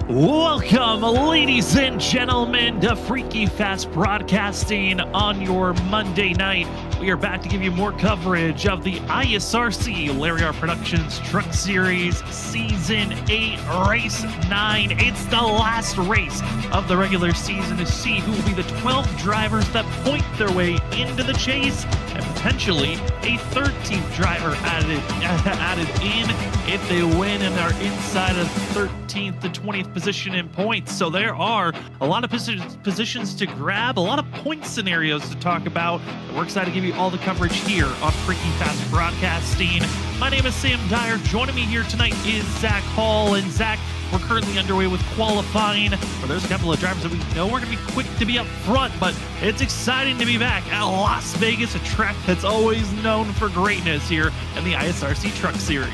Welcome, ladies and gentlemen, to Freaky Fast Broadcasting on your Monday night. We are back to give you more coverage of the ISRC Lariar Productions Truck Series Season 8 Race 9. It's the last race of the regular season to see who will be the 12 drivers that point their way into the chase, and potentially a 13th driver added in if they win and are inside of 13th to 20th position in points. So there are a lot of positions to grab, a lot of point scenarios to talk about. We're excited to give you all the coverage here on Freaky Fast Broadcasting. My name is Sam Dyer. Joining me here tonight is Zach Hall. And Zach, we're currently underway with qualifying. Well, there's a couple of drivers that we know we're going to be quick to be up front, but it's exciting to be back at Las Vegas, a track that's always known for greatness here in the ISRC Truck Series.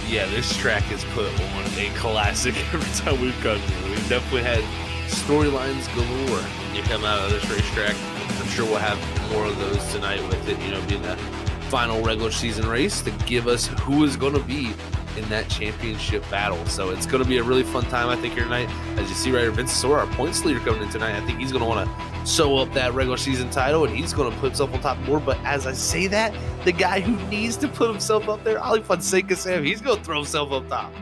Yeah, this track has put on a classic every time we've come here. We've definitely had storylines galore when you come out of this racetrack. I'm sure we'll have more of those tonight with it, being the final regular season race to give us who is going to be in that championship battle. So it's going to be a really fun time, I think, here tonight. As you see right here, Vincent Sora, our points leader, coming in tonight. I think he's going to want to sew up that regular season title, and he's going to put himself on top more. But as I say that, the guy who needs to put himself up there, Ali Fonseca, Sam, he's going to throw himself up top.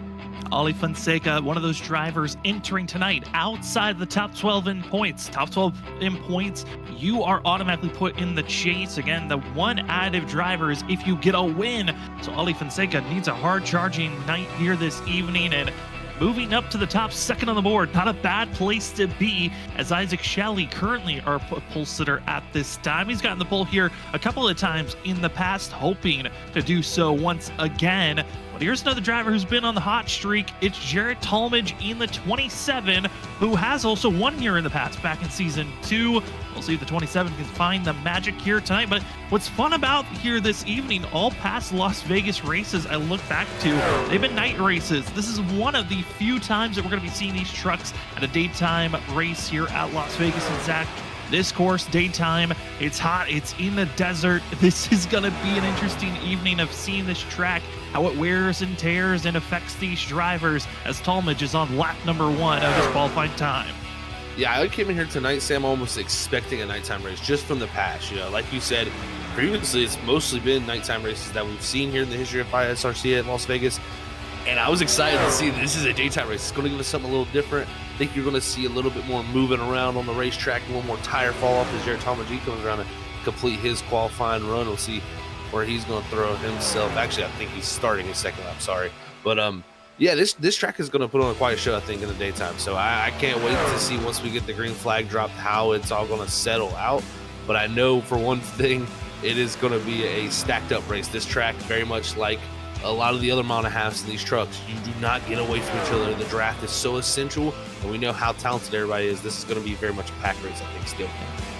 Ali Fonseca, one of those drivers entering tonight outside the top 12 in points. Top 12 in points, you are automatically put in the chase. Again, the one additive driver is if you get a win. So Ali Fonseca needs a hard charging night here this evening, and moving up to the top second on the board. Not a bad place to be, as Isaac Shelley currently our pole sitter at this time. He's gotten the pole here a couple of times in the past, hoping to do so once again. But here's another driver who's been on the hot streak. It's Jarrett Talmadge in the 27, who has also won here in the past, back in season 2. We'll see if the 27 can find the magic here tonight. But what's fun about here this evening, all past Las Vegas races I look back to, they've been night races. This is one of the few times that we're going to be seeing these trucks at a daytime race here at Las Vegas. And Zach, this course, daytime, it's hot, it's in the desert. This is going to be an interesting evening of seeing this track, how it wears and tears and affects these drivers, as Talmadge is on lap number 1 of his qualifying time. Yeah, I came in here tonight, Sam, almost expecting a nighttime race just from the past. Like you said, previously it's mostly been nighttime races that we've seen here in the history of ISRC at Las Vegas. And I was excited to see this is a daytime race. It's going to give us something a little different. I think you're going to see a little bit more moving around on the racetrack, a little more tire fall off as Jarrett Talmadge comes around to complete his qualifying run. We'll see where he's going to throw himself. Actually, I think he's starting his second lap, sorry. But yeah, this track is going to put on a quiet show, I think, in the daytime. So I can't wait to see, once we get the green flag dropped, how it's all going to settle out. But I know for one thing, it is going to be a stacked up race. This track, very much like a lot of the other mile and a halves in these trucks, you do not get away from each other. The draft is so essential, and we know how talented everybody is. This is going to be very much a pack race, I think, still.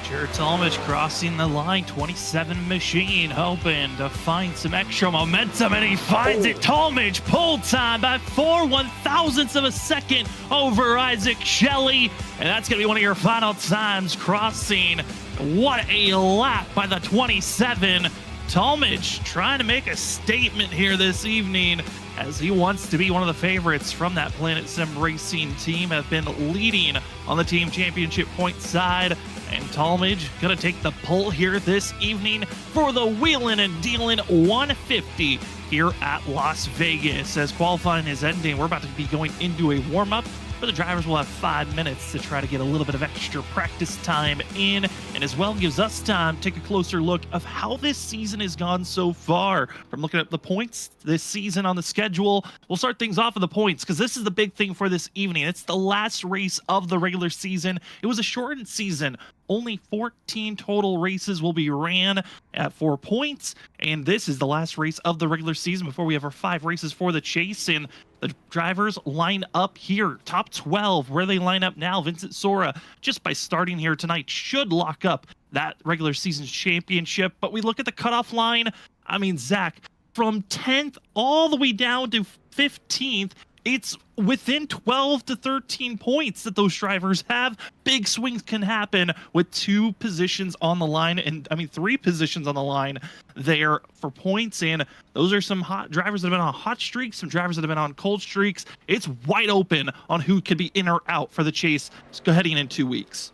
Jarrett Talmadge crossing the line, 27 machine, hoping to find some extra momentum, and he finds it. Talmadge pull time by 4/1000ths of a second over Isaac Shelley, and that's going to be one of your final times crossing. What a lap by the 27. Talmadge trying to make a statement here this evening, as he wants to be one of the favorites from that Planet Sim Racing team, have been leading on the team championship point side. And Talmadge going to take the pole here this evening for the Wheelin and Dealin 150 here at Las Vegas. As qualifying is ending, we're about to be going into a warm-up, where the drivers will have 5 minutes to try to get a little bit of extra practice time in, and as well gives us time to take a closer look of how this season has gone so far. From looking at the points this season on the schedule, we'll start things off with the points, because this is the big thing for this evening. It's the last race of the regular season. It was a shortened season. Only 14 total races will be ran at 4 points, and this is the last race of the regular season before we have our 5 races for the chase. And the drivers line up here, top 12, where they line up now. Vincent Sora, just by starting here tonight, should lock up that regular season championship. But we look at the cutoff line. I mean, Zach, from 10th all the way down to 15th, It's within 12 to 13 points that those drivers have. Big swings can happen with 2 positions on the line, and I mean 3 positions on the line there for points. And those are some hot drivers that have been on hot streaks, some drivers that have been on cold streaks. It's wide open on who could be in or out for the chase heading in 2 weeks.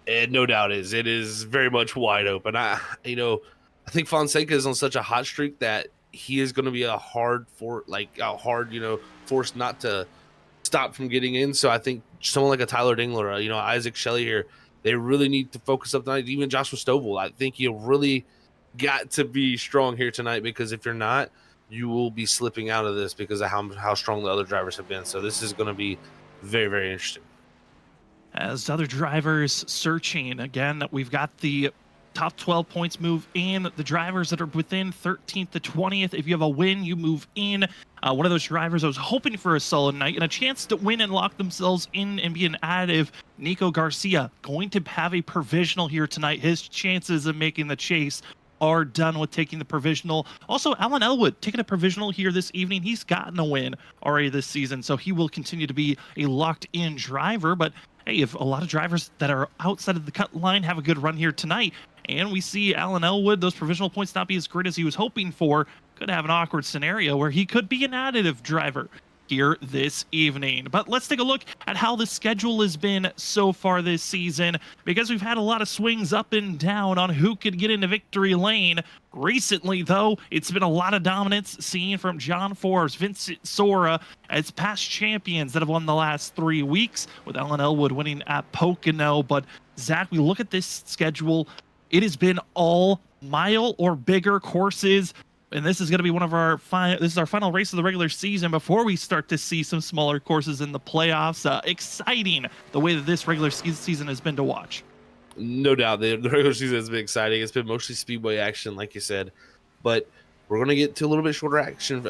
And no doubt it is very much wide open. I think Fonseca is on such a hot streak that he is going to be a hard force not to stop from getting in. So I think someone like a Tyler Dingler, Isaac Shelley here, they really need to focus up tonight. Even Joshua Stovall, I think you really got to be strong here tonight, because if you're not, you will be slipping out of this because of how strong the other drivers have been. So this is going to be very, very interesting. As other drivers searching, again, we've got the top 12 points move in. The drivers that are within 13th to 20th, if you have a win, you move in. One of those drivers I was hoping for a solid night and a chance to win and lock themselves in and be an additive. Nico Garcia going to have a provisional here tonight. His chances of making the chase are done with taking the provisional. Also, Alan Elwood taking a provisional here this evening. He's gotten a win already this season, so he will continue to be a locked-in driver. But hey, if a lot of drivers that are outside of the cut line have a good run here tonight, and we see Alan Elwood, those provisional points not be as great as he was hoping for, could have an awkward scenario where he could be an additive driver here this evening. But let's take a look at how the schedule has been so far this season, because we've had a lot of swings up and down on who could get into victory lane. Recently, though, it's been a lot of dominance seen from John Forbes, Vincent Sora as past champions that have won the last 3 weeks, with Alan Elwood winning at Pocono. But Zach, we look at this schedule, it has been all mile or bigger courses. And this is going to be one of our final race of the regular season before we start to see some smaller courses in the playoffs. Exciting the way that this regular season has been to watch. No doubt, the regular season has been exciting. It's been mostly Speedway action, like you said, but we're going to get to a little bit shorter action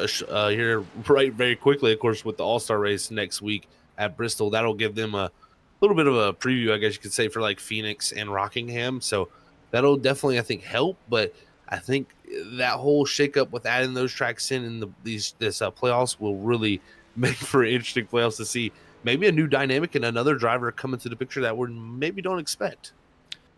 here very quickly, of course, with the All-Star race next week at Bristol. That'll give them a little bit of a preview, I guess you could say, for like Phoenix and Rockingham. So that'll definitely, I think, help, but I think that whole shakeup with adding those tracks in this playoffs will really make for interesting playoffs to see maybe a new dynamic and another driver come into the picture that we maybe don't expect.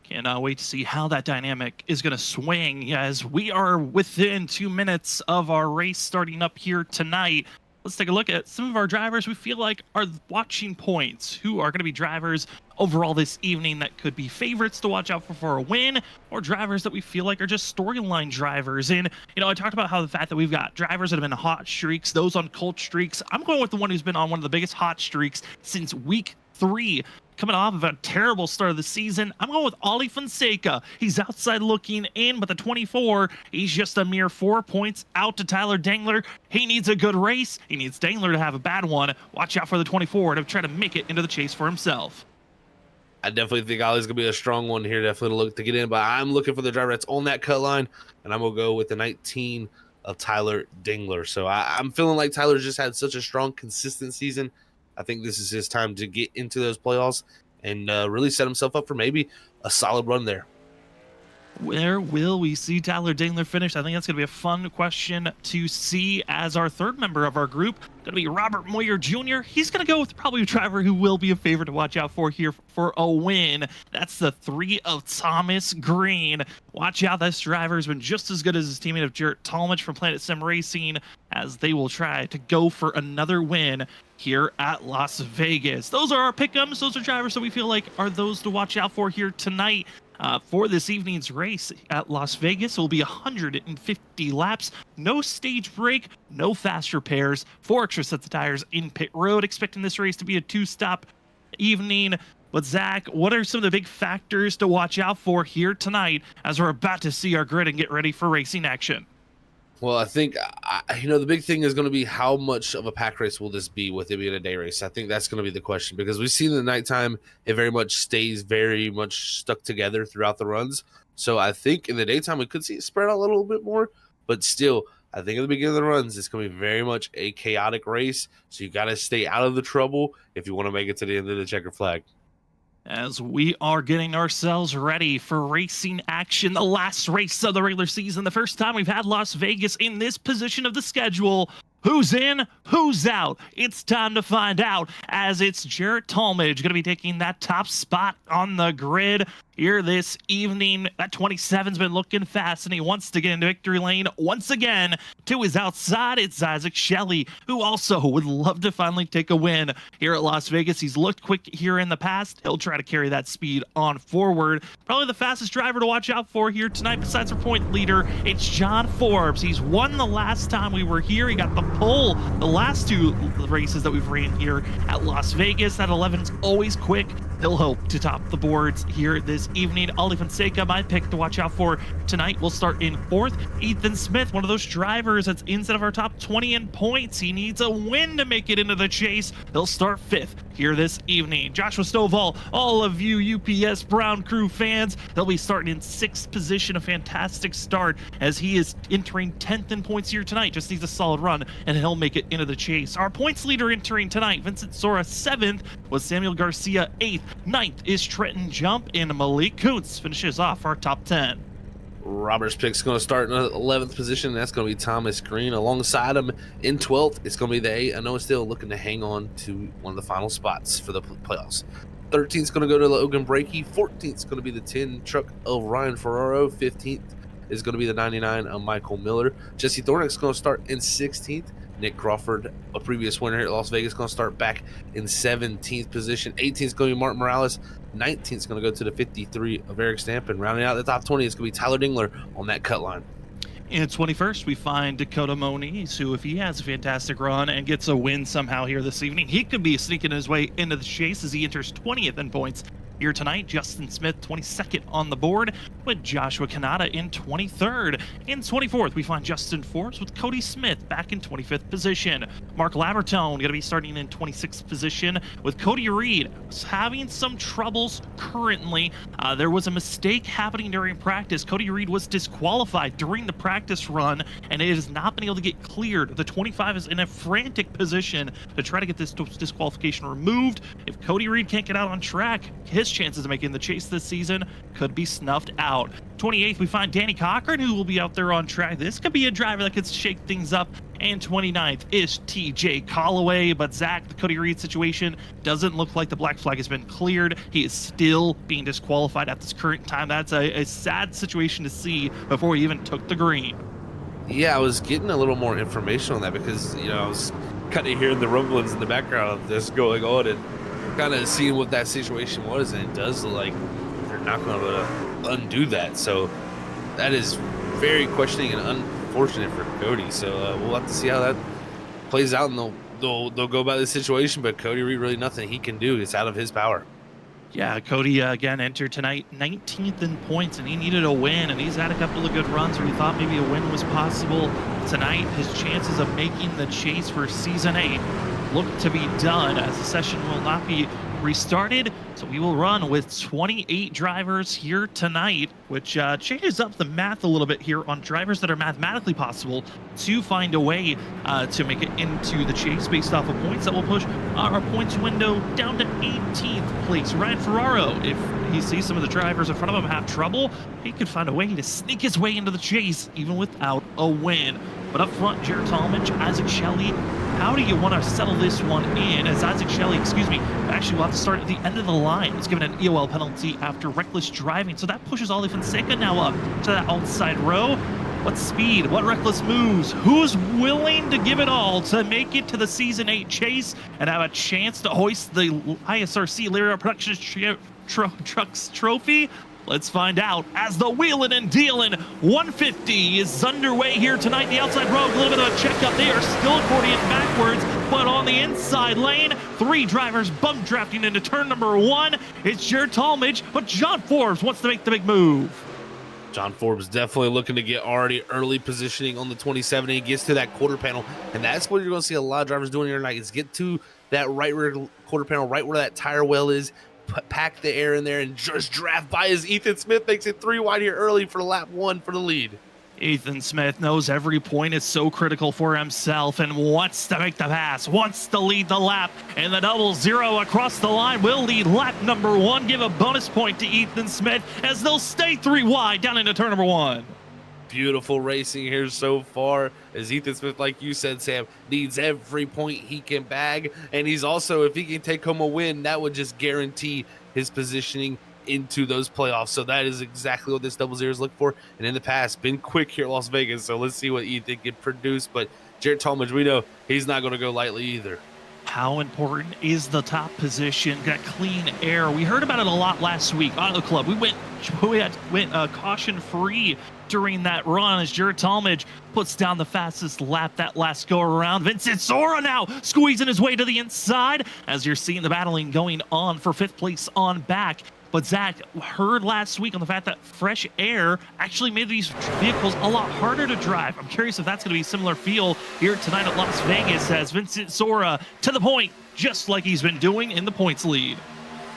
Cannot wait to see how that dynamic is going to swing as we are within 2 minutes of our race starting up here tonight. Let's take a look at some of our drivers we feel like are watching points, who are going to be drivers overall this evening that could be favorites to watch out for a win, or drivers that we feel like are just storyline drivers. And, I talked about how the fact that we've got drivers that have been hot streaks, those on cold streaks. I'm going with the one who's been on one of the biggest hot streaks since week 3. Coming off of a terrible start of the season, I'm going with Ollie Fonseca. He's outside looking in, but the 24, he's just a mere 4 points out to Tyler Dangler. He needs a good race. He needs Dangler to have a bad one. Watch out for the 24 to try to make it into the chase for himself. I definitely think Ollie's going to be a strong one here, definitely to look to get in, but I'm looking for the driver that's on that cut line, and I'm going to go with the 19 of Tyler Dingler. So I'm feeling like Tyler's just had such a strong, consistent season. I think this is his time to get into those playoffs and really set himself up for maybe a solid run there. Where will we see Tyler Dingler finish? I think that's going to be a fun question to see. As our third member of our group, going to be Robert Moyer Jr. He's going to go with probably a driver who will be a favorite to watch out for here for a win. That's the 3 of Thomas Green. Watch out, this driver has been just as good as his teammate of Jarrett Talmadge from Planet Sim Racing, as they will try to go for another win here at Las Vegas. Those are our pick'ems. Those are drivers that we feel like are those to watch out for here tonight. For this evening's race at Las Vegas, it will be 150 laps, no stage break, no fast repairs, 4 extra sets of tires in pit road. Expecting this race to be a 2-stop evening. But Zach, what are some of the big factors to watch out for here tonight as we're about to see our grid and get ready for racing action? Well, I think, the big thing is going to be how much of a pack race will this be with it being a day race. I think that's going to be the question, because we've seen in the nighttime, it very much stays very much stuck together throughout the runs. So I think in the daytime, we could see it spread out a little bit more, but still, I think at the beginning of the runs, it's going to be very much a chaotic race. So you got to stay out of the trouble if you want to make it to the end of the checker flag. As we are getting ourselves ready for racing action, the last race of the regular season, the first time we've had Las Vegas in this position of the schedule. Who's in? Who's out? It's time to find out, as it's Jarrett Talmadge going to be taking that top spot on the grid here this evening. That 27's been looking fast, and he wants to get into victory lane once again. To his outside, it's Isaac Shelley, who also would love to finally take a win here at Las Vegas. He's looked quick here in the past. He'll try to carry that speed on forward. Probably the fastest driver to watch out for here tonight, besides our point leader, it's John Forbes. He's won the last time we were here. He got the pole the last two races that we've ran here at Las Vegas. That 11's always quick. He'll hope to top the boards here this evening. Ali Fonseca, my pick to watch out for tonight. We'll start in 4th. Ethan Smith, one of those drivers that's inside of our top 20 in points. He needs a win to make it into the chase. He'll start 5th here this evening. Joshua Stovall, all of you UPS Brown Crew fans, they'll be starting in 6th position. A fantastic start as he is entering 10th in points here tonight. Just needs a solid run and he'll make it into the chase. Our points leader entering tonight, Vincent Sora 7th, was Samuel Garcia 8th. 9th is Trenton Jump, and Malik Kuntz finishes off our top 10. Robert's pick's going to start in 11th position. That's going to be Thomas Green. Alongside him in 12th, it's going to be the 8. I know it's still looking to hang on to one of the final spots for the playoffs. 13th is going to go to Logan Brakey. 14th is going to be the 10 truck of Ryan Ferraro. 15th is going to be the 99 of Michael Miller. Jesse Thornick's going to start in 16th. Nick Crawford, a previous winner here at Las Vegas, going to start back in 17th position. 18th is going to be Martin Morales. 19th is going to go to the 53 of Eric Stampen. Rounding out the top 20 is going to be Tyler Dingler on that cut line. In 21st, we find Dakota Moniz, who, if he has a fantastic run and gets a win somehow here this evening, he could be sneaking his way into the chase as he enters 20th in points. Here tonight, Justin Smith 22nd on the board, with Joshua Kanata in 23rd. In 24th, we find Justin Forbes with Cody Smith back in 25th position. Mark Labertone going to be starting in 26th position, with Cody Reed having some troubles currently. There was a mistake happening during practice. Cody Reed was disqualified during the practice run, and it has not been able to get cleared. The 25 is in a frantic position to try to get this disqualification removed. If Cody Reed can't get out on track, his chances of making the chase this season could be snuffed out. 28th, we find Danny Cochran, who will be out there on track. This could be a driver that could shake things up. And 29th is TJ Calloway, but Zach, the Cody Reed situation doesn't look like the black flag has been cleared. He is still being disqualified at this current time. That's a sad situation to see before he even took the green. Yeah, I was getting a little more information on that because, I was kind of hearing the rumblings in the background of this going on and kind of seeing what that situation was, and it does look like they're not going to undo that. So that is very questioning and unfortunate for Cody. So we'll have to see how that plays out, and they'll go about the situation. But Cody Reed, really nothing he can do. It's out of his power. Yeah, Cody again entered tonight 19th in points, and he needed a win, and he's had a couple of good runs where he thought maybe a win was possible. Tonight, his chances of making the chase for Season 8 look to be done, as the session will not be restarted. So we will run with 28 drivers here tonight, which changes up the math a little bit here on drivers that are mathematically possible to find a way to make it into the chase based off of points. That will push our points window down to 18th place. Ryan Ferraro, if he sees some of the drivers in front of him have trouble, he could find a way to sneak his way into the chase even without a win. But up front, Jarrett Talmadge, Isaac Shelley, how do you want to settle this one in? As Isaac Shelley, actually will have to start at the end of the line. He's given an EOL penalty after reckless driving, so that pushes Ali Fonseca now up to that outside row. What speed, what reckless moves, who's willing to give it all to make it to the Season 8 chase and have a chance to hoist the ISRC Lyra Productions Trucks Trophy? Let's find out as the Wheelin and Dealin 150 is underway here tonight. The outside road, a little bit of a checkup. They are still accordion backwards, but on the inside lane, 3 drivers bump drafting into turn number 1. It's Jarrett Talmadge, but John Forbes wants to make the big move. John Forbes definitely looking to get already early positioning on the 27. He gets to that quarter panel, and that's what you're going to see a lot of drivers doing here tonight, is get to that right rear quarter panel, right where that tire well is, pack the air in there, and just draft by as Ethan Smith makes it 3 wide here early for lap 1 for the lead. Ethan Smith knows every point is so critical for himself and wants to make the pass, wants to lead the lap, and the 00 across the line will lead lap number 1. Give a bonus point to Ethan Smith as they'll stay 3 wide down into turn number 1. beautiful racing here so far, as Ethan Smith, like you said, Sam, needs every point he can bag. And he's also, if he can take home a win, that would just guarantee his positioning into those playoffs. So that is exactly what this double zeros look for. And in the past, been quick here at Las Vegas. So let's see what Ethan can produce. But Jared Talmadge, we know he's not going to go lightly either. How important is the top position? Got clean air. We heard about it a lot last week on the club. We went caution free during that run as Jared Talmadge puts down the fastest lap that last go around. Vincent Sora now squeezing his way to the inside as you're seeing the battling going on for 5th place on back. But Zach heard last week on the fact that fresh air actually made these vehicles a lot harder to drive. I'm curious if that's going to be a similar feel here tonight at Las Vegas as Vincent Sora to the point, just like he's been doing in the points lead.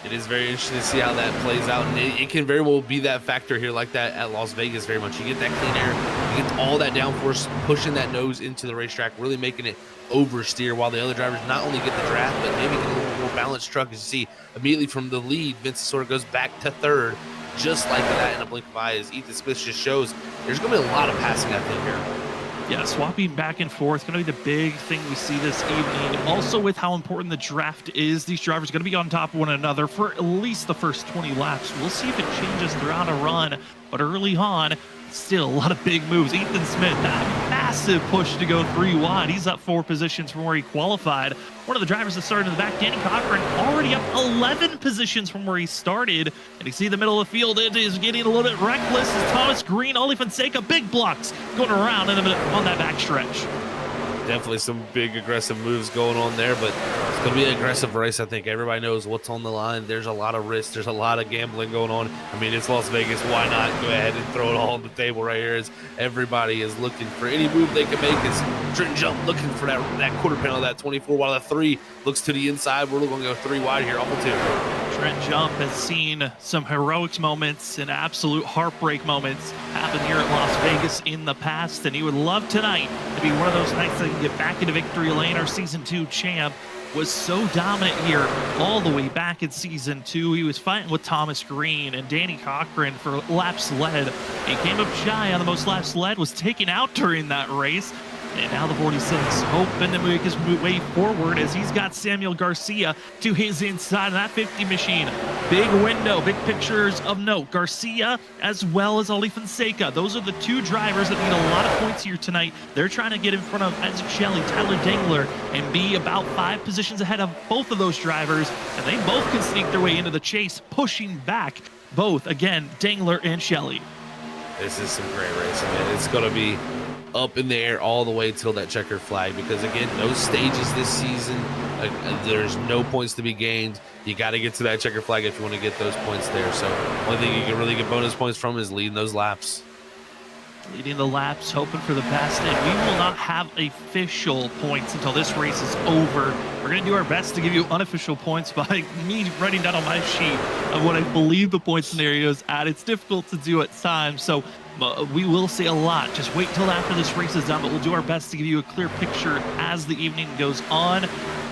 It is very interesting to see how that plays out, and it can very well be that factor here like that at Las Vegas very much. You get that clean air, you get all that downforce, pushing that nose into the racetrack, really making it oversteer while the other drivers not only get the draft, but maybe get a little more balanced truck. As you see, immediately from the lead, Vince sort of goes back to 3rd, just like that in a blink of eye, as Ethan Smith just shows there's going to be a lot of passing, I think, here. Yeah, swapping back and forth, going to be the big thing we see this evening. Also with how important the draft is, these drivers are going to be on top of one another for at least the first 20 laps. We'll see if it changes throughout a run, but early on, still a lot of big moves. Ethan Smith, that massive push to go 3 wide. He's up 4 positions from where he qualified. One of the drivers that started in the back, Danny Cochran, already up 11 positions from where he started. And you see the middle of the field, it is getting a little bit reckless as Thomas Green, Oli Fonseca, big blocks going around on that backstretch. Definitely some big aggressive moves going on there, but it's going to be an aggressive race. I think everybody knows what's on the line. There's a lot of risk. There's a lot of gambling going on. I mean, it's Las Vegas. Why not go ahead and throw it all on the table right here, as everybody is looking for any move they can make. As Trent Jump looking for that quarter panel, that 24, while the 3 looks to the inside. We're going to go 3 wide here off of 2. Trent Jump has seen some heroic moments and absolute heartbreak moments happen here at Las Vegas in the past, and he would love tonight to be one of those nights that can get back into victory lane. Our Season 2 champ was so dominant here all the way back in Season 2. He was fighting with Thomas Green and Danny Cochran for laps led. He came up shy on the most laps led, was taken out during that race. And now the 46 hoping to make his way forward as he's got Samuel Garcia to his inside of that 50 machine. Big window, big pictures of note. Garcia as well as Oli Fonseca. Those are the 2 drivers that need a lot of points here tonight. They're trying to get in front of Isaac Shelley, Tyler Dangler, and be about 5 positions ahead of both of those drivers. And they both can sneak their way into the chase, pushing back both, again, Dangler and Shelley. This is some great racing, man. It's going to be up in the air all the way till that checkered flag, because again, no stages this season. There's no points to be gained. You got to get to that checkered flag if you want to get those points there. So one thing you can really get bonus points from is leading those laps. Leading the laps, hoping for the best, and we will not have official points until this race is over. We're going to do our best to give you unofficial points by me writing down on my sheet of what I believe the point scenario is at. It's difficult to do at times, so we will say a lot. Just wait till after this race is done, but we'll do our best to give you a clear picture as the evening goes on.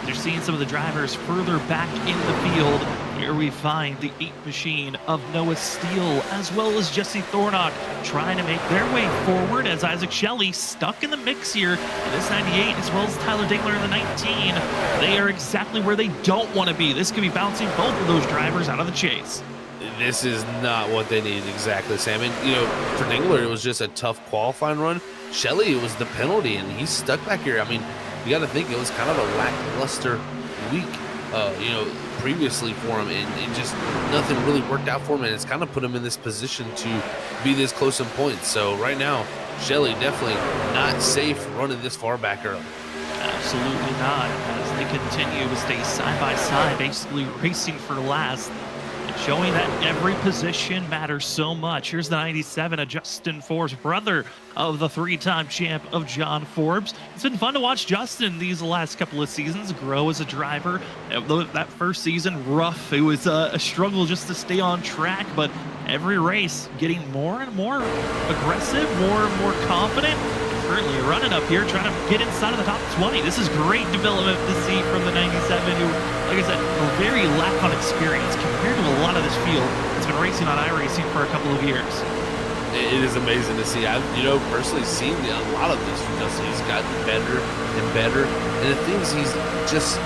You're seeing some of the drivers further back in the field. Here we find the 8 machine of Noah Steele, as well as Jesse Thornock, trying to make their way forward as Isaac Shelley stuck in the mix here in this 98, as well as Tyler Dangler in the 19. They are exactly where they don't want to be. This could be bouncing both of those drivers out of the chase. This is not what they need exactly, Sam. And, you know, for Dingler, it was just a tough qualifying run. Shelley, it was the penalty, and he's stuck back here. I mean, you got to think it was kind of a lackluster week, previously for him, and it just nothing really worked out for him, and it's kind of put him in this position to be this close in points. So right now, Shelley definitely not safe running this far back early. Absolutely not, as they continue to stay side by side, basically racing for last, and showing that every position matters so much. Here's the 97 of Justin Forbes, brother of the 3-time champ of John Forbes. It's been fun to watch Justin these last couple of seasons grow as a driver. That first season, rough. It was a struggle just to stay on track, but every race getting more and more aggressive, more and more confident. Currently running up here, trying to get inside of the top 20. This is great development to see from the 97, who, like I said, are very lack on experience compared to a lot of this field that's been racing on iRacing for a couple of years. It is amazing to see. I've, personally seen a lot of this from Justin. He's gotten better and better. And the things he's just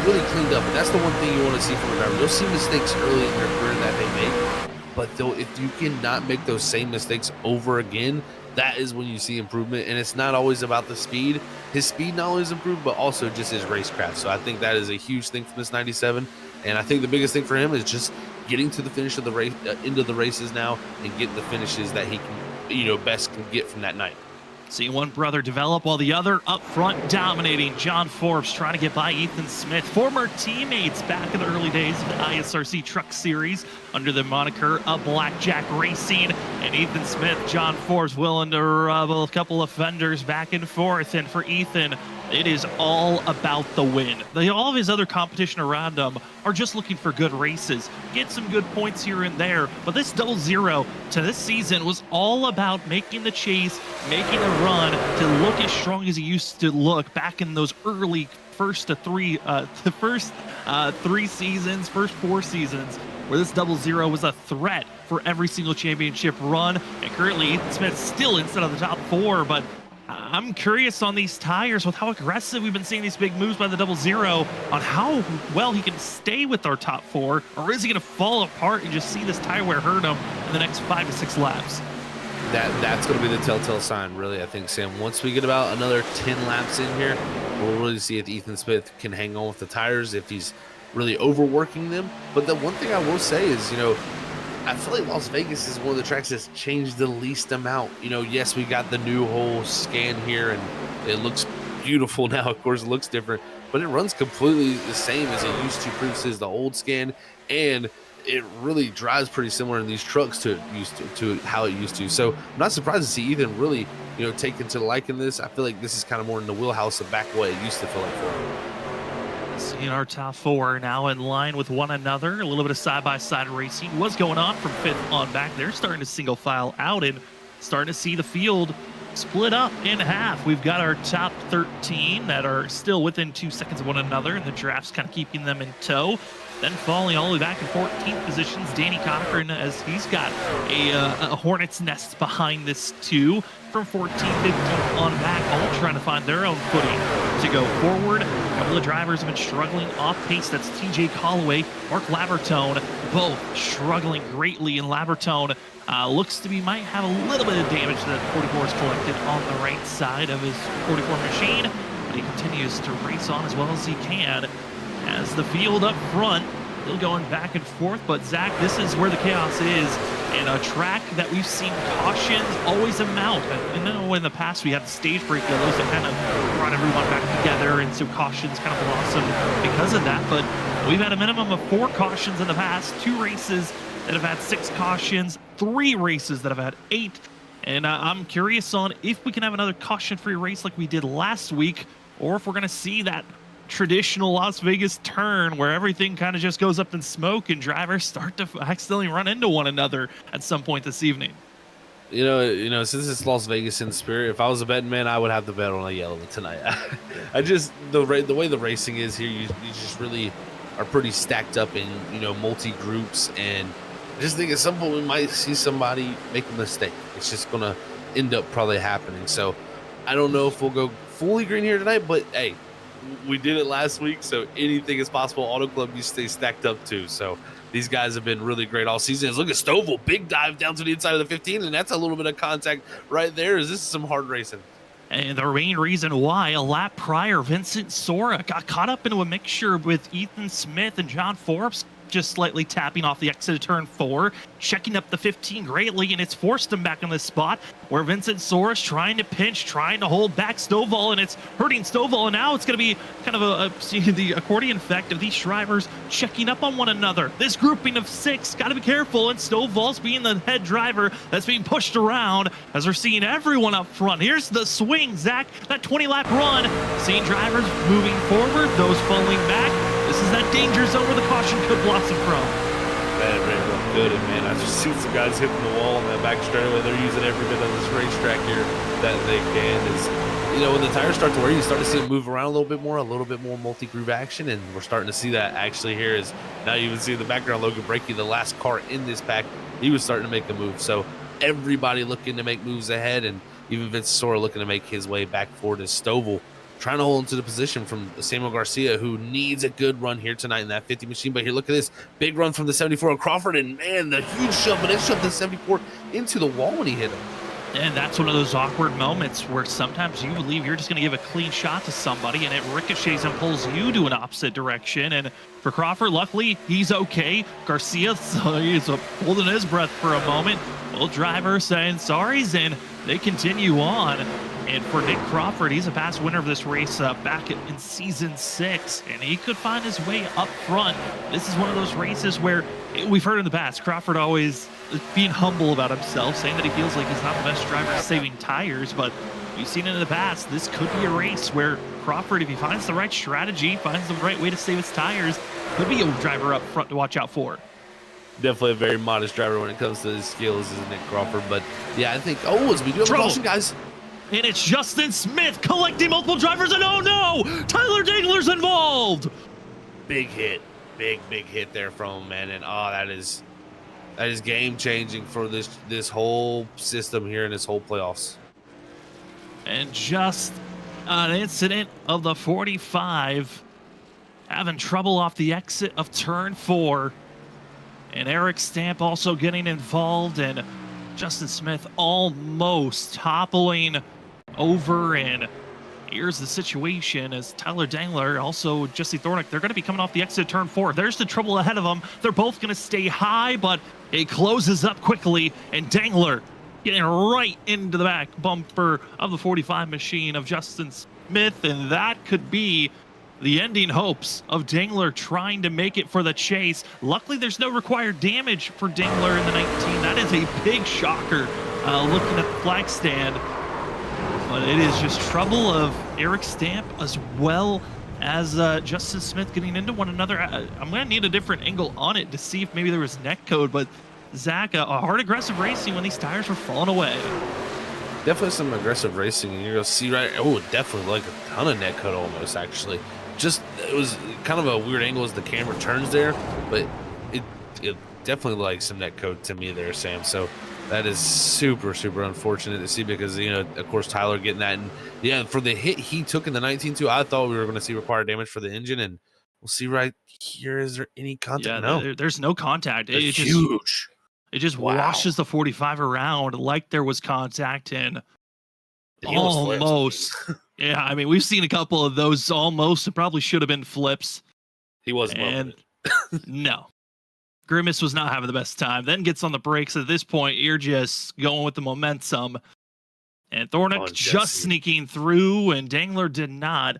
really cleaned up. And that's the one thing you want to see from a driver. You'll see mistakes early in their career that they make. But though, if you cannot make those same mistakes over again, that is when you see improvement. And it's not always about the speed. His speed not only is improved, but also just his racecraft. So I think that is a huge thing from this 97. And I think the biggest thing for him is just getting to the finish of the race, into the races now, and get the finishes that he can, best can get from that night. See one brother develop while the other up front dominating. John Forbes trying to get by Ethan Smith, former teammates back in the early days of the ISRC Truck Series under the moniker of Blackjack Racing. And Ethan Smith, John Forbes willing to rub a couple of fenders back and forth. And for Ethan, it is all about the win. All of his other competition around him are just looking for good races, get some good points here and there. But this 0-0 to this season was all about making the chase, making a run to look as strong as he used to look back in those early first 4 seasons, where this 0-0 was a threat for every single championship run. And currently Ethan Smith still inside of the top 4, but I'm curious on these tires with how aggressive we've been seeing these big moves by the 0-0 on how well he can stay with our top 4, or is he going to fall apart and just see this tire wear hurt him in the next 5 to 6 laps? That's going to be the telltale sign, really, I think, Sam. Once we get about another 10 laps in here, we'll really see if Ethan Smith can hang on with the tires, if he's really overworking them. But the one thing I will say is, I feel like Las Vegas is one of the tracks that's changed the least amount. Yes, we got the new whole scan here, and it looks beautiful now. Of course, it looks different, but it runs completely the same as it used to previously as the old scan, and it really drives pretty similar in these trucks to how it used to. So I'm not surprised to see Ethan really, taken to liking this. I feel like this is kind of more in the wheelhouse of back what it used to feel like for him. Seeing our top 4 now in line with one another. A little bit of side-by-side racing was going on from 5th on back. They're starting to single file out and starting to see the field split up in half. We've got our top 13 that are still within 2 seconds of one another, and the draft's kind of keeping them in tow. Then falling all the way back in 14th positions, Danny Cochran, as he's got a hornet's nest behind this too. From 14th, 15th on back, all trying to find their own footing to go forward. A couple of drivers have been struggling off pace. That's TJ Calloway, Mark Labertone, both struggling greatly. And Labertone looks to be might have a little bit of damage that 44 has collected on the right side of his 44 machine, but he continues to race on as well as he can. As the field up front, still going back and forth, but Zach, this is where the chaos is. And a track that we've seen cautions always amount. I know in the past we had the stage break yellows that kind of brought everyone back together, and so cautions kind of blossomed because of that. But we've had a minimum of 4 cautions in the past, 2 races that have had 6 cautions, 3 races that have had 8. And I'm curious on if we can have another caution-free race like we did last week, or if we're going to see that traditional Las Vegas turn where everything kind of just goes up in smoke and drivers start to accidentally run into one another at some point this evening. Since it's Las Vegas in spirit, if I was a betting man, I would have the bet on a yellow tonight. I just the way the racing is here, you just really are pretty stacked up in multi groups, and I just think at some point we might see somebody make a mistake. It's just gonna end up probably happening. So I don't know if we'll go fully green here tonight, but hey, we did it last week, so anything is possible. Auto Club, you stay stacked up too. So these guys have been really great all season. Look at Stovall, big dive down to the inside of the 15, and that's a little bit of contact right there. This is some hard racing. And the main reason why, a lap prior, Vincent Sora got caught up into a mixture with Ethan Smith and John Forbes, just slightly tapping off the exit of turn 4, checking up the 15 greatly, and it's forced him back in this spot where Vincent Sora's trying to pinch, trying to hold back Stovall, and it's hurting Stovall. And now it's going to be kind of the accordion effect of these drivers checking up on one another. This grouping of 6, got to be careful, and Stovall's being the head driver that's being pushed around as we're seeing everyone up front. Here's the swing, Zach, that 20-lap run, seeing drivers moving forward, those falling back. This is that danger zone where the caution could blossom from. Man, it looked good, and man, I just seen some guys hitting the wall in that back straightaway. They're using every bit of this racetrack here that they can. When the tires start to wear, you start to see them move around a little bit more multi-groove action, and we're starting to see that actually here. Is now you even see in the background Logan Brakey, the last car in this pack, he was starting to make the move. So everybody looking to make moves ahead, and even Vince Sora looking to make his way back forward as Stovall trying to hold into the position from Samuel Garcia, who needs a good run here tonight in that 50 machine. But here, look at this big run from the 74 on Crawford, and man, the huge shove, but it shoved the 74 into the wall when he hit him. And that's one of those awkward moments where sometimes you believe you're just going to give a clean shot to somebody and it ricochets and pulls you to an opposite direction. And for Crawford, luckily, he's okay. Garcia, he's holding his breath for a moment. Both drivers saying sorries, and they continue on. And for Nick Crawford, he's a past winner of this race back in season 6, and he could find his way up front. This is one of those races where we've heard in the past, Crawford always being humble about himself, saying that he feels like he's not the best driver at saving tires, but we've seen it in the past. This could be a race where Crawford, if he finds the right strategy, finds the right way to save his tires, could be a driver up front to watch out for. Definitely a very modest driver when it comes to his skills, is Nick Crawford. But yeah, I think, as we do have a caution, guys. And it's Justin Smith collecting multiple drivers, and oh no, Tyler Dangler's involved. Big hit, big hit there from him, man. And that is game changing for this whole system here in this whole playoffs. And just an incident of the 45, having trouble off the exit of turn 4, and Eric Stamp also getting involved, and Justin Smith almost toppling over. And here's the situation as Tyler Dangler, also Jesse Thornick, they're going to be coming off the exit turn 4. There's the trouble ahead of them. They're both going to stay high, but it closes up quickly, and Dangler getting right into the back bumper of the 45 machine of Justin Smith, and that could be the ending hopes of Dangler trying to make it for the chase. Luckily, there's no required damage for Dangler in the 19. That is a big shocker looking at the flag stand. But it is just trouble of Eric Stamp as well as Justin Smith getting into one another. I'm going to need a different angle on it to see if maybe there was net code. But Zach, a hard aggressive racing when these tires were falling away. Definitely some aggressive racing, and you're going to see definitely like a ton of net code almost, actually. It was kind of a weird angle as the camera turns there, but it definitely like some net code to me there, Sam. So that is super unfortunate to see, because of course Tyler getting that, and yeah, for the hit he took in the 19-2, I thought we were going to see required damage for the engine, and we'll see right here. Is there any contact? Yeah, no, there's no contact. It's huge. It just washes the 45 around like there was contact, and almost. Yeah, I mean, we've seen a couple of those almost. It probably should have been flips. He wasn't. And no. Grimace was not having the best time. Then gets on the brakes. At this point, you're just going with the momentum. And Thornick just sneaking through, and Dangler did not.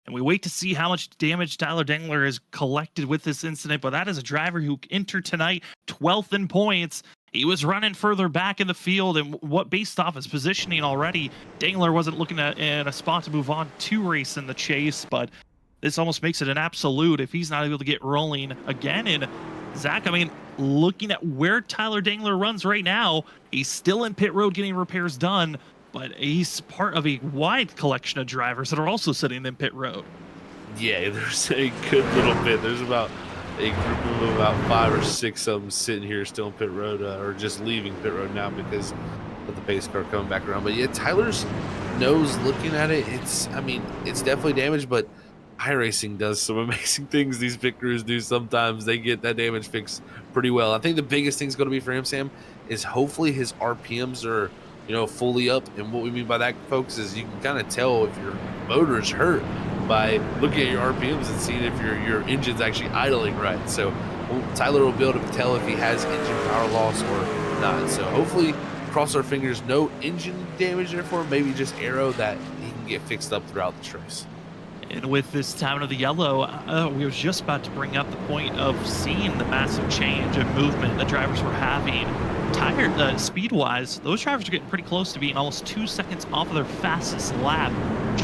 And we wait to see how much damage Tyler Dangler has collected with this incident. But that is a driver who entered tonight 12th in points. He was running further back in the field, and based off his positioning already, Dangler wasn't looking in a spot to move on to race in the chase, but this almost makes it an absolute if he's not able to get rolling again. And Zach, I mean, looking at where Tyler Dangler runs right now, he's still in pit road getting repairs done, but he's part of a wide collection of drivers that are also sitting in pit road. Yeah, there's a good little bit. There's about a group of about 5 or 6 of them sitting here still in pit road, or just leaving pit road now because of the pace car coming back around. But yeah, Tyler's nose, looking at it, it's definitely damaged, but iRacing does some amazing things. These pit crews do sometimes. They get that damage fixed pretty well. I think the biggest thing's going to be for him, Sam, is hopefully his RPMs are fully up. And what we mean by that, folks, is you can kind of tell if your motor's hurt by looking at your RPMs and seeing if your engine's actually idling right. So Tyler will be able to tell if he has engine power loss or not. So hopefully, cross our fingers, no engine damage there for him, maybe just aero that he can get fixed up throughout the race. And with this time of the yellow, we were just about to bring up the point of seeing the massive change in movement the drivers were having. Speed-wise, those drivers are getting pretty close to being almost 2 seconds off of their fastest lap.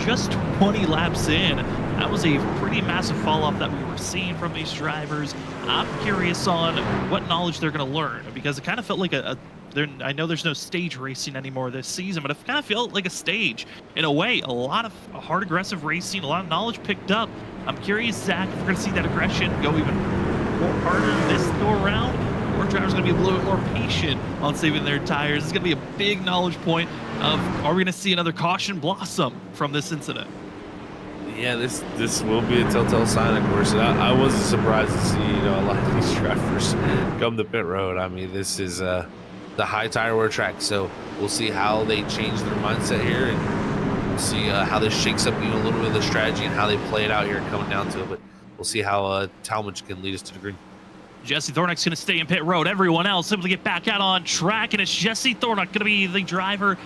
Just 20 laps in. That was a pretty massive fall-off that we were seeing from these drivers. I'm curious on what knowledge they're going to learn, because it kind of felt like I know there's no stage racing anymore this season, but it kind of felt like a stage. In a way, a lot of hard, aggressive racing, a lot of knowledge picked up. I'm curious, Zach, if we're going to see that aggression go even more harder this go around, more drivers are going to be a little bit more patient on saving their tires. It's going to be a big knowledge point of, are we going to see another caution blossom from this incident? Yeah, this will be a telltale sign, of course. And I wasn't surprised to see, a lot of these drivers come to pit road. I mean, this is the high tire wear track, so we'll see how they change their mindset here, and we'll see how this shakes up a little bit of the strategy and how they play it out here coming down to it. But we'll see how Talmadge can lead us to the green. Jesse Thornock's going to stay in pit road. Everyone else simply get back out on track, and it's Jesse Thornock going to be the driver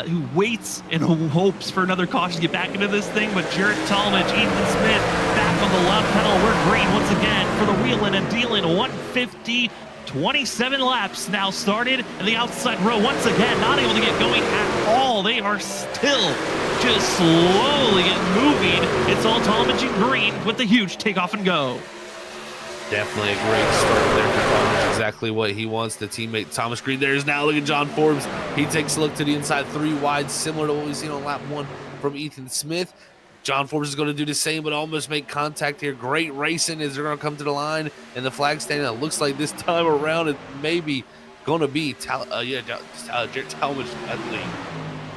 who waits and hopes for another caution to get back into this thing. But Jarrett Talmadge, Ethan Smith back on the left pedal. We're green once again for the Wheelin and Dealin 150. 27 laps now started, and the outside row once again not able to get going at all. They are still just slowly getting moving. It's all Talmadge in green with the huge takeoff and go. Definitely a great start there for Talmadge. Exactly what he wants. The teammate Thomas Green there is now. Look at John Forbes. He takes a look to the inside, 3 wide, similar to what we've seen on lap 1 from Ethan Smith. John Forbes is going to do the same, but almost make contact here. Great racing as they're going to come to the line, and the flag standing. It looks like this time around it may be going to be Talmadge at the lead.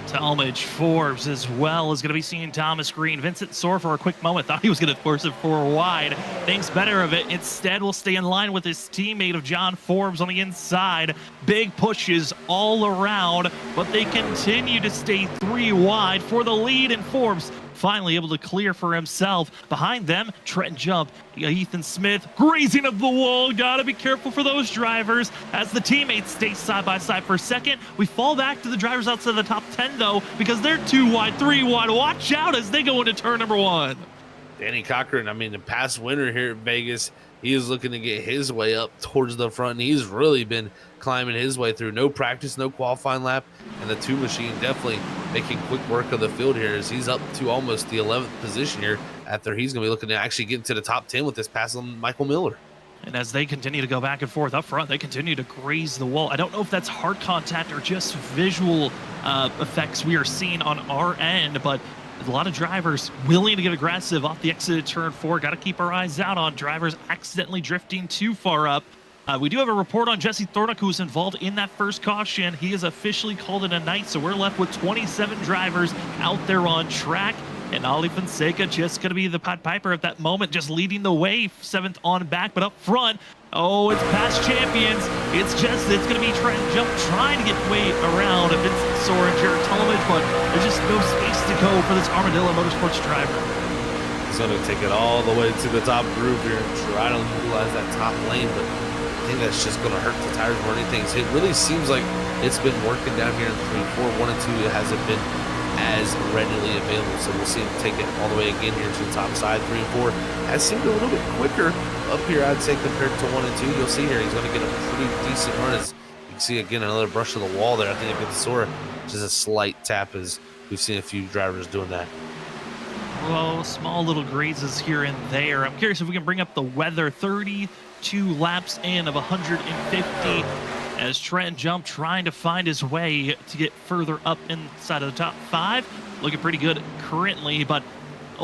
Talmadge, Forbes as well is going to be seeing Thomas Green. Vincent Soar for a quick moment thought he was going to force it 4 wide. Thinks better of it. Instead, will stay in line with his teammate of John Forbes on the inside. Big pushes all around, but they continue to stay 3 wide for the lead, and Forbes finally able to clear for himself. Behind them, Trent Jump, Ethan Smith, grazing of the wall. Gotta be careful for those drivers as the teammates stay side by side for a second. We fall back to the drivers outside the top 10 though, because they're 2 wide, 3 wide. Watch out as they go into turn number 1. Danny Cochran, I mean, the past winner here at Vegas, he is looking to get his way up towards the front, and he's really been climbing his way through. No practice, no qualifying lap, and the 2 machine definitely making quick work of the field here as he's up to almost the 11th position here after he's going to be looking to actually get into the top 10 with this pass on Michael Miller. And as they continue to go back and forth up front, they continue to graze the wall. I don't know if that's hard contact or just visual effects we are seeing on our end, but a lot of drivers willing to get aggressive off the exit of turn 4. Got to keep our eyes out on drivers accidentally drifting too far up. We do have a report on Jesse Thornock, who was involved in that first caution. He has officially called it a night, so we're left with 27 drivers out there on track. And Ali Fonseca just going to be the Pied Piper at that moment, just leading the way, 7th on back. But up front, oh, it's past champions. It's going to be Trent Jump trying to get way around Vincent Soar and Jarrett Talmadge, but there's just no space to go for this Armadillo Motorsports driver. He's going to take it all the way to the top groove here and try to utilize that top lane, but I think that's just going to hurt the tires more than anything. So it really seems like it's been working down here in 3, 4, 1, and 2. It hasn't been as readily available, so we'll see him take it all the way again here to the top side. 3 and 4 has seemed a little bit quicker up here, I'd say, compared to 1 and 2. You'll see here he's going to get a pretty decent run. As you can see again, another brush of the wall there. I think it gets Sora just a slight tap, as we've seen a few drivers doing that. Well, small little grazes here and there. I'm curious if we can bring up the weather. 32 laps in of 150 as Trent Jump trying to find his way to get further up inside of the top 5. Looking pretty good currently, but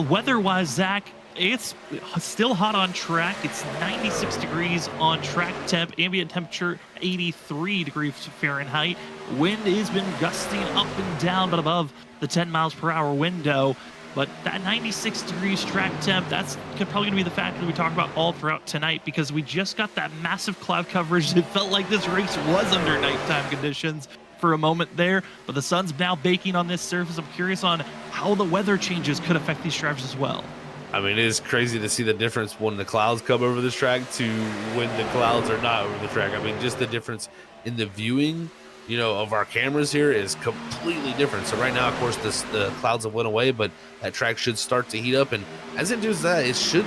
weather-wise, Zach, it's still hot on track. It's 96 degrees on track temp, ambient temperature 83 degrees Fahrenheit. Wind has been gusting up and down, but above the 10 miles per hour window. But that 96 degrees track temp, that's probably going to be the factor that we talk about all throughout tonight, because we just got that massive cloud coverage. It felt like this race was under nighttime conditions for a moment there, but the sun's now baking on this surface. I'm curious on how the weather changes could affect these drivers as well. I mean, it is crazy to see the difference when the clouds come over this track to when the clouds are not over the track. I mean, just the difference in the viewing, of our cameras here is completely different. So right now, of course, the clouds have went away, but that track should start to heat up. And as it does that, it should,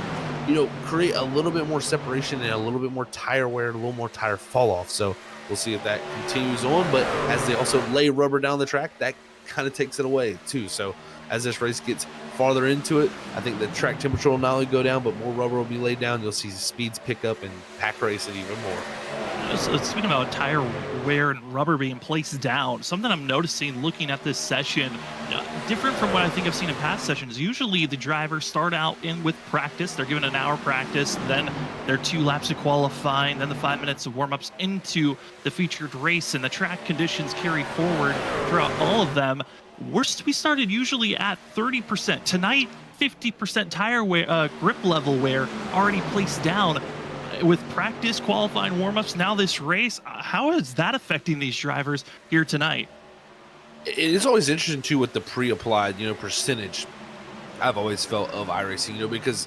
create a little bit more separation and a little bit more tire wear, and a little more tire fall off. So we'll see if that continues on. But as they also lay rubber down the track, that kind of takes it away too. So as this race gets farther into it, I think the track temperature will not only go down, but more rubber will be laid down. You'll see speeds pick up and pack race it even more. So speaking about tire wear and rubber being placed down, something I'm noticing looking at this session, different from what I think I've seen in past sessions. Usually the drivers start out in with practice. They're given an hour practice, then their 2 laps of qualifying, then the 5 minutes of warm-ups into the featured race, and the track conditions carry forward throughout all of them. We started usually at 30%. Tonight, 50% tire wear, grip level wear already placed down. With practice, qualifying, warm-ups, now this race, how is that affecting these drivers here tonight? It is always interesting too with the pre-applied, percentage. I've always felt of iRacing, because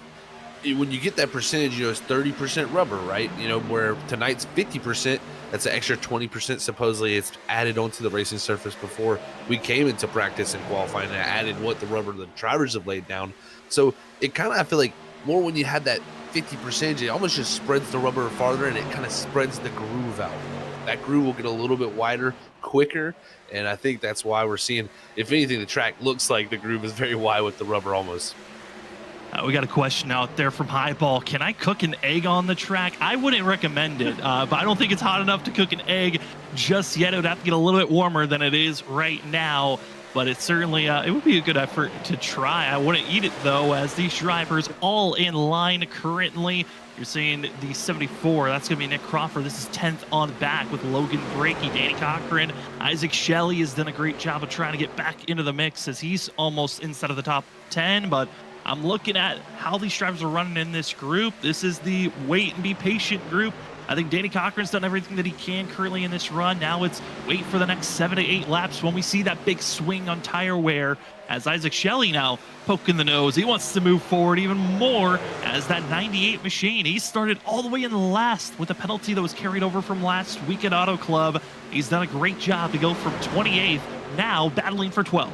when you get that percentage, it's 30% rubber, right? Where tonight's 50%, that's an extra 20% supposedly it's added onto the racing surface before we came into practice and qualifying, and added what the rubber the drivers have laid down. So it kind of, I feel like, more when you had that 50%, it almost just spreads the rubber farther, and it kind of spreads the groove out. That groove will get a little bit wider quicker, and I think that's why we're seeing, if anything, the track looks like the groove is very wide with the rubber almost. We got a question out there from Highball. Can I cook an egg on the track? I wouldn't recommend it, but I don't think it's hot enough to cook an egg just yet. It would have to get a little bit warmer than it is right now. But it's certainly, it would be a good effort to try. I wouldn't eat it, though, as these drivers all in line currently. You're seeing the 74. That's going to be Nick Crawford. This is 10th on back with Logan Brakey, Danny Cochran. Isaac Shelley has done a great job of trying to get back into the mix as he's almost inside of the top 10. But I'm looking at how these drivers are running in this group. This is the wait and be patient group. I think Danny Cochran's done everything that he can currently in this run. Now it's wait for the next 7 to 8 laps when we see that big swing on tire wear, as Isaac Shelley now poking the nose. He wants to move forward even more as that 98 machine. He started all the way in last with a penalty that was carried over from last week at Auto Club. He's done a great job to go from 28th, now battling for 12th.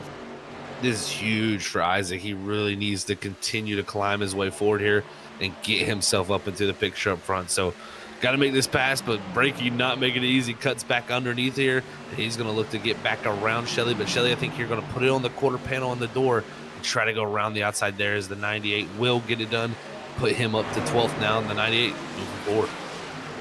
This is huge for Isaac. He really needs to continue to climb his way forward here and get himself up into the picture up front. So got to make this pass, but Brakey not making it easy. Cuts back underneath here. And he's going to look to get back around Shelley. But Shelley, I think you're going to put it on the quarter panel on the door and try to go around the outside there, as the 98 will get it done. Put him up to 12th now, and the 98 moving forward.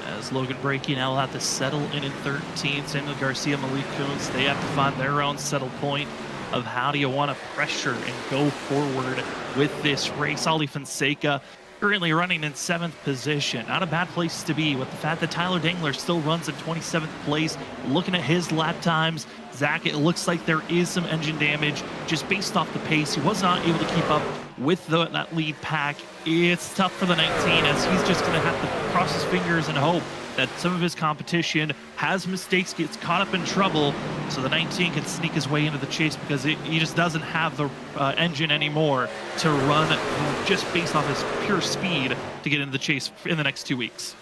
As Logan Brakey now will have to settle in 13th. Samuel Garcia, Malik Kuntz, they have to find their own settle point of how do you want to pressure and go forward with this race. Ali Fonseca currently running in 7th position. Not a bad place to be with the fact that Tyler Dangler still runs in 27th place. Looking at his lap times, Zach, it looks like there is some engine damage just based off the pace. He was not able to keep up with that lead pack. It's tough for the 19 as he's just going to have to cross his fingers and hope that some of his competition has mistakes, gets caught up in trouble, so the 19 can sneak his way into the chase, because he just doesn't have the engine anymore to run just based off his pure speed to get into the chase in the next 2 weeks.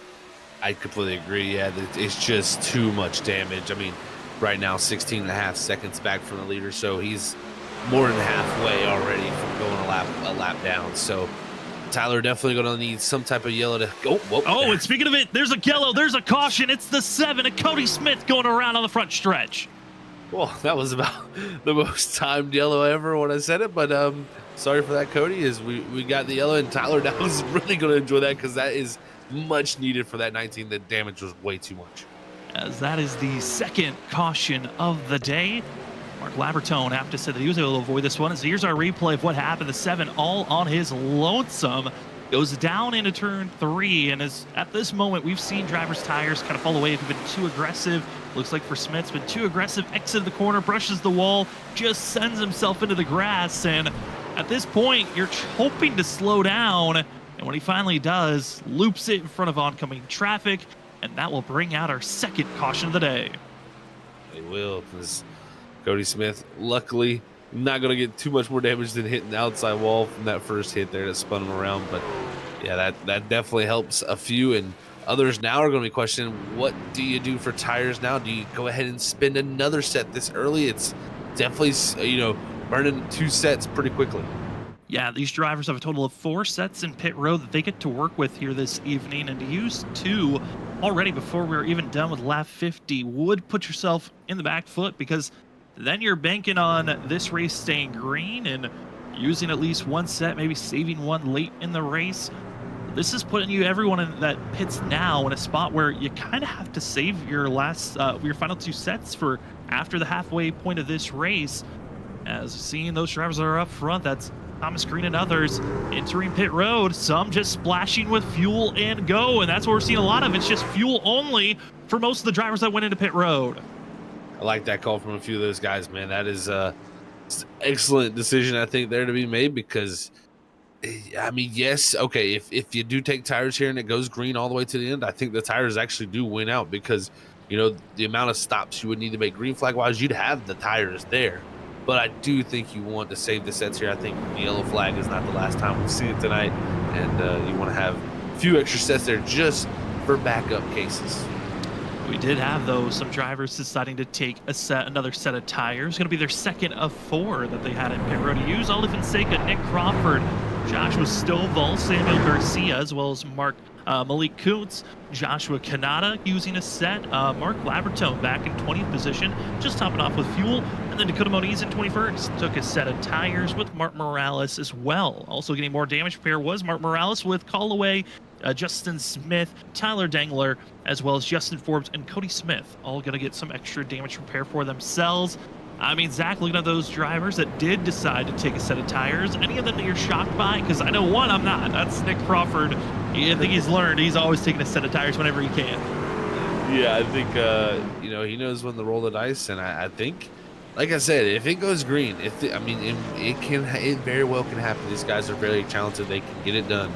I completely agree. Yeah, it's just too much damage. I mean, right now, 16 and a half seconds back from the leader, so he's more than halfway already from going a lap down. So Tyler definitely going to need some type of yellow to go. Oh, and speaking of it, there's a yellow, there's a caution. It's the 7, and Cody Smith going around on the front stretch. Well, that was about the most timed yellow ever when I said it, but sorry for that, Cody. Is we got the yellow, and Tyler now is really going to enjoy that, because that is much needed for that 19. The damage was way too much. As that is the second caution of the day. Mark Labertone have to say that he was able to avoid this one. So here's our replay of what happened. The 7 all on his lonesome goes down into turn 3, and at this moment we've seen drivers' tires kind of fall away. They've been too aggressive. Looks like for Smith's been too aggressive. Exit the corner, brushes the wall, just sends himself into the grass. And at this point, you're hoping to slow down, and when he finally does, loops it in front of oncoming traffic, and that will bring out our second caution of the day. They will, because Cody Smith, luckily, not going to get too much more damage than hitting the outside wall from that first hit there that spun him around. But yeah, that definitely helps a few, and others now are going to be questioning, what do you do for tires now? Do you go ahead and spend another set this early? It's definitely, burning 2 sets pretty quickly. Yeah, these drivers have a total of 4 sets in pit road that they get to work with here this evening, and to use 2 already before we're even done with lap 50 would put yourself in the back foot, because then you're banking on this race staying green, and using at least one set, maybe saving one late in the race. This is putting everyone in that pits now in a spot where you kind of have to save your your final 2 sets for after the halfway point of this race. As seeing those drivers that are up front, that's Thomas Green and others entering pit road, some just splashing with fuel and go, and that's what we're seeing a lot of. It's just fuel only for most of the drivers that went into pit road. I like that call from a few of those guys, man. That is excellent decision, I think, there to be made, because I mean, yes, okay, if you do take tires here and it goes green all the way to the end, I think the tires actually do win out, because, you know, the amount of stops you would need to make green flag wise, you'd have the tires there. But I do think you want to save the sets here. I think the yellow flag is not the last time we'll see it tonight, and you want to have a few extra sets there just for backup cases. We did have, though, some drivers deciding to take another set of tires. Going to be their second of 4 that they had in pit road to use. Ollie Fonseca, Nick Crawford, Joshua Stovall, Samuel Garcia, as well as Malik Kuntz, Joshua Kanata using a set, Mark Labertone back in 20th position, just topping off with fuel, and then Dakota Moniz in 21st took a set of tires with Mark Morales as well. Also getting more damage repair was Mark Morales with Callaway, Justin Smith, Tyler Dangler, as well as Justin Forbes and Cody Smith, all going to get some extra damage repair for themselves. I mean, Zach, looking at those drivers that did decide to take a set of tires, any of them that you're shocked by? Because I know one I'm not. That's Nick Crawford. I think he's learned. He's always taking a set of tires whenever he can. Yeah, I think, you know, he knows when to roll the dice, and I think, like I said, if it goes green, it very well can happen. These guys are very talented. They can get it done.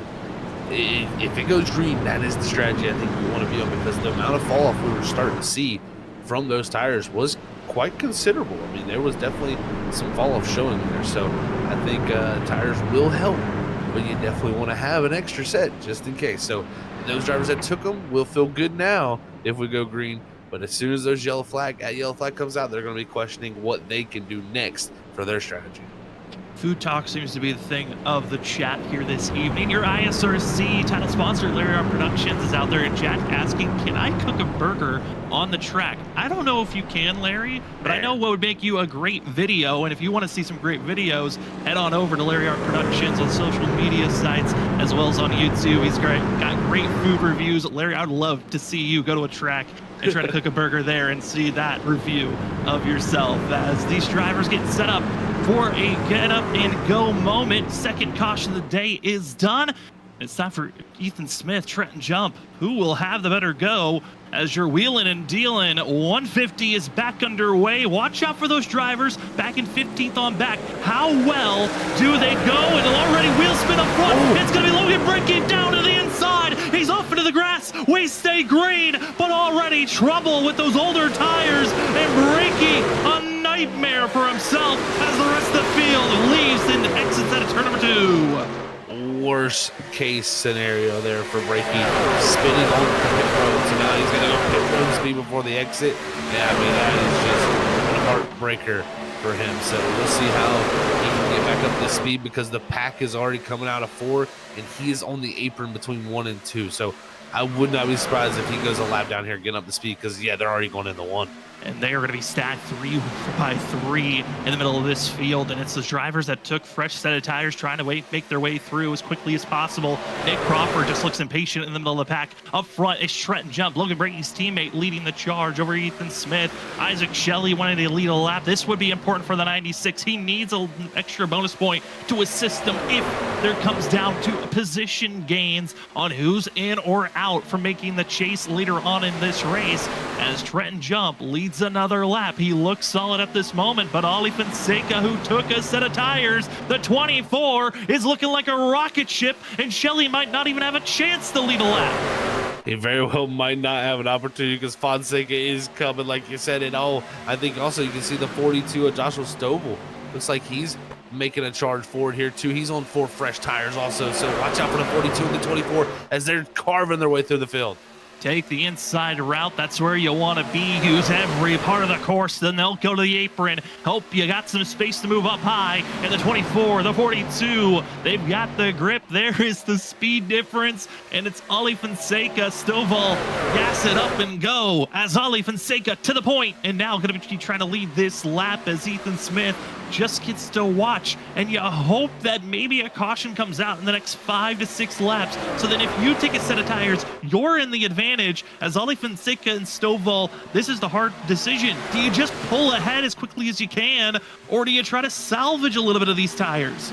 If it goes green, that is the strategy I think we want to be on, because the amount of fall off we were starting to see from those tires was quite considerable. I mean, there was definitely some fall off showing there. So I think tires will help, but you definitely want to have an extra set just in case. So those drivers that took them will feel good now if we go green. But as soon as that yellow flag comes out, they're going to be questioning what they can do next for their strategy. Food talk seems to be the thing of the chat here this evening. Your ISRC title sponsor, Larry R Productions, is out there in chat asking, can I cook a burger on the track? I don't know if you can, Larry, but I know what would make you a great video. And if you want to see some great videos, head on over to Larry R Productions on social media sites, as well as on YouTube. He's got great food reviews. Larry, I'd love to see you go to a track and try to cook a burger there and see that review of yourself as these drivers get set up for a get up and go moment. Second caution of the day is done. It's time for Ethan Smith, Trenton Jump. Who will have the better go as your Wheelin and Dealin 150 is back underway? Watch out for those drivers back in 15th on back. How well do they go? And already wheel spin up front. It's going to be Logan breaking down to the inside. He's off into the grass. We stay green, but already trouble with those older tires, and breaking a nightmare for himself as the rest of the field leaves and exits out of turn number 2. Worst case scenario there for Breaky, spinning on the pit road. So now he's going to go pit road speed before the exit. Yeah, I mean, that is just a heartbreaker for him. So we'll see how he can get back up to speed, because the pack is already coming out of 4 and he is on the apron between 1 and 2. So I would not be surprised if he goes a lap down here getting up to speed, because yeah, they're already going into 1. And they are going to be stacked 3 by 3 in the middle of this field. And it's those drivers that took fresh set of tires trying to make their way through as quickly as possible. Nick Crawford just looks impatient in the middle of the pack. Up front is Trenton Jump, Logan Brady's teammate, leading the charge over Ethan Smith. Isaac Shelley wanting to lead a lap. This would be important for the 96. He needs an extra bonus point to assist him if there comes down to position gains on who's in or out for making the chase later on in this race. As Trenton Jump leads another lap. He looks solid at this moment, but Ollie Fonseca, who took a set of tires, the 24, is looking like a rocket ship, and Shelley might not even have a chance to lead a lap. He very well might not have an opportunity, because Fonseca is coming, like you said. And I think also you can see the 42 of Joshua Stovall. Looks like he's making a charge forward here too. He's on 4 fresh tires also, so watch out for the 42 and the 24 as they're carving their way through the field. Take the inside route. That's where you want to be. Use every part of the course. Then they'll go to the apron. Hope you got some space to move up high. And the 24, the 42, they've got the grip. There is the speed difference. And it's Ollie Fonseca. Stovall, gas it up and go. As Ollie Fonseca to the point. And now going to be trying to lead this lap as Ethan Smith just gets to watch, and you hope that maybe a caution comes out in the next 5 to 6 laps. So then if you take a set of tires, you're in the advantage. As Ali Fonseca and Stovall, this is the hard decision. Do you just pull ahead as quickly as you can, or do you try to salvage a little bit of these tires?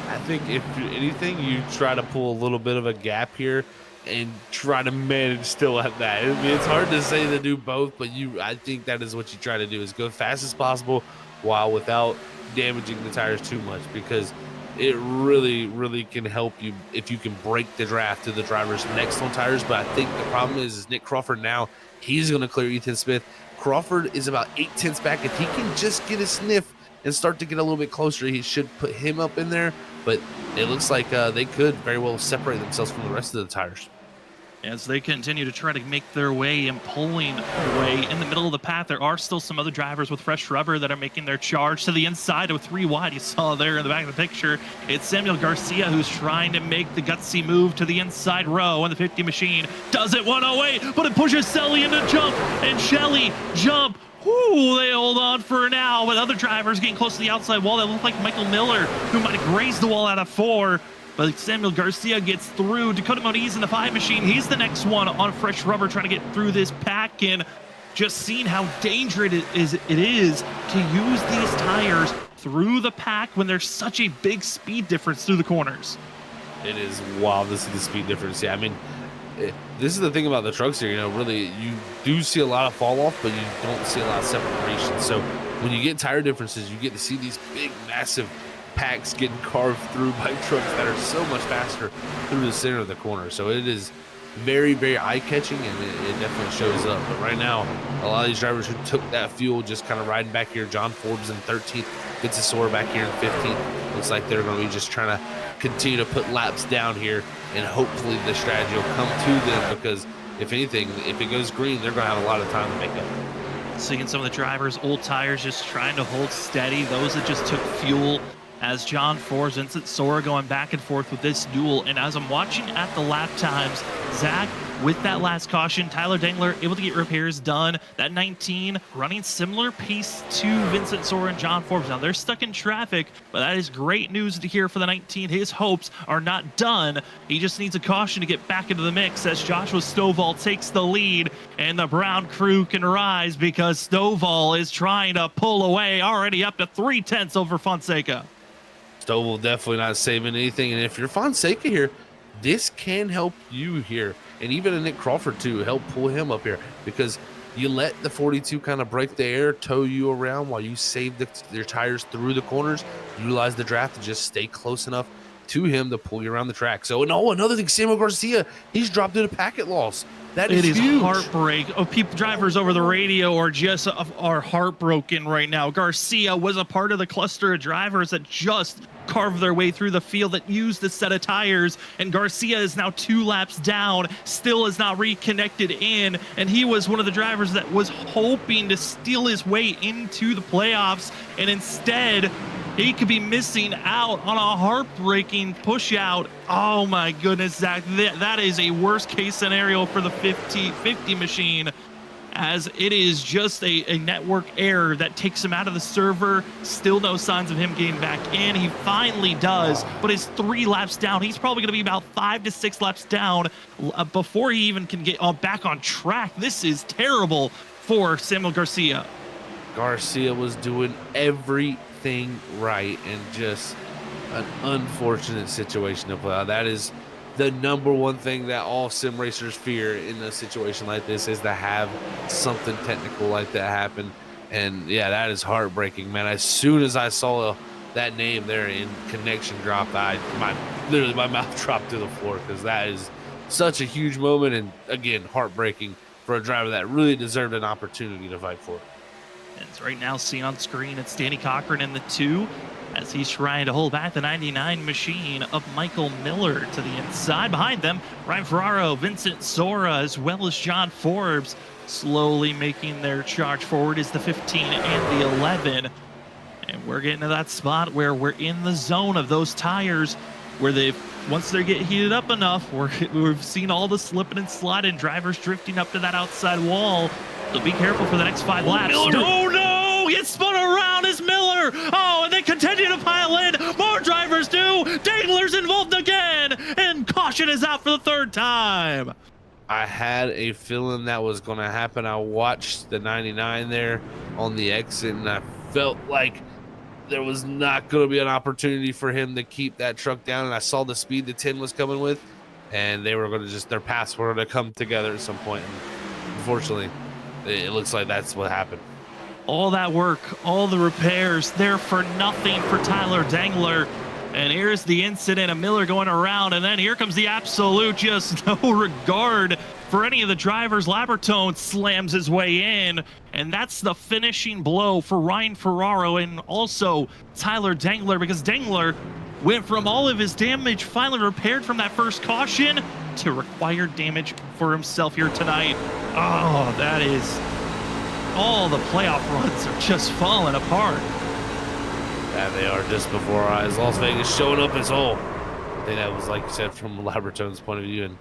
I think if anything, you try to pull a little bit of a gap here and try to manage still at that. I mean, it's hard to say to do both, but I think that is what you try to do, is go fast as possible while without damaging the tires too much, because it really can help you if you can break the draft to the drivers next on tires. But I think the problem is Nick Crawford now, he's going to clear Ethan Smith. Crawford is about 8/10 back. If he can just get a sniff and start to get a little bit closer, he should put him up in there. But it looks like they could very well separate themselves from the rest of the tires. As they continue to try to make their way and pulling away in the middle of the path, there are still some other drivers with fresh rubber that are making their charge to the inside of 3 wide. You saw there in the back of the picture, it's Samuel Garcia who's trying to make the gutsy move to the inside row, and the 50 machine doesn't want to wait, but it pushes Selly into jump, and Shelly jump. Ooh, they hold on for now, but other drivers getting close to the outside wall. That look like Michael Miller, who might have grazed the wall out of 4. But Samuel Garcia gets through. Dakota Moniz in the 5 machine. He's the next one on fresh rubber trying to get through this pack, and just seeing how dangerous it is to use these tires through the pack when there's such a big speed difference through the corners. It is wild to see the speed difference. Yeah, I mean, this is the thing about the trucks here. You know, really, you do see a lot of fall off, but you don't see a lot of separation. So when you get tire differences, you get to see these big, massive packs getting carved through by trucks that are so much faster through the center of the corner. So it is very eye-catching, and it definitely shows up. But right now, a lot of these drivers who took that fuel just kind of riding back here. John Forbes in 13th, Vincent Sora back here in 15th. Looks like they're going to be just trying to continue to put laps down here, and hopefully the strategy will come to them, because if anything, if it goes green, they're going to have a lot of time to make up. Seeing some of the drivers' old tires just trying to hold steady, those that just took fuel, as John Forbes, Vincent Sora going back and forth with this duel. And as I'm watching at the lap times, Zach, with that last caution, Tyler Dangler able to get repairs done. That 19 running similar pace to Vincent Sora and John Forbes. Now they're stuck in traffic, but that is great news to hear for the 19. His hopes are not done. He just needs a caution to get back into the mix as Joshua Stovall takes the lead, and the Brown crew can rise because Stovall is trying to pull away, already up to 3/10 over Fonseca. Stovall definitely not saving anything, and if you're Fonseca here, this can help you here, and even a Nick Crawford too, help pull him up here, because you let the 42 kind of break the air, tow you around while you save your tires through the corners, utilize the draft to just stay close enough to him to pull you around the track. So, and another thing, Samuel Garcia, he's dropped in a packet loss. That is huge. It is heartbreak. People, drivers over the radio are heartbroken right now. Garcia was a part of the cluster of drivers that just carved their way through the field, that used the set of tires, and Garcia is now 2 laps down, still is not reconnected in, and he was one of the drivers that was hoping to steal his way into the playoffs, and instead he could be missing out on a heartbreaking push out. Oh my goodness, Zach, that is a worst case scenario for the 50 machine, as it is just a network error that takes him out of the server. Still no signs of him getting back in. He finally does, but is 3 laps down. He's probably going to be about 5 to 6 laps down before he even can get back on track. This is terrible for Samuel Garcia. Garcia was doing everything right, and just an unfortunate situation to play out. That is the number one thing that all sim racers fear in a situation like this, is to have something technical like that happen. And yeah, that is heartbreaking, man. As soon as I saw that name there in connection dropped, literally my mouth dropped to the floor, because that is such a huge moment, and again, heartbreaking for a driver that really deserved an opportunity to fight for it. And it's right now seen on screen, it's Danny Cochran in the 2, as he's trying to hold back the 99 machine of Michael Miller to the inside. Behind them, Ryan Ferraro, Vincent Sora, as well as John Forbes, slowly making their charge forward is the 15 and the 11. And we're getting to that spot where we're in the zone of those tires, where once they get heated up enough, we've seen all the slipping and sliding, drivers drifting up to that outside wall. So be careful for the next 5 laps. Miller. Oh no! Gets spun around as Miller Dangler. Oh, and they continue to pile in. More drivers do. Dangler's involved again, and caution is out for the third time. I had a feeling that was going to happen. I watched the 99 there on the exit, and I felt like there was not going to be an opportunity for him to keep that truck down. And I saw the speed the 10 was coming with, and they were going to just, their paths were going to come together at some point. And unfortunately, it looks like that's what happened. All that work, all the repairs, there for nothing for Tyler Dangler. And here's the incident of Miller going around, and then here comes the absolute just no regard for any of the drivers. Labertone slams his way in, and that's the finishing blow for Ryan Ferraro and also Tyler Dangler, because Dangler went from all of his damage finally repaired from that first caution to required damage for himself here tonight. Oh, that is... all the playoff runs are just falling apart. Yeah, they are just before our eyes. Las Vegas showing up as whole. I think that was, like you said, from Labertone's point of view, and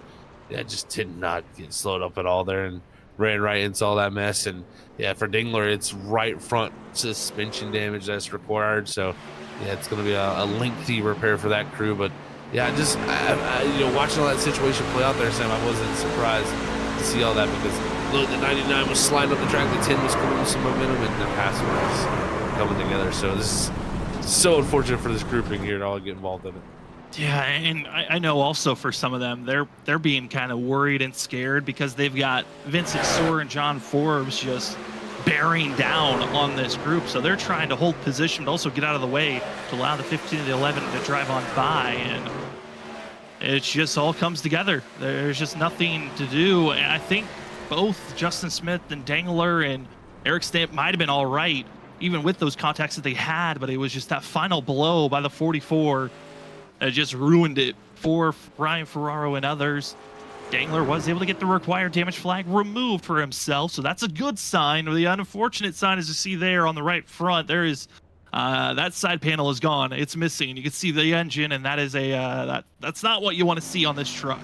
yeah, just did not get slowed up at all there and ran right into all that mess. And yeah, for Dingler, it's right front suspension damage that's required. So yeah, it's going to be a lengthy repair for that crew. But yeah, you know, watching all that situation play out there, Sam, I wasn't surprised to see all that, because look, the 99 was sliding up the track, the 10 was coming with some momentum, and the passing was coming together. So this is so unfortunate for this grouping here to all get involved in it. Yeah, and I know also for some of them, they're being kind of worried and scared because they've got Vincent Soar and John Forbes just bearing down on this group. So they're trying to hold position, but also get out of the way to allow the 15 and the 11 to drive on by. And it just all comes together. There's just nothing to do. And I think both Justin Smith and Dangler and Eric Stamp might have been all right, even with those contacts that they had, but it was just that final blow by the 44 that just ruined it for Ryan Ferraro and others. Dangler was able to get the required damage flag removed for himself, so that's a good sign. The unfortunate sign is to see there on the right front, there is that side panel is gone. It's missing. You can see the engine, and that is that's not what you want to see on this truck.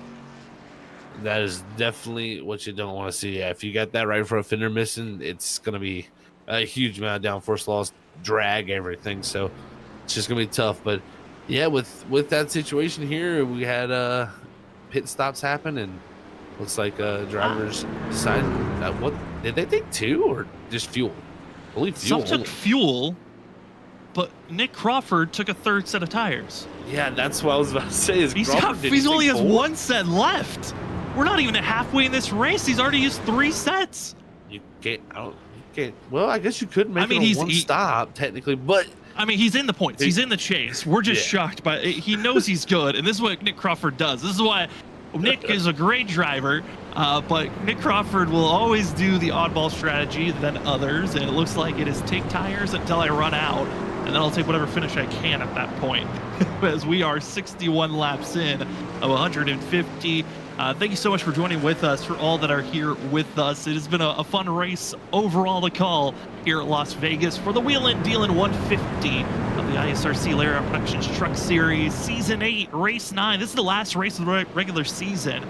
That is definitely what you don't want to see. Yeah, if you got that right front fender missing, it's going to be a huge amount of downforce loss, drag, everything. So it's just gonna be tough. But yeah, with that situation here, we had pit stops happen, and looks like drivers decided that, what did they take, two or just fuel? I believe fuel. Some took fuel, but Nick Crawford took a third set of tires. Yeah, that's what I was about to say. He only has one set left. We're not even halfway in this race. He's already used 3 sets. You can't. Well, I guess you could make it one stop technically, but I mean, he's in the points. He's in the chase. We're just shocked by it. He knows he's good, and this is what Nick Crawford does. This is why Nick is a great driver, but Nick Crawford will always do the oddball strategy than others, and it looks like it is take tires until I run out, and then I'll take whatever finish I can at that point, as we are 61 laps in of 150. Thank you so much for joining with us, for all that are here with us. It has been a fun race overall to call here at Las Vegas for the Wheelin and Dealin 150 of the ISRC Lara Productions Truck Series Season 8, Race 9. This is the last race of the regular season.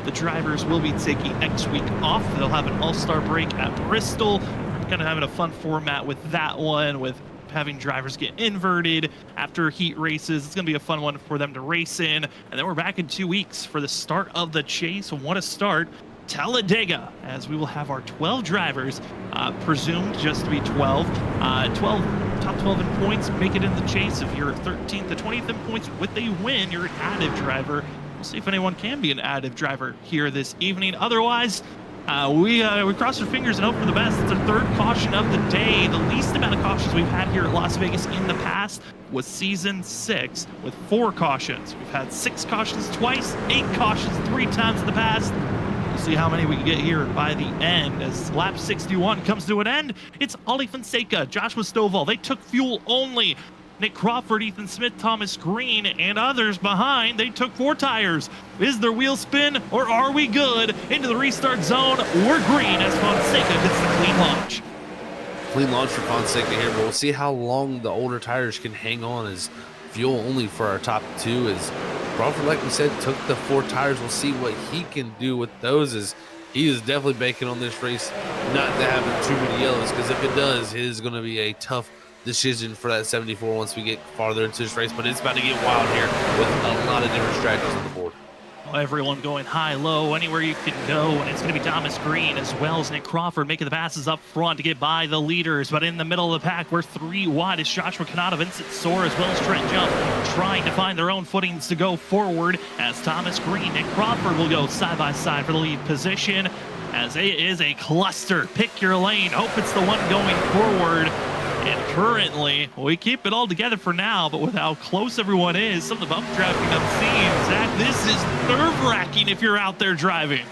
The drivers will be taking next week off. They'll have an all-star break at Bristol. We're kind of having a fun format with that one, with having drivers get inverted after heat races. It's going to be a fun one for them to race in. And then we're back in 2 weeks for the start of the chase. And what a start. Talladega, as we will have our 12 drivers, presumed just to be 12. 12 top 12 in points make it in the chase. If you're 13th to 20th in points with a win, you're an additive driver. We'll see if anyone can be an additive driver here this evening. Otherwise, we cross our fingers and hope for the best. It's our third caution of the day. The least amount of cautions we've had here at Las Vegas in the past was season 6 with 4 cautions. We've had 6 cautions twice, 8 cautions 3 times in the past. We'll see how many we can get here by the end. As lap 61 comes to an end, it's Ollie Fonseca, Joshua Stovall. They took fuel only. Nick Crawford, Ethan Smith, Thomas Green, and others behind. They took 4 tires. Is their wheel spin, or are we good? Into the restart zone, we're green as Fonseca gets the clean launch. Clean launch for Fonseca here, but we'll see how long the older tires can hang on as fuel only for our top 2. As Crawford, like we said, took the 4 tires. We'll see what he can do with those, as he is definitely banking on this race not to have too many yellows, because if it does, it is going to be a tough decision for that 74 once we get farther into this race, but it's about to get wild here with a lot of different strategies on the board. Everyone going high-low, anywhere you can go, and it's going to be Thomas Green as well as Nick Crawford making the passes up front to get by the leaders. But in the middle of the pack, we're 3 wide. It's Joshua Kanata, Vincent Soar, as well as Trent Jump, trying to find their own footings to go forward as Thomas Green, Nick Crawford will go side-by-side for the lead position as it is a cluster. Pick your lane. Hope it's the one going forward. And currently, we keep it all together for now, but with how close everyone is, some of the bump drafting I'm seeing, Zach, this is nerve-wracking if you're out there driving.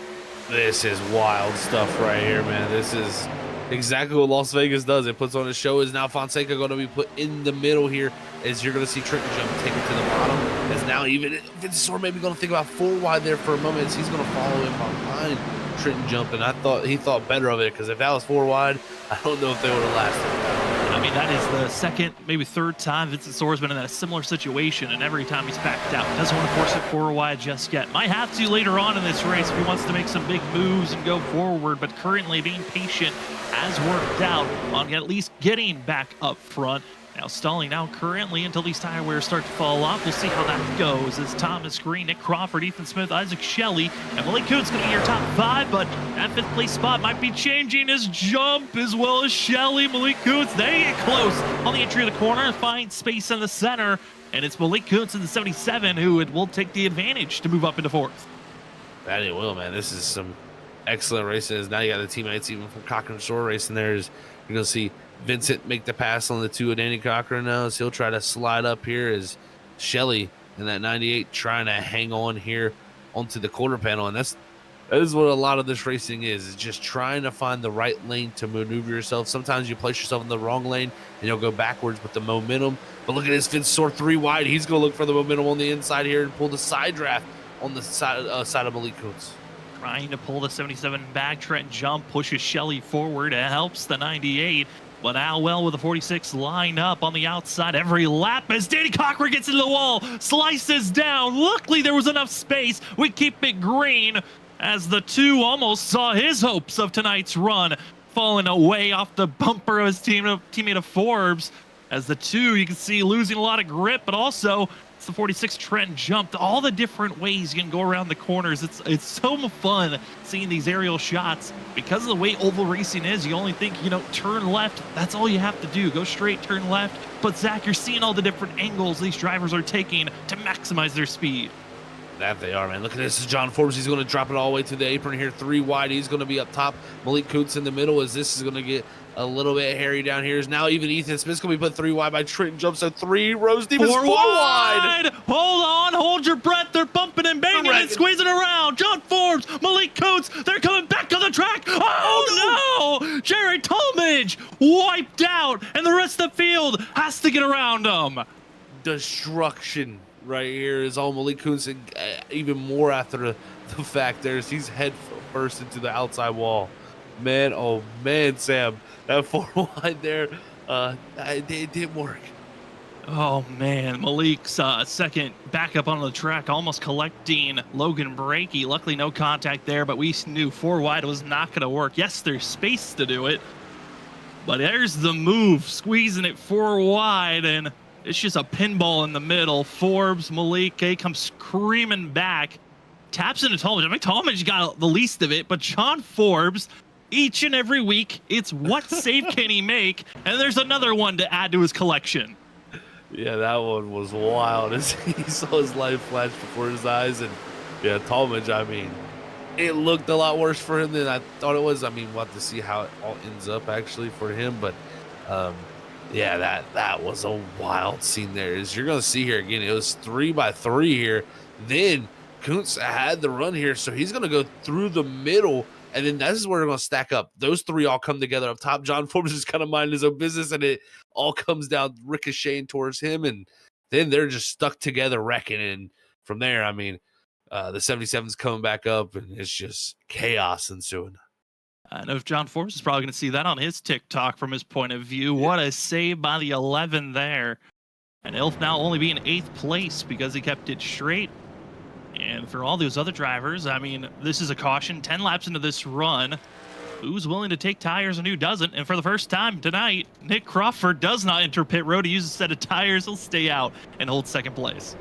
This is wild stuff right here, man. This is exactly what Las Vegas does. It puts on a show. Is now Fonseca going to be put in the middle here as you're going to see Trenton Jump take it to the bottom. As now even Vincent maybe going to think about 4 wide there for a moment as he's going to follow him behind Trenton Jump. And I thought he thought better of it because if that was 4 wide, I don't know if they would have lasted. I mean, that is the second, maybe third time Vincent Soar's been in a similar situation, and every time he's backed out. Doesn't want to force it 4 wide just yet. Might have to later on in this race if he wants to make some big moves and go forward, but currently being patient has worked out on at least getting back up front. Now stalling now currently until these tire wears start to fall off. We'll see how that goes as Thomas Green, Nick Crawford, Ethan Smith, Isaac Shelley, and Malik Coots going to be your top 5, but that 5th place spot might be changing as Jump as well as Shelley. Malik Coots, they get close on the entry of the corner, find space in the center, and it's Malik Coots in the 77 who will take the advantage to move up into 4th. That it will, man. This is some excellent races. Now you got the teammates even from Cochran Shore racing there. You're going to see Vincent make the pass on the 2 of Danny Cochran now, so he'll try to slide up here as Shelley in that 98 trying to hang on here onto the quarter panel. And that is what a lot of this racing is just trying to find the right lane to maneuver yourself. Sometimes you place yourself in the wrong lane and you'll go backwards with the momentum. But look at this, Vince Soar 3 wide. He's going to look for the momentum on the inside here and pull the side draft on the side of Malik Coots. Trying to pull the 77 back. Trent Jump pushes Shelley forward. It helps the 98. But Alwell with the 46 lined up on the outside every lap as Danny Cochran gets into the wall, slices down. Luckily, there was enough space. We keep it green as the 2 almost saw his hopes of tonight's run falling away off the bumper of his teammate of Forbes. As the 2, you can see losing a lot of grip, but also it's the 46 Trent Jumped. All the different ways you can go around the corners. It's so fun seeing these aerial shots. Because of the way oval racing is, you only think, turn left. That's all you have to do. Go straight, turn left. But Zach, you're seeing all the different angles these drivers are taking to maximize their speed. That they are, man. Look at this. John Forbes, he's going to drop it all the way to the apron here. 3 wide. He's going to be up top. Malik Coots in the middle as this is going to get a little bit hairy down here. Is now even Ethan Smith's going to be put 3 wide by Trenton Jump. So 3 rows deep. 4 wide. Hold on. Hold your breath. They're bumping and banging and squeezing around. John Forbes, Malik Coots, they're coming back on the track. Oh, no. Jared Talmadge wiped out, and the rest of the field has to get around him. Destruction right here is all Malik Coots, and even more after the fact he's head first into the outside wall. Man, oh man, Sam, that 4 wide there, it didn't work. Oh man, Malik's second backup on the track, almost collecting Logan Brakey. Luckily no contact there, but we knew 4 wide was not going to work. Yes, there's space to do it, but there's the move, squeezing it 4 wide, and it's just a pinball in the middle. Forbes, Malik, comes screaming back, taps into Talmadge. I mean, Talmadge got the least of it, but John Forbes, each and every week, it's what save can he make? And there's another one to add to his collection. Yeah, that one was wild as he saw his life flash before his eyes. And yeah, Talmadge, I mean, it looked a lot worse for him than I thought it was. I mean, we'll have to see how it all ends up actually for him. But yeah, that was a wild scene there. As you're going to see here again, it was 3 by 3 here. Then Kuntz had the run here, so he's going to go through the middle. And then this is where they're going to stack up. Those 3 all come together up top. John Forbes is kind of minding his own business, and it all comes down ricocheting towards him. And then they're just stuck together wrecking. And from there, I mean, the 77's coming back up, and it's just chaos ensuing. I know John Forbes is probably going to see that on his TikTok from his point of view. What a save by the 11 there. And he'll now only be in 8th place because he kept it straight. And for all those other drivers, I mean, this is a caution. 10 laps into this run, who's willing to take tires and who doesn't. And for the first time tonight, Nick Crawford does not enter pit road. He uses a set of tires. He'll stay out and hold second place.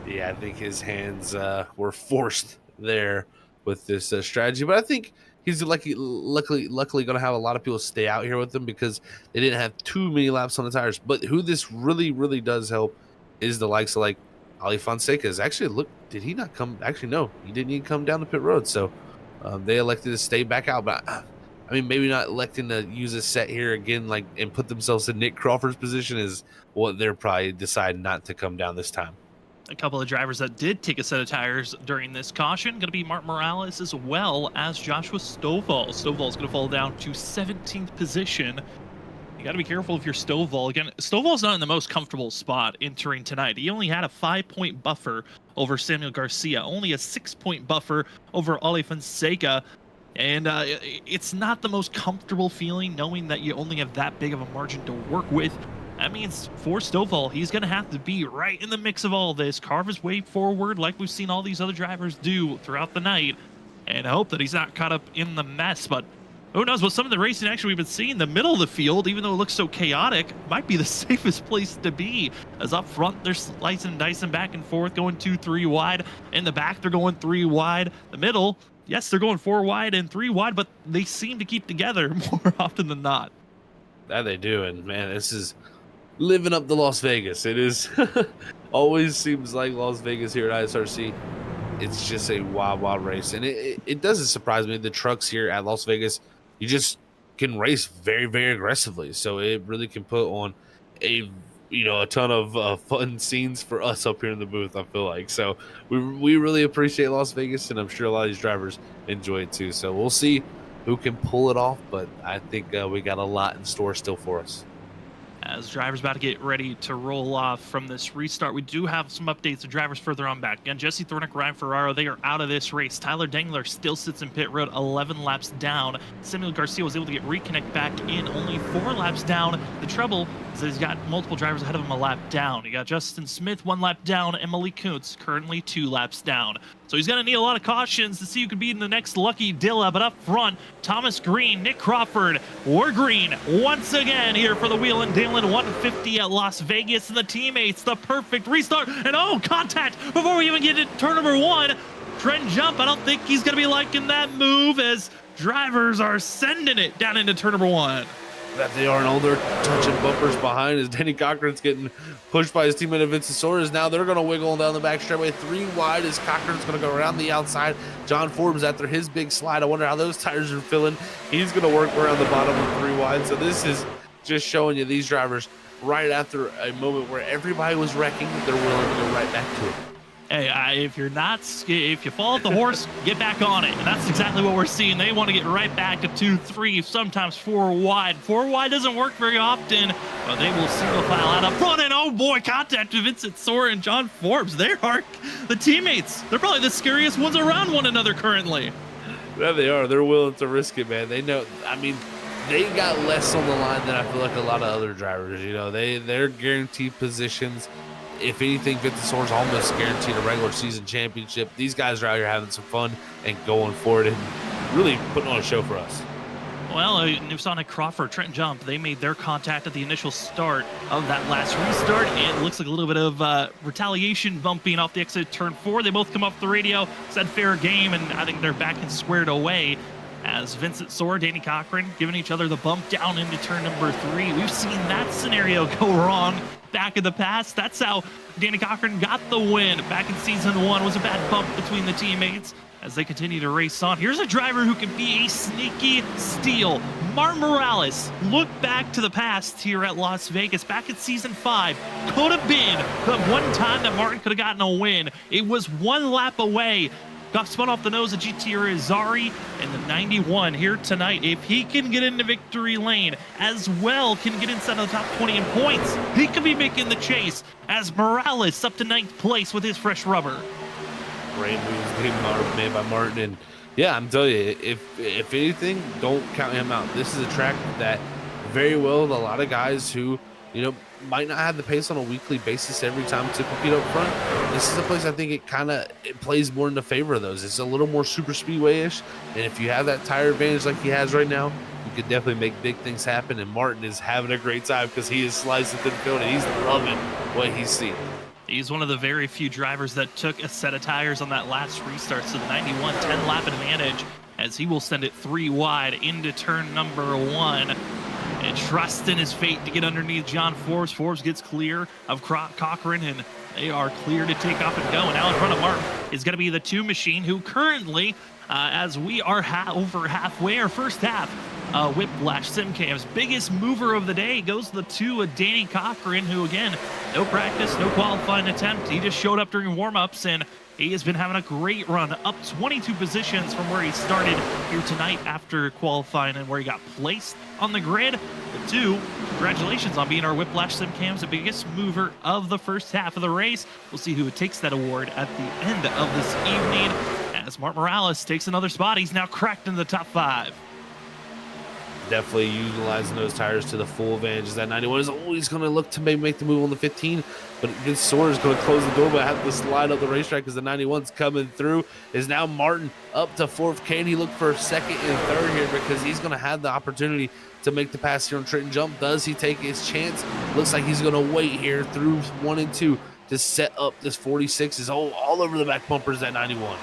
Yeah, I think his hands were forced there with this strategy. But I think he's luckily going to have a lot of people stay out here with him because they didn't have too many laps on the tires. But who this really, really does help is the likes of like Ali Fonseca's. Actually, look, did he not come? Actually, no, he didn't even come down the pit road. So they elected to stay back out. But I mean, maybe not electing to use a set here again, like, and put themselves in Nick Crawford's position is what they're probably deciding not to come down this time. A couple of drivers that did take a set of tires during this caution going to be Martin Morales as well as Joshua Stovall. Stovall is going to fall down to 17th position. You got to be careful if you're Stovall. Again, Stovall's not in the most comfortable spot entering tonight. He only had a 5-point buffer over Samuel Garcia, only a 6-point buffer over Ali Fonseca. And it's not the most comfortable feeling knowing that you only have that big of a margin to work with. That means for Stovall, he's going to have to be right in the mix of all this, carve his way forward like we've seen all these other drivers do throughout the night, and hope that he's not caught up in the mess. But who knows, with some of the racing action we've been seeing, the middle of the field, even though it looks so chaotic, might be the safest place to be. As up front, they're slicing and dicing back and forth, going 2-3 wide. In the back, they're going 3 wide. The middle, yes, they're going 4 wide and 3 wide, but they seem to keep together more often than not. That they do, and man, this is living up to Las Vegas. It is always seems like Las Vegas here at ISRC. It's just a wild race, and it doesn't surprise me. The trucks here at Las Vegas, you just can race very, very aggressively. So it really can put on a ton of fun scenes for us up here in the booth, I feel like. So we really appreciate Las Vegas, and I'm sure a lot of these drivers enjoy it too. So we'll see who can pull it off, but I think we got a lot in store still for us. As drivers about to get ready to roll off from this restart, we do have some updates of drivers further on back. Again, Jesse Thornick, Ryan Ferraro, they are out of this race. Tyler Dangler still sits in pit road, 11 laps down. Samuel Garcia was able to get reconnect back in, only 4 laps down. The trouble is that he's got multiple drivers ahead of him a lap down. You got Justin Smith 1 lap down, and Malik Kuntz currently 2 laps down. So he's going to need a lot of cautions to see who could be in the next Lucky Dilla. But up front, Thomas Green, Nick Crawford, or Green once again here for the Wheel and Dealin 150 at Las Vegas. And the teammates, the perfect restart. And oh, contact before we even get to turn number 1. Trent Jump, I don't think he's going to be liking that move as drivers are sending it down into turn number 1. That they are, and all they're touching bumpers behind as Danny Cochran's getting pushed by his teammate Vincent Soares. Now they're going to wiggle down the back straightaway 3 wide as Cochran's going to go around the outside. John Forbes after his big slide. I wonder how those tires are feeling. He's going to work around the bottom with 3 wide. So this is just showing you these drivers right after a moment where everybody was wrecking, they're willing to go right back to it. Hey, if you fall off the horse, get back on it. And that's exactly what we're seeing. They want to get right back to 2, 3, sometimes 4 wide. 4 wide doesn't work very often, but they will single file out up front. And oh boy, contact to Vincent Soares and John Forbes. They are the teammates. They're probably the scariest ones around one another currently. Yeah, they are. They're willing to risk it, man. They know, I mean, they got less on the line than I feel like a lot of other drivers. They're guaranteed positions. If anything, Vincent Soares almost guaranteed a regular season championship. These guys are out here having some fun and going for it and really putting on a show for us. Well, Newsonic Crawford, Trent Jump, they made their contact at the initial start of that last restart, and it looks like a little bit of retaliation bumping off the exit turn 4. They both come off the radio, said fair game, and I think they're back and squared away as Vincent Soares, Danny Cochran giving each other the bump down into turn number 3. We've seen that scenario go wrong back in the past. That's how Danny Cochran got the win back in season 1. Was a bad bump between the teammates as they continue to race on. Here's a driver who can be a sneaky steal. Martin Morales, look back to the past here at Las Vegas. Back in season 5, could have been the one time that Martin could have gotten a win. It was 1 lap away. Got spun off the nose of GT Rizari in the 91 here tonight. If he can get into victory lane, as well can get inside of the top 20 in points, he could be making the chase as Morales up to 9th place with his fresh rubber. Great moves being made by Martin. And yeah, I'm telling you, if anything, don't count him out. This is a track that very well, a lot of guys who might not have the pace on a weekly basis every time to compete up front. This is a place I think it plays more in the favor of those. It's a little more super speedway-ish, and if you have that tire advantage like he has right now, you could definitely make big things happen. And Martin is having a great time because he is slicing through the field and he's loving what he's seeing. He's one of the very few drivers that took a set of tires on that last restart, so the 91 10-lap advantage, as he will send it 3 wide into turn number 1 and trust in his fate to get underneath John Forbes. Forbes gets clear of Cochran, and they are clear to take off and go. And now in front of Martin is going to be the 2 machine, who currently, as we are over halfway, our first half, Whiplash Simcam's biggest mover of the day goes to the 2 of Danny Cochran, who again, no practice, no qualifying attempt. He just showed up during warm-ups, and he has been having a great run, up 22 positions from where he started here tonight after qualifying and where he got placed on the grid. The 2, congratulations on being our Whiplash Simcam's the biggest mover of the first half of the race. We'll see who takes that award at the end of this evening, as Mark Morales takes another spot. He's now cracked in the top 5. Definitely utilizing those tires to the full advantage. That 91 is always going to look to maybe make the move on the 15, but this Soar is going to close the door, but have to slide up the racetrack because the 91's coming through. Is now Martin up to 4th. Can he look for 2nd and 3rd here, because he's going to have the opportunity to make the pass here on Trenton Jump? Does he take his chance? Looks like he's going to wait here through 1 and 2 to set up this 46. Is all over the back bumpers, that 91.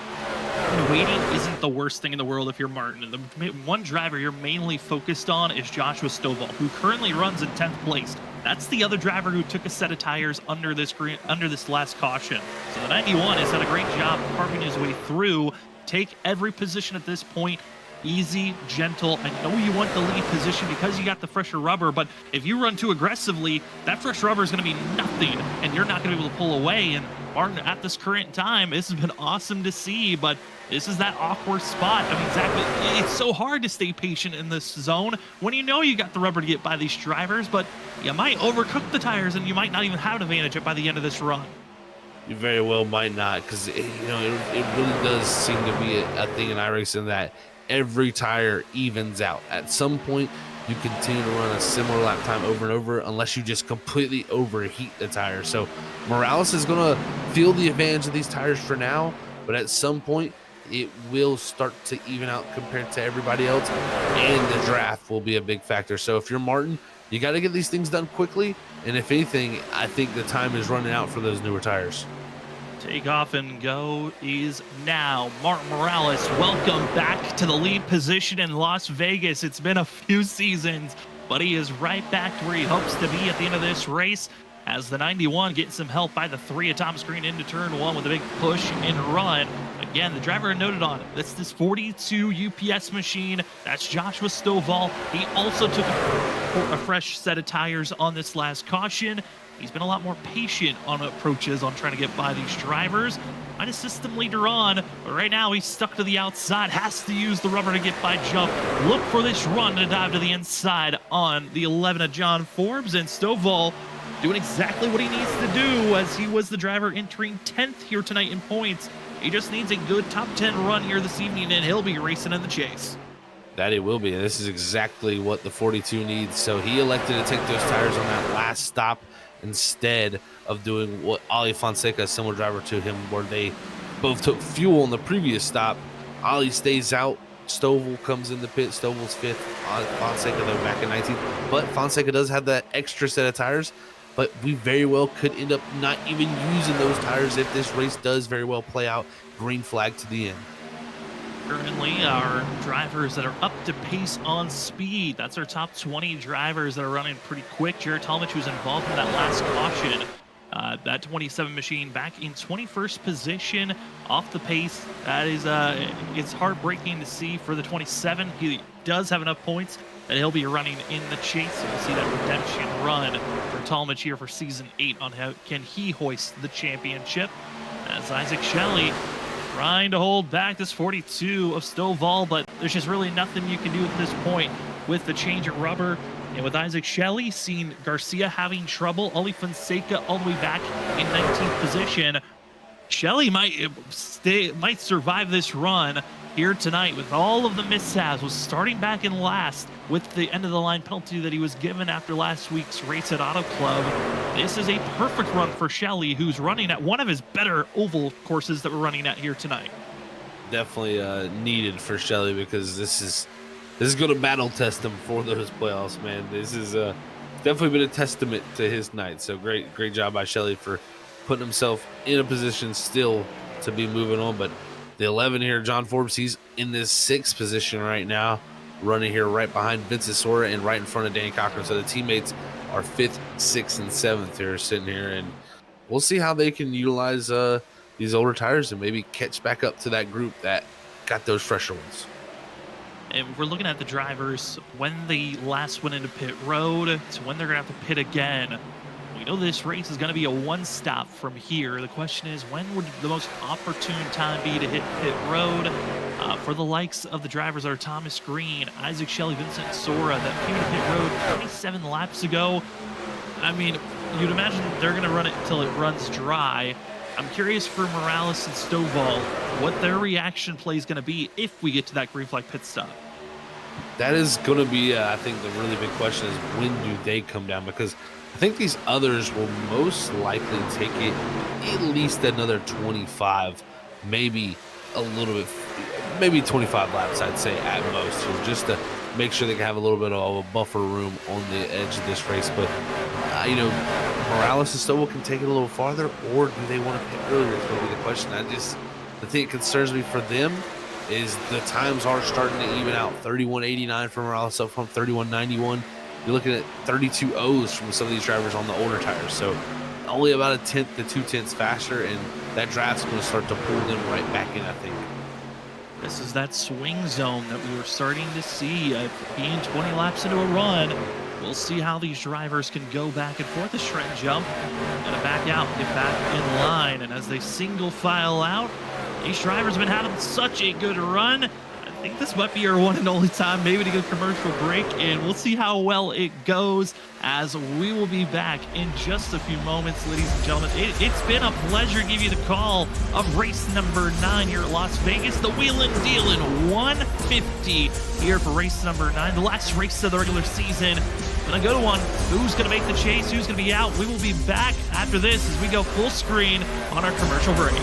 And waiting isn't the worst thing in the world if you're Martin. The one driver you're mainly focused on is Joshua Stovall, who currently runs in 10th place. That's the other driver who took a set of tires under this last caution. So the 91 has done a great job carving his way through. Take every position at this point. Easy, gentle. I know you want the lead position because you got the fresher rubber, but if you run too aggressively, that fresh rubber is going to be nothing, and you're not going to be able to pull away. And Martin, at this current time, this has been awesome to see, but this is that awkward spot. I mean, exactly. It's so hard to stay patient in this zone when you know you got the rubber to get by these drivers, but you might overcook the tires, and you might not even have an advantage by the end of this run. You very well might not, because it really does seem to be a thing in iRacing that every tire evens out. At some point, you continue to run a similar lap time over and over unless you just completely overheat the tire. So Morales is going to feel the advantage of these tires for now, but at some point, it will start to even out compared to everybody else, and the draft will be a big factor. So if you're Martin, you got to get these things done quickly, and if anything, I think the time is running out for those newer tires. Take off and go is now. Martin Morales, welcome back to the lead position in Las Vegas. It's been a few seasons, but he is right back to where he hopes to be at the end of this race, as the 91 getting some help by the 3 of Thomas Green into turn 1 with a big push and run. Again, the driver noted on it, that's this 42 UPS machine. That's Joshua Stovall. He also took a fresh set of tires on this last caution. He's been a lot more patient on approaches on trying to get by these drivers. Might a system later on, but right now he's stuck to the outside, has to use the rubber to get by Jump. Look for this run to dive to the inside on the 11 of John Forbes, and Stovall doing exactly what he needs to do, as he was the driver entering 10th here tonight in points. He just needs a good top 10 run here this evening, and he'll be racing in the chase. That it will be, and this is exactly what the 42 needs. So he elected to take those tires on that last stop instead of doing what Ali Fonseca, a similar driver to him, where they both took fuel on the previous stop. Ali stays out. Stovall comes in the pit. Stovall's 5th. Fonseca, though, back in 19th. But Fonseca does have that extra set of tires. But we very well could end up not even using those tires if this race does very well play out. Green flag to the end. Currently, our drivers that are up to pace on speed. That's our top 20 drivers that are running pretty quick. Jared Talmadge, who's involved in that last caution. That 27 machine back in 21st position off the pace. That is, it's heartbreaking to see for the 27. He does have enough points that he'll be running in the chase. So we'll see that redemption run for Talmadge here for season 8 on how can he hoist the championship. As Isaac Shelley trying to hold back this 42 of Stovall, but there's just really nothing you can do at this point with the change of rubber. And with Isaac Shelley, seeing Garcia having trouble, Ali Fonseca all the way back in 19th position. Shelley might survive this run, here tonight with all of the mishaps, was starting back in last with the end of the line penalty that he was given after last week's race at Auto Club. This is a perfect run for Shelley, who's running at one of his better oval courses that we're running at here tonight. Definitely needed for Shelley, because this is going to battle test him for those playoffs, man. This is definitely been a testament to his night. So great job by Shelley for putting himself in a position still to be moving on. But the 11 here, John Forbes, he's in this 6th position right now, running here right behind Vincent Sora and right in front of Danny Cochran. So the teammates are 5th, 6th, and 7th here sitting here, and we'll see how they can utilize these older tires and maybe catch back up to that group that got those fresher ones. And we're looking at the drivers when they last went into pit road to when they're going to have to pit again. We know this race is going to be a one-stop from here. The question is, when would the most opportune time be to hit pit road? For the likes of the drivers that are Thomas Green, Isaac Shelley, Vincent Sora, that came to pit road 27 laps ago. I mean, you'd imagine they're going to run it until it runs dry. I'm curious for Morales and Stovall what their reaction play is going to be if we get to that green flag pit stop. That is going to be, I think, the really big question is, when do they come down? Because I think these others will most likely take it at least another 25, maybe a little bit, maybe 25 laps, I'd say, at most, so just to make sure they can have a little bit of a buffer room on the edge of this race. But, Morales and Stovall can take it a little farther, or do they want to pit earlier is going to be the question. The thing that concerns me for them is the times are starting to even out. 31.89 for Morales up from 31.91. You're looking at 32 O's from some of these drivers on the older tires. So only about 1/10 to 2/10 faster, and that draft's going to start to pull them right back in, I think. This is that swing zone that we were starting to see being 20 laps into a run. We'll see how these drivers can go back and forth. A shred jump and a back out, get back in line. And as they single file out, these drivers have been having such a good run. I think this might be our one and only time maybe to get a commercial break, and we'll see how well it goes as we will be back in just a few moments, ladies and gentlemen. It's been a pleasure to give you the call of race number 9 here at Las Vegas, the Wheelin and Dealin 150 here for race number 9, the last race of the regular season. Gonna go to one. Who's gonna make the chase? Who's gonna be out? We will be back after this as we go full screen on our commercial break.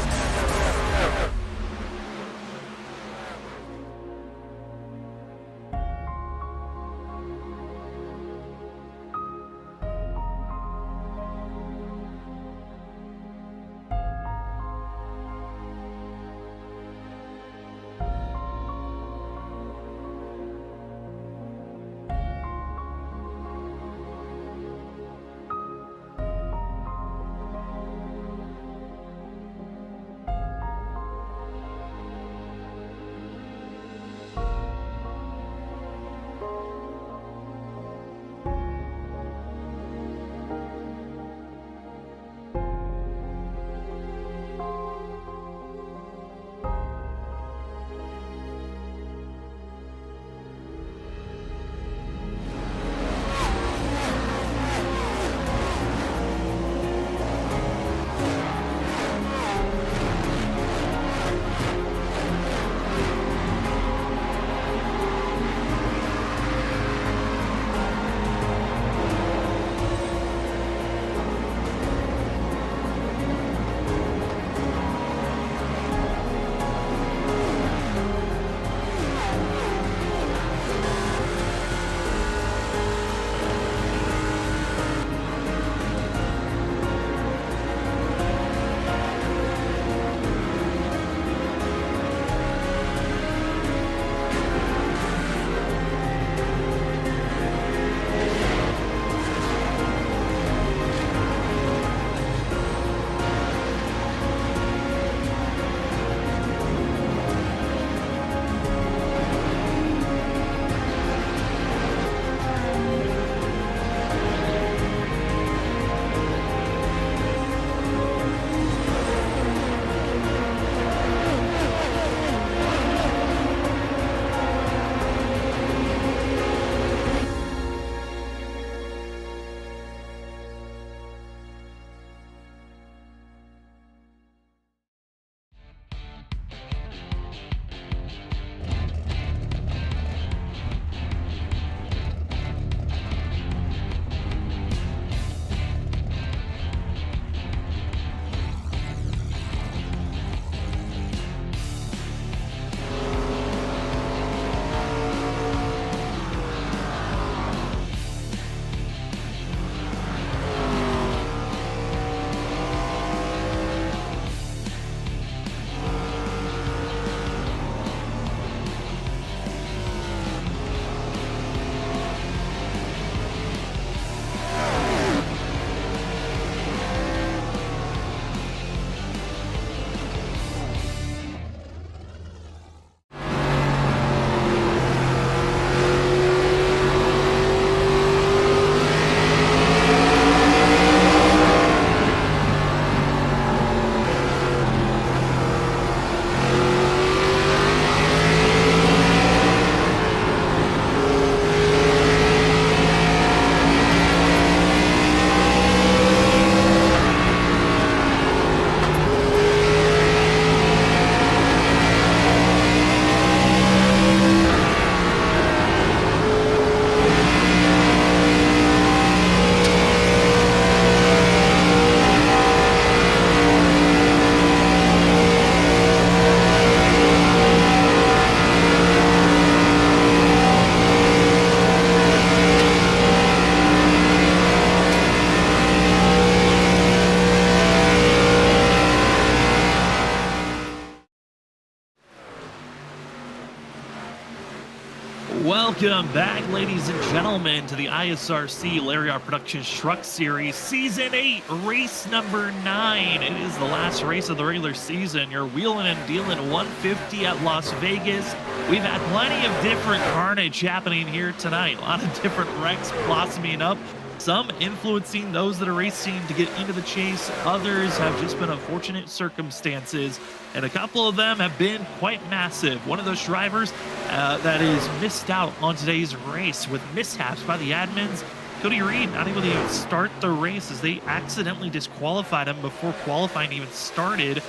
Welcome back, ladies and gentlemen, to the ISRC Lariat Productions Truck Series Season 8, race number 9. It is the last race of the regular season, your Wheelin and Dealin 150 at Las Vegas. We've had plenty of different carnage happening here tonight. A lot of different wrecks blossoming up. Some influencing those that are racing to get into the chase. Others have just been unfortunate circumstances, and a couple of them have been quite massive. One of those drivers that is missed out on today's race with mishaps by the admins. Cody Reed not able to even start the race as they accidentally disqualified him before qualifying even started.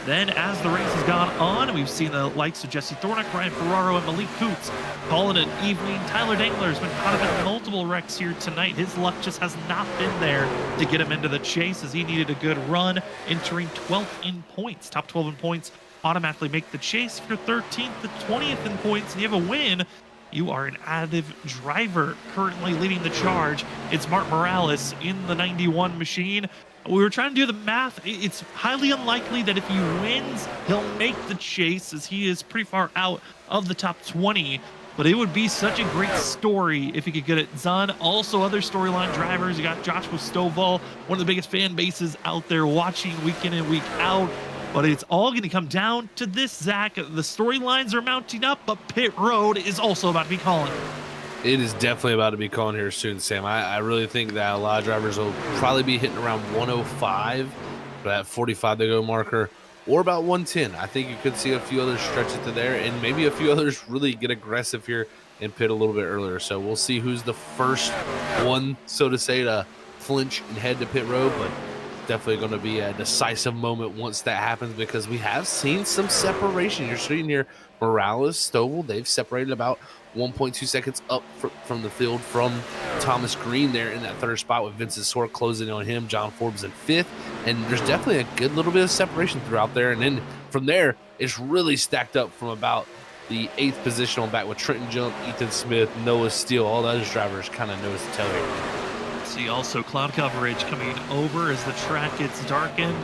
Then, as the race has gone on, we've seen the likes of Jesse Thornick, Ryan Ferraro, and Malik Coots call it an evening. Tyler Dangler's been caught up in multiple wrecks here tonight. His luck just has not been there to get him into the chase as he needed a good run, entering 12th in points. Top 12 in points automatically make the chase. If you're 13th to 20th in points and you have a win, you are an additive driver currently leading the charge. It's Mark Morales in the 91 machine. We were trying to do the math. It's highly unlikely that if he wins, he'll make the chase as he is pretty far out of the top 20. But it would be such a great story if he could get it done. Also, other storyline drivers. You got Joshua Stovall, one of the biggest fan bases out there watching week in and week out. But it's all going to come down to this, Zach. The storylines are mounting up, but pit road is also about to be calling. It is definitely about to be calling here soon, Sam. I really think that a lot of drivers will probably be hitting around 105 for that 45 to go marker, or about 110. I think you could see a few others stretch it to there, and maybe a few others really get aggressive here and pit a little bit earlier. So we'll see who's the first one, so to say, to flinch and head to pit road, but definitely going to be a decisive moment once that happens, because we have seen some separation. You're seeing here Morales, Stovall, they've separated about 1.2 seconds up from the field from Thomas Green there in that third spot, with Vincent Sork closing on him, John Forbes in 5th, and there's definitely a good little bit of separation throughout there. And then from there, it's really stacked up from about the 8th position on back with Trenton Jump, Ethan Smith, Noah Steele, all those drivers kind of knows to tell here. See also cloud coverage coming over as the track gets darkened.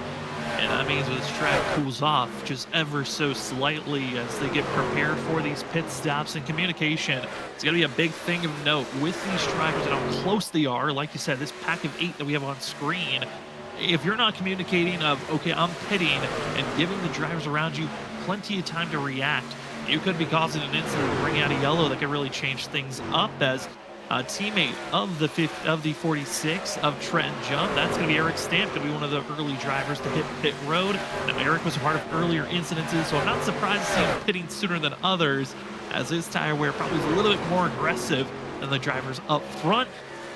And that means this track cools off just ever so slightly as they get prepared for these pit stops and communication. It's going to be a big thing of note with these drivers and how close they are. Like you said, this pack of 8 that we have on screen, if you're not communicating of, okay, I'm pitting, and giving the drivers around you plenty of time to react, you could be causing an incident, bringing out a yellow that could really change things up. As a teammate of the 46 of Trenton Jump, that's going to be Eric Stamp, going to be one of the early drivers to hit pit road. Now, Eric was a part of earlier incidences, so I'm not surprised to see him pitting sooner than others, as his tire wear probably is a little bit more aggressive than the drivers up front.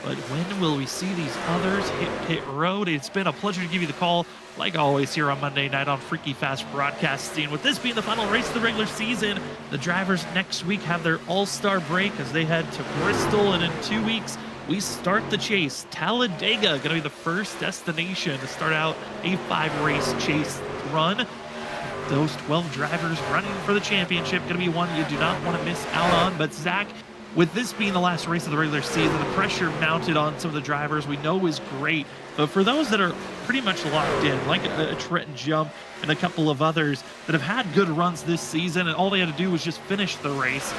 But when will we see these others hit pit road? It's been a pleasure to give you the call, like always, here on Monday night on Freaky Fast Broadcasting. With this being the final race of the regular season, the drivers next week have their all-star break as they head to Bristol, and in 2 weeks, we start the chase. Talladega going to be the first destination to start out a 5-race chase run. Those 12 drivers running for the championship going to be one you do not want to miss out on. But Zach, with this being the last race of the regular season, the pressure mounted on some of the drivers we know is great. But for those that are pretty much locked in, like a Trenton Jump and a couple of others that have had good runs this season and all they had to do was just finish the race,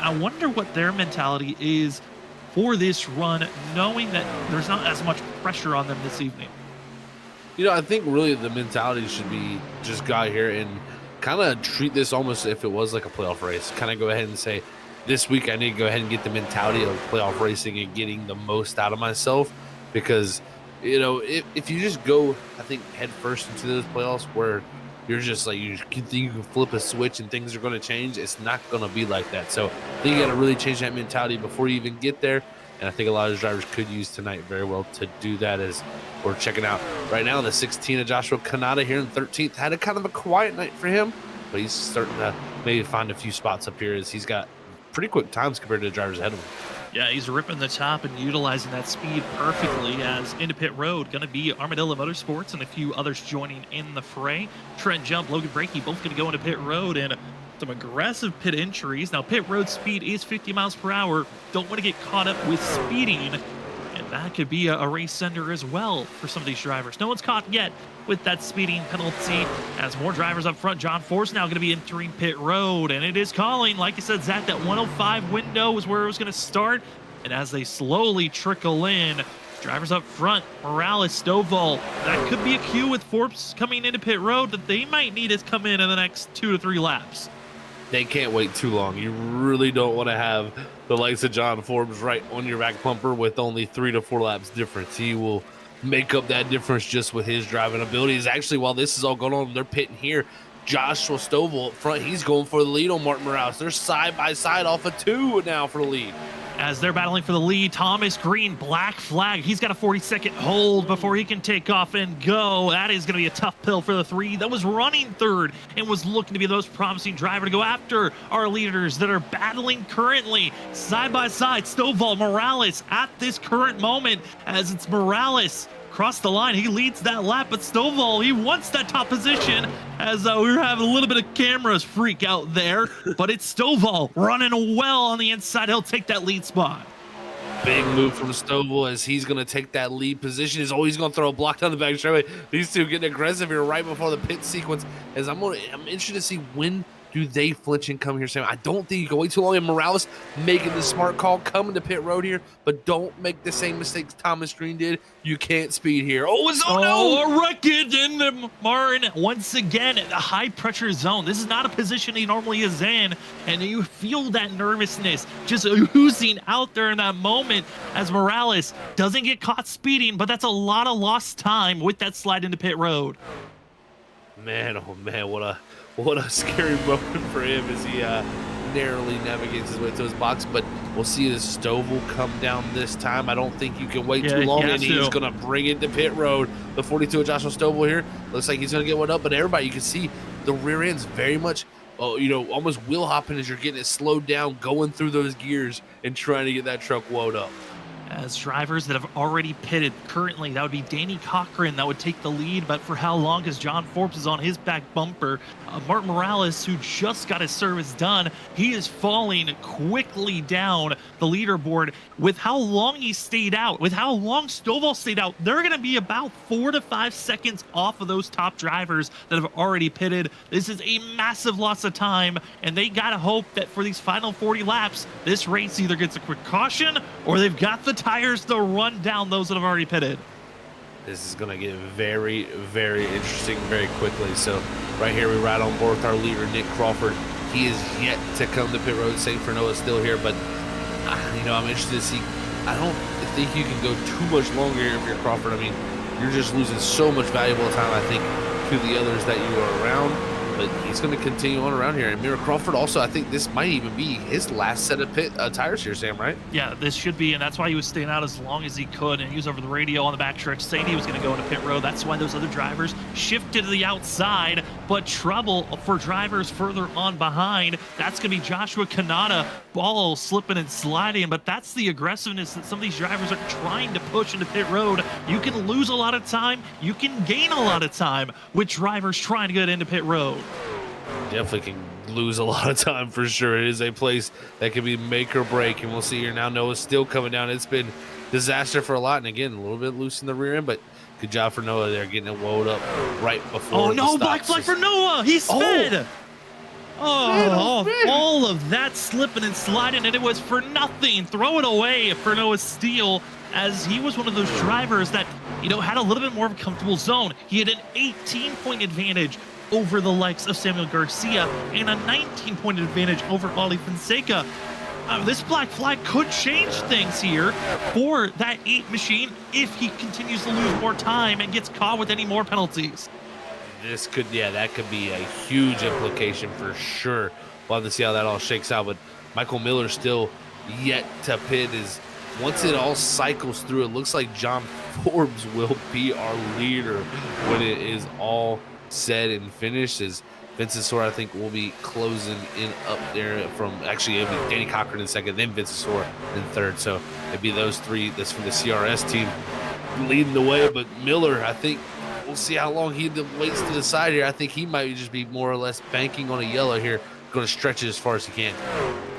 I wonder what their mentality is for this run, knowing that there's not as much pressure on them this evening. You know, I think really the mentality should be just go out here and kind of treat this almost if it was like a playoff race. Kind of go ahead and say, this week I need to go ahead and get the mentality of playoff racing and getting the most out of myself, because, you know, if you just go, I think, head first into those playoffs where you're just like, you think you can flip a switch and things are going to change, it's not going to be like that. So I think you got to really change that mentality before you even get there. And I think a lot of those drivers could use tonight very well to do that, as we're checking out right now the 16 of Joshua Kanata here in 13th. Had a kind of a quiet night for him, but he's starting to maybe find a few spots up here as he's got pretty quick times compared to the drivers ahead of him. Yeah, he's ripping the top and utilizing that speed perfectly, as into pit road going to be Armadillo Motorsports and a few others joining in the fray. Trent Jump, Logan Brakey, both going to go into pit road, and some aggressive pit entries. Now, pit road speed is 50 miles per hour. Don't want to get caught up with speeding. And that could be a race ender as well for some of these drivers. No one's caught yet with that speeding penalty. As more drivers up front, John Force now going to be entering pit road, and it is calling. Like I said, Zach, that 105 window is where it was going to start. And as they slowly trickle in, drivers up front, Morales, Stovall, that could be a cue with Forbes coming into pit road that they might need to come in the next 2 to 3 laps. They can't wait too long. You really don't want to have the likes of John Forbes right on your back bumper with only 3 to 4 laps difference. He will make up that difference just with his driving abilities. Actually, while this is all going on, they're pitting here. Joshua Stovall up front, he's going for the lead on Martin Morales. They're side by side off of 2 now for the lead. As they're battling for the lead, Thomas Green, black flag. He's got a 40-second hold before he can take off and go. That is going to be a tough pill for the 3 that was running third and was looking to be the most promising driver to go after our leaders that are battling currently side by side. Stovall, Morales at this current moment, as it's Morales across the line. He leads that lap, but Stovall, he wants that top position, as we were having a little bit of cameras freak out there, but it's Stovall running well on the inside. He'll take that lead spot. Big move from Stovall as he's going to take that lead position. He's always going to throw a block down the back straightaway. These two getting aggressive here right before the pit sequence. As I'm interested to see when do they flinch and come here, Sam. I don't think you can wait too long. And Morales making the smart call, coming to pit road here, but don't make the same mistakes Thomas Green did. You can't speed here. Oh no! A wreckage in the Martin once again at a high pressure zone. This is not a position he normally is in, and you feel that nervousness just oozing out there in that moment as Morales doesn't get caught speeding, but that's a lot of lost time with that slide into pit road. Man, oh man, what a scary moment for him as he narrowly navigates his way to his box. But we'll see his Stovall come down this time. I don't think you can wait too long, and he's going to bring it to pit road. The 42 of Joshua Stovall here looks like he's going to get one up, but everybody, you can see the rear end's very much, almost wheel hopping as you're getting it slowed down, going through those gears and trying to get that truck woed up. As drivers that have already pitted currently, that would be Danny Cochran that would take the lead, but for how long? Because John Forbes is on his back bumper. Martin Morales, who just got his service done, he is falling quickly down the leaderboard. With how long he stayed out, with how long Stovall stayed out, they're going to be about 4 to 5 seconds off of those top drivers that have already pitted. This is a massive loss of time, and they got to hope that for these final 40 laps, this race either gets a quick caution or they've got the tires to run down those that have already pitted. This is going to get very, very interesting very quickly. So right here, we ride on board with our leader, Nick Crawford. He is yet to come to pit road. Saint Fernando still here, but I'm interested to see. I don't think you can go too much longer here if you're Crawford. I mean, you're just losing so much valuable time, I think, to the others that you are around. But he's going to continue on around here. And Mira Crawford also, I think this might even be his last set of pit tires here, Sam, right? Yeah, this should be, and that's why he was staying out as long as he could, and he was over the radio on the backtrack saying he was going to go into pit road. That's why those other drivers shifted to the outside, but trouble for drivers further on behind. That's going to be Joshua Kanata, ball slipping and sliding, but that's the aggressiveness that some of these drivers are trying to push into pit road. You can lose a lot of time, you can gain a lot of time with drivers trying to get into pit road. Definitely can lose a lot of time for sure. It is a place that can be make or break, and we'll see here now. Noah's still coming down. It's been disaster for a lot, and again, a little bit loose in the rear end, but good job for Noah there, getting it woed up right before. Oh no, black flag for Noah. He sped. All of that slipping and sliding, and it was for nothing. Throw it away for Noah's steal, as he was one of those drivers that, had a little bit more of a comfortable zone. He had an 18-point advantage over the likes of Samuel Garcia and a 19-point advantage over Ollie Fonseca. This black flag could change things here for that 8 machine if he continues to lose more time and gets caught with any more penalties. This could, that could be a huge implication for sure. We'll have to see how that all shakes out, but Michael Miller still yet to pit. Once it all cycles through, it looks like John Forbes will be our leader when it is all said and finished, as Vincent Sora, I think, will be closing in up there from, actually, it'll be Danny Cochran in second, then Vincent Sora in third. So it'd be those three that's from the CRS team leading the way. But Miller, I think, we'll see how long he waits to decide here. I think he might just be more or less banking on a yellow here, going to stretch it as far as he can.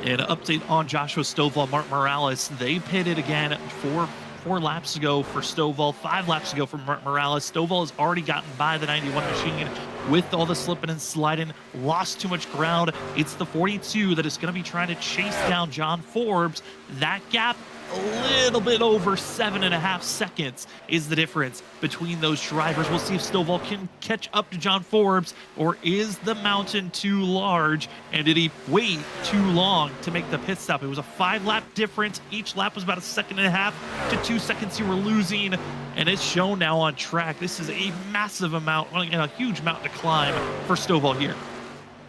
And an update on Joshua Stovall, Martin Morales, they pitted again for 4 laps ago for Stovall, 5 laps ago for Morales. Stovall has already gotten by the 91 machine with all the slipping and sliding, lost too much ground. It's the 42 that is going to be trying to chase down John Forbes. That gap, a little bit over 7.5 seconds is the difference between those drivers. We'll see if Stovall can catch up to John Forbes, or is the mountain too large and did he wait too long to make the pit stop? It was a 5-lap difference. Each lap was about 1.5 to 2 seconds you were losing, and it's shown now on track. This is a massive amount, a huge mountain to climb for Stovall here.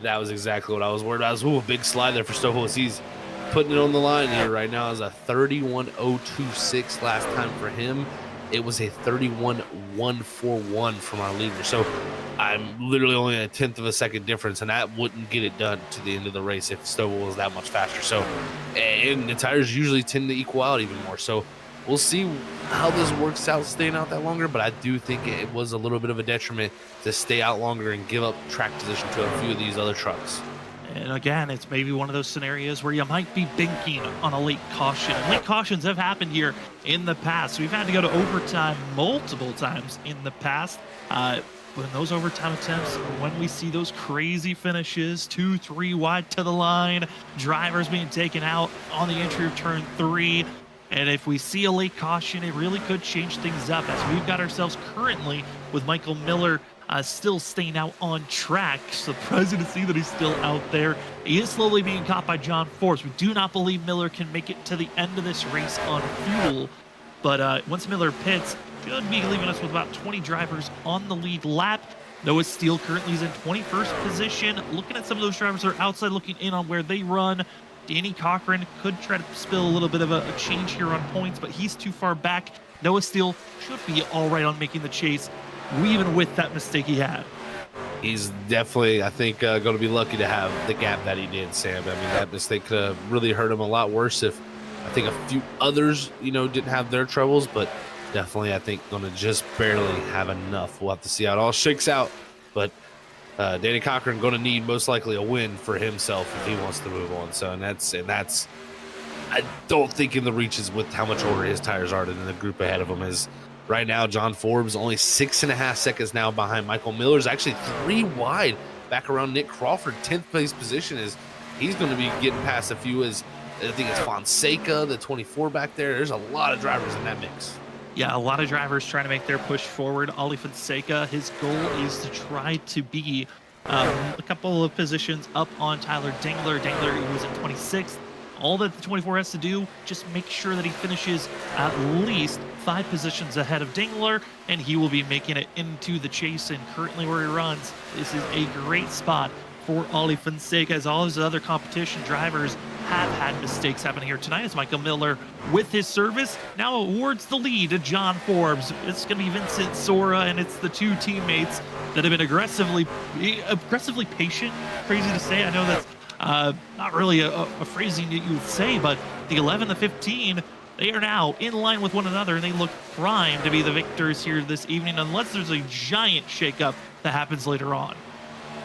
That was exactly what I was worried about. A big slide there for Stovall. He's putting it on the line here right now. Is a 31.026 last time for him. It was a 31.141 from our leader. So I'm literally only a 1/10 of a second difference, and that wouldn't get it done to the end of the race if Stovall was that much faster. So, and the tires usually tend to equal out even more. So we'll see how this works out staying out that longer, but I do think it was a little bit of a detriment to stay out longer and give up track position to a few of these other trucks. And again, it's maybe one of those scenarios where you might be banking on a late caution. And late cautions have happened here in the past. We've had to go to overtime multiple times in the past. But in those overtime attempts, when we see those crazy finishes, 2-3 wide to the line, drivers being taken out on the entry of turn 3, and if we see a late caution, it really could change things up, as we've got ourselves currently with Michael Miller still staying out on track. Surprising to see that he's still out there. He is slowly being caught by John Forbes. We do not believe Miller can make it to the end of this race on fuel, but once Miller pits, should be leaving us with about 20 drivers on the lead lap. Noah Steele currently is in 21st position. Looking at some of those drivers that are outside looking in on where they run. Danny Cochran could try to spill a little bit of a change here on points, but he's too far back. Noah Steele should be all right on making the chase, even with that mistake he had. He's definitely, I think, going to be lucky to have the gap that he did, Sam. I mean, that mistake could have really hurt him a lot worse if I think a few others, didn't have their troubles, but definitely, I think, going to just barely have enough. We'll have to see how it all shakes out, but Danny Cochran going to need most likely a win for himself if he wants to move on. So, and that's I don't think in the reaches with how much older his tires are than the group ahead of him is. Right now, John Forbes only 6.5 seconds now behind Michael Miller. Is actually 3 wide back around Nick Crawford. 10th place position is he's going to be getting past a few. As I think it's Fonseca, the 24 back there. There's a lot of drivers in that mix. Yeah, a lot of drivers trying to make their push forward. Ollie Fonseca, his goal is to try to be a couple of positions up on Tyler Dangler. Dangler, who was in 26th. All that the 24 has to do, just make sure that he finishes at least 5 positions ahead of Dingler, and he will be making it into the chase. And currently where he runs, this is a great spot for Ollie Fonseca, as all his other competition drivers have had mistakes happen here tonight. As Michael Miller, with his service, now awards the lead to John Forbes. It's going to be Vincent Sora, and it's the 2 teammates that have been aggressively patient. Crazy to say. I know that's not really a phrasing that you would say, but the 11 and the 15, they are now in line with one another, and they look primed to be the victors here this evening, unless there's a giant shakeup that happens later on.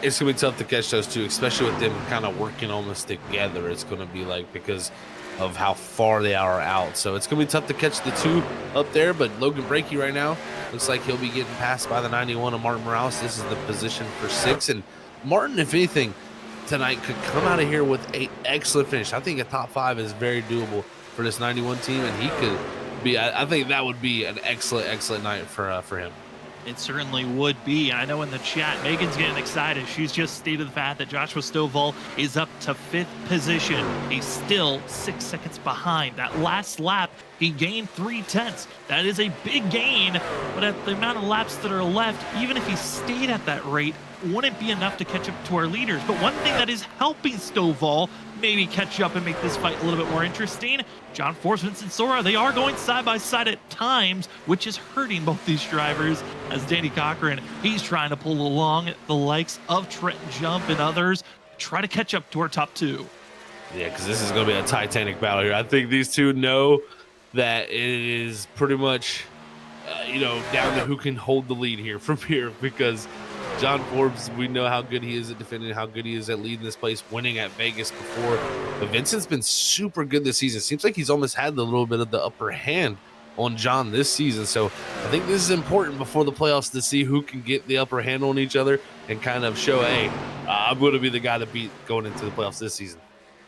It's going to be tough to catch those two, especially with them kind of working almost together. It's going to be like, because of how far they are out. So it's going to be tough to catch the two up there, but Logan Brakey right now looks like he'll be getting passed by the 91 of Martin Morales. This is the position for 6, and Martin, if anything, tonight could come out of here with an excellent finish. I think a top 5 is very doable for this 91 team, and he could be, I think that would be an excellent night for him. It certainly would be. I know in the chat, Megan's getting excited. She's just stated the fact that Joshua Stovall is up to 5th position. He's still 6 seconds behind. That last lap, he gained 3/10. That is a big gain, but at the amount of laps that are left, even if he stayed at that rate, wouldn't be enough to catch up to our leaders. But one thing that is helping Stovall maybe catch up and make this fight a little bit more interesting, John Forbes, Vincent Sora, they are going side by side at times, which is hurting both these drivers, as Danny Cochran, he's trying to pull along the likes of Trenton Jump and others, try to catch up to our top 2. Yeah, because this is going to be a titanic battle here. I think these two know that it is pretty much, down to who can hold the lead here from here, because John Forbes, we know how good he is at defending, how good he is at leading this place, winning at Vegas before. But Vincent's been super good this season. Seems like he's almost had a little bit of the upper hand on John this season. So I think this is important before the playoffs to see who can get the upper hand on each other and kind of show, hey, I'm going to be the guy to beat going into the playoffs this season.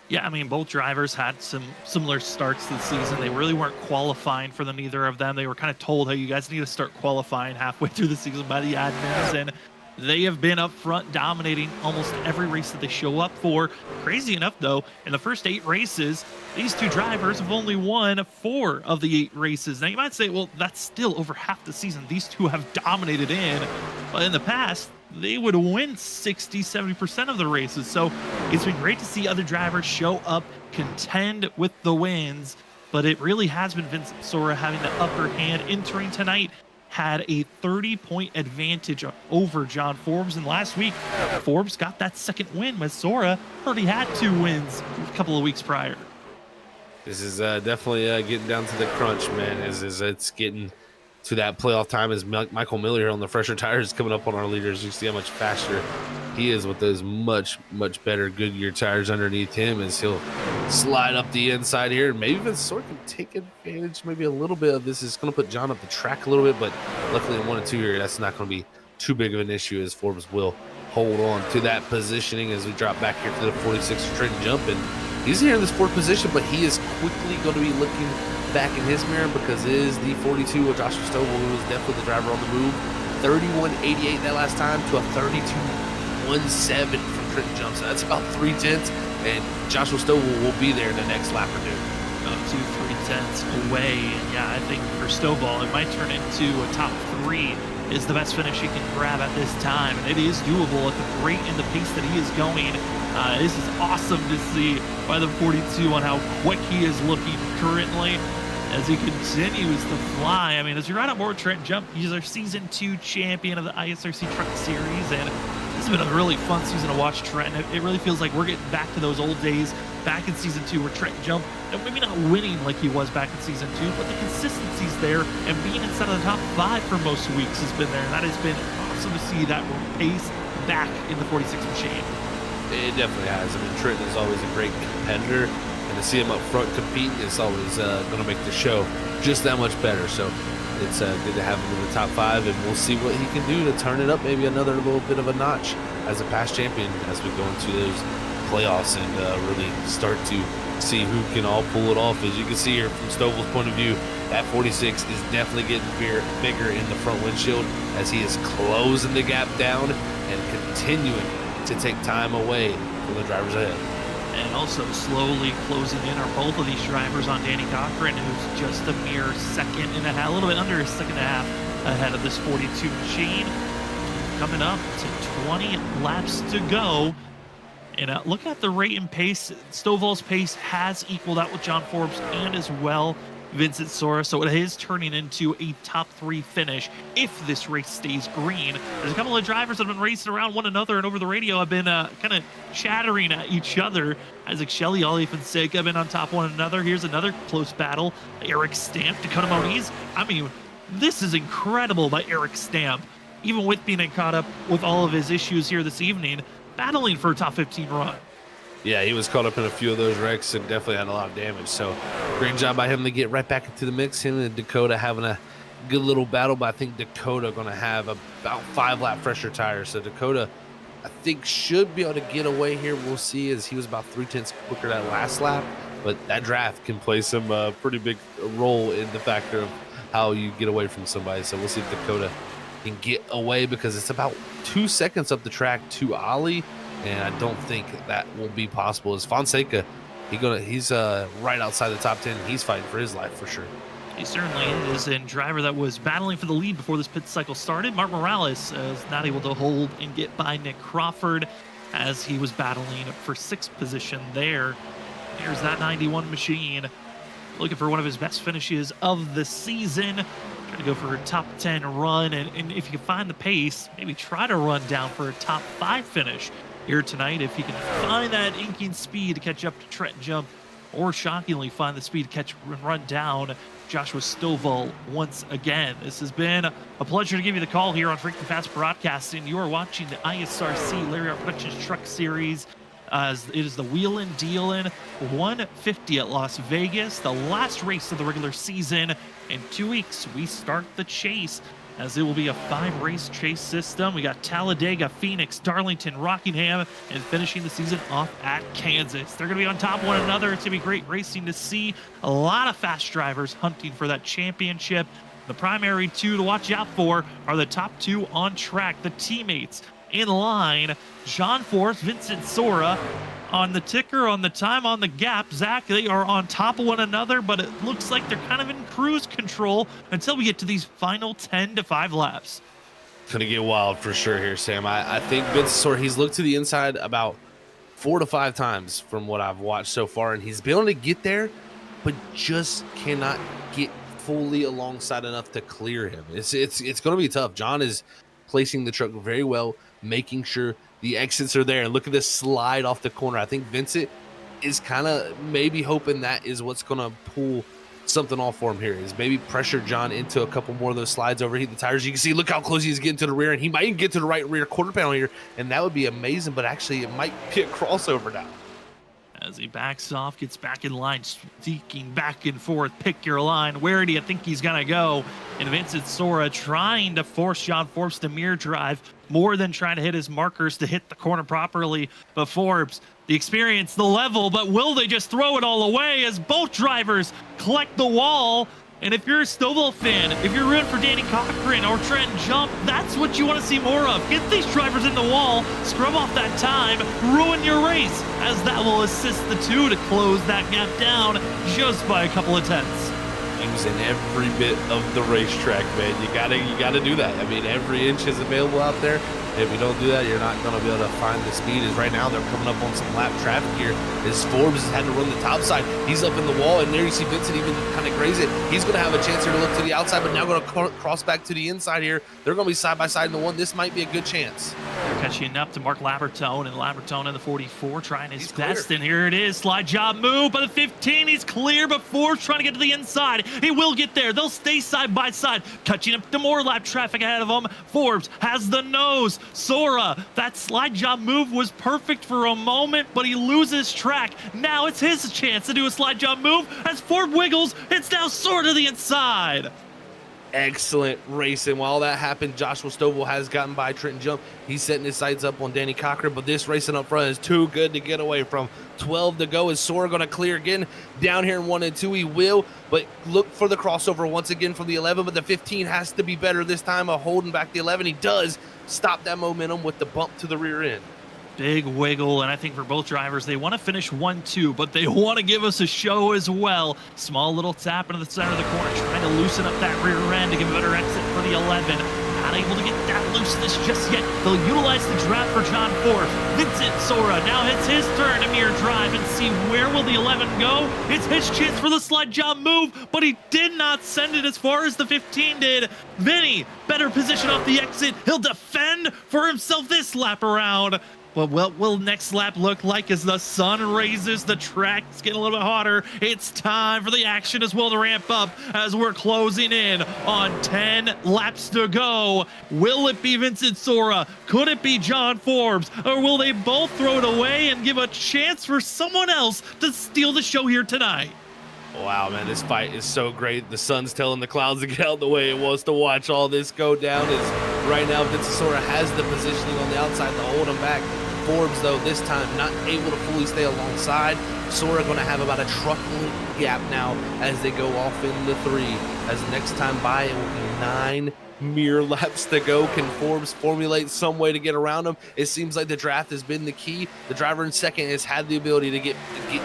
Yeah, I mean, both drivers had some similar starts to the season. They really weren't qualifying for them, neither of them. They were kind of told, hey, you guys need to start qualifying halfway through the season by the admins, and they have been up front dominating almost every race that they show up for. Crazy enough, though, in the first 8 races, these two drivers have only won 4 of the 8 races. Now, you might say, well, that's still over half the season these two have dominated in, but in the past, they would win 60-70% of the races. So it's been great to see other drivers show up, contend with the wins, but it really has been Vincent Sora having the upper hand. Entering tonight, had a 30-point advantage over John Forbes, and last week Forbes got that second win, with Sora already had 2 wins a couple of weeks prior. This is definitely getting down to the crunch, man. As it's getting to that playoff time, as Michael Miller here on the fresher tires coming up on our leaders. You see how much faster he is with those much better Goodyear tires underneath him, as he'll slide up the inside here. Maybe even Sora can take advantage maybe a little bit of this. Is going to put John up the track a little bit, but luckily in 1 and 2 here, that's not going to be too big of an issue, as Forbes will hold on to that positioning as we drop back here to the 46 straight jump. And he's here in this 4th position, but he is quickly going to be looking back in his mirror, because it is the 42 of Joshua Stovall, who was definitely the driver on the move. 31.88 that last time to a 32.17 from Trenton Jump. So that's about 3/10, and Joshua Stovall will be there in the next lap or 2. Up to 3/10 away. And yeah, I think for Stovall, it might turn into a top 3 is the best finish he can grab at this time, and it is doable at the rate and the pace that he is going. This is awesome to see by the 42 on how quick he is looking currently as he continues to fly. I mean, as you ride on board Trent Jump, he's our Season 2 champion of the ISRC Truck Series, and this has been a really fun season to watch Trent. It really feels like we're getting back to those old days back in Season 2 where Trent Jump, and maybe not winning like he was back in Season 2, but the consistency's there, and being inside of the top 5 for most weeks has been there, and that has been awesome to see that pace back in the 46 machine. It definitely has. I mean, Trenton is always a great competitor, and to see him up front competing is always going to make the show just that much better. So it's good to have him in the top 5, and we'll see what he can do to turn it up maybe another little bit of a notch as a past champion as we go into those playoffs and really start to see who can all pull it off. As you can see here from Stovall's point of view, that 46 is definitely getting bigger in the front windshield as he is closing the gap down and continuing to take time away from the drivers ahead. And also slowly closing in are both of these drivers on Danny Cochran, who's just a mere second and a half, a little bit under a second and a half ahead of this 42 machine. Coming up to 20 laps to go. And look at the rate and pace. Stovall's pace has equaled out with John Forbes and as well Vincent Sora, so it is turning into a top 3 finish if this race stays green. There's a couple of drivers that have been racing around one another, and over the radio have been kind of chattering at each other. Isaac Shelley, Ollie Fonseca have been on top of one another. Here's another close battle. Eric Stamp, Dakota Moniz. I mean, this is incredible by Eric Stamp, even with being caught up with all of his issues here this evening, battling for a top 15 run. Yeah, he was caught up in a few of those wrecks and definitely had a lot of damage. So great job by him to get right back into the mix. Him and Dakota having a good little battle, but I think Dakota going to have about 5-lap fresher tires. So Dakota, I think, should be able to get away here. We'll see, as he was about 3/10 quicker that last lap. But that draft can play some pretty big role in the factor of how you get away from somebody. So we'll see if Dakota can get away, because it's about 2 seconds up the track to Ollie. And I don't think that will be possible. As Fonseca, he's right outside the top 10. He's fighting for his life for sure. He certainly is. And driver that was battling for the lead before this pit cycle started, Mark Morales, is not able to hold and get by Nick Crawford as he was battling for 6th position there. Here's that 91 machine, looking for one of his best finishes of the season. Trying to go for a top 10 run, and if you can find the pace, maybe try to run down for a top 5 finish here tonight. If he can find that inking speed to catch up to Trent Jump, or shockingly find the speed to catch and run down Joshua Stovall once again. This has been a pleasure to give you the call here on Freaking Fast Broadcasting. You are watching the ISRC Lariat Productions Truck Series. As it is the Wheelin and Dealin 150 at Las Vegas, the last race of the regular season. In 2 weeks, we start the chase, as it will be a 5-race chase system. We got Talladega, Phoenix, Darlington, Rockingham, and finishing the season off at Kansas. They're going to be on top of one another. It's going to be great racing to see. A lot of fast drivers hunting for that championship. The primary two to watch out for are the top two on track, the teammates in line. John Force, Vincent Sora on the ticker, on the time, on the gap. Zach, they are on top of one another, but it looks like they're kind of in cruise control until we get to these final 10 to 5 laps. It's going to get wild for sure here, Sam. I think Vincent Sora, he's looked to the inside about 4 to 5 times from what I've watched so far, and he's been able to get there, but just cannot get fully alongside enough to clear him. It's going to be tough. John is placing the truck very well, making sure the exits are there. And look at this slide off the corner. I think Vincent is kind of maybe hoping that is what's going to pull something off for him here, is maybe pressure John into a couple more of those slides, overheat the tires. You can see, look how close he's getting to the rear, and he might even get to the right rear quarter panel here, and that would be amazing, but actually it might be a crossover now. As he backs off, gets back in line, seeking back and forth, pick your line. Where do you think he's going to go? And Vincent Sora trying to force John Forbes to mirror drive more than trying to hit his markers to hit the corner properly. But Forbes, the experience, the level, but will they just throw it all away as both drivers collect the wall? And if you're a Stovall fan, if you're rooting for Danny Cochran or Trent Jump, that's what you want to see more of. Get these drivers in the wall, scrub off that time, ruin your race, as that will assist the two to close that gap down just by a couple of tenths. Using every bit of the racetrack, man. You gotta do that. I mean, every inch is available out there. If you don't do that, you're not going to be able to find the speed. As right now, they're coming up on some lap traffic here. As Forbes has had to run the top side. He's up in the wall, and there you see Vincent even kind of graze it. He's going to have a chance here to look to the outside, but now going to cross back to the inside here. They're going to be side by side in the one. This might be a good chance. They're catching up to Mark Labertone, and Labertone in the 44 trying his best. And here it is, slide job move by the 15. He's clear, but Forbes trying to get to the inside. He will get there. They'll stay side by side, catching up to more lap traffic ahead of him. Forbes has the nose. Sora, that slide job move was perfect for a moment, but he loses track. Now it's his chance to do a slide job move. As Ford wiggles, it's now Sora to the inside. Excellent racing. While that happened, Joshua Stovall has gotten by Trenton Jump. He's setting his sights up on Danny Cochran, but this racing up front is too good to get away from. 12 to go. Is Sora going to clear again? Down here in 1 and 2, he will, but look for the crossover once again from the 11, but the 15 has to be better this time of holding back the 11. He does stop that momentum with the bump to the rear end. Big wiggle, and I think for both drivers, they want to finish 1-2, but they want to give us a show as well. Small little tap into the center of the corner, trying to loosen up that rear end to give a better exit for the 11. Not able to get that looseness just yet. They'll utilize the draft for John Forbes. Vincent Sora now hits his turn to mirror drive and see where will the 11 go. It's his chance for the slide job move, but he did not send it as far as the 15 did. Vinny, better position off the exit. He'll defend for himself this lap around. But what will next lap look like as the sun raises, the track's getting a little bit hotter? It's time for the action as well to ramp up as we're closing in on 10 laps to go. Will it be Vincent Sora? Could it be John Forbes? Or will they both throw it away and give a chance for someone else to steal the show here tonight? Wow, man, this fight is so great. The sun's telling the clouds to get out of the way. It wants to watch all this go down. As right now, Vincent Sora has the positioning on the outside to hold him back. Forbes, though, this time not able to fully stay alongside. Sora going to have about a truck gap now as they go off into 3. As next time by, it will be 9 mere laps to go. Can Forbes formulate some way to get around him? It seems like the draft has been the key. The driver in second has had the ability to get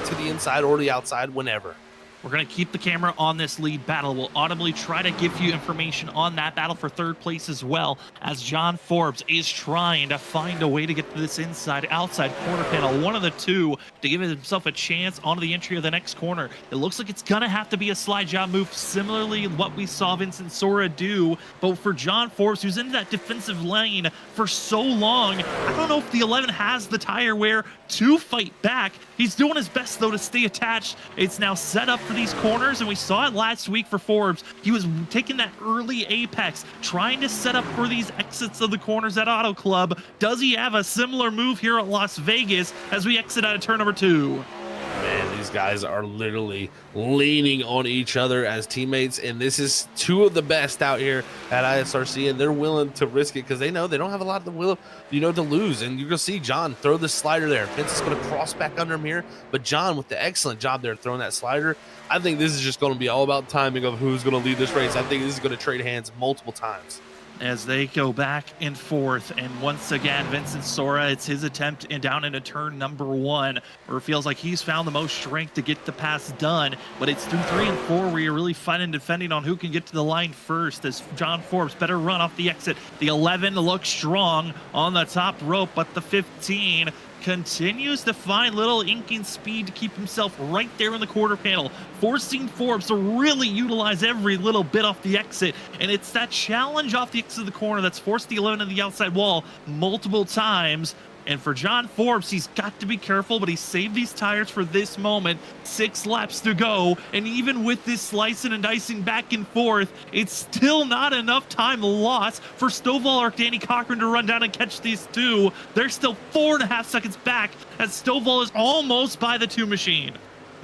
to the inside or the outside whenever. We're going to keep the camera on this lead battle. We'll audibly try to give you information on that battle for third place as well, as John Forbes is trying to find a way to get to this inside-outside corner panel, one of the two, to give himself a chance onto the entry of the next corner. It looks like it's going to have to be a slide job move, similarly what we saw Vincent Sora do. But for John Forbes, who's in that defensive lane for so long, I don't know if the 11 has the tire wear to fight back. He's doing his best, though, to stay attached. It's now set up for these corners, and we saw it last week for Forbes. He was taking that early apex, trying to set up for these exits of the corners at Auto Club. Does he have a similar move here at Las Vegas as we exit out of turn number 2? Man, these guys are literally leaning on each other as teammates, and this is two of the best out here at ISRC, and they're willing to risk it because they know they don't have a lot of the will, to lose. And you're gonna see John throw the slider there. Vince is gonna cross back under him here, but John with the excellent job there throwing that slider. I think this is just going to be all about timing of who's going to lead this race. I think this is going to trade hands multiple times. As they go back and forth, and once again, Vincent Sora, it's his attempt and down into turn number 1, where it feels like he's found the most strength to get the pass done. But it's through 3 and 4 where you're really fighting and defending on who can get to the line first. As John Forbes better run off the exit. The 11 looks strong on the top rope, but the 15 continues to find little inking speed to keep himself right there in the quarter panel, forcing Forbes to really utilize every little bit off the exit. And it's that challenge off the exit of the corner that's forced the 11 to the outside wall multiple times. And for John Forbes, he's got to be careful, but he saved these tires for this moment. 6 laps to go, and even with this slicing and dicing back and forth, it's still not enough time lost for Stovall or Danny Cochran to run down and catch these two. They're still 4.5 seconds back as Stovall is almost by the 2 machine.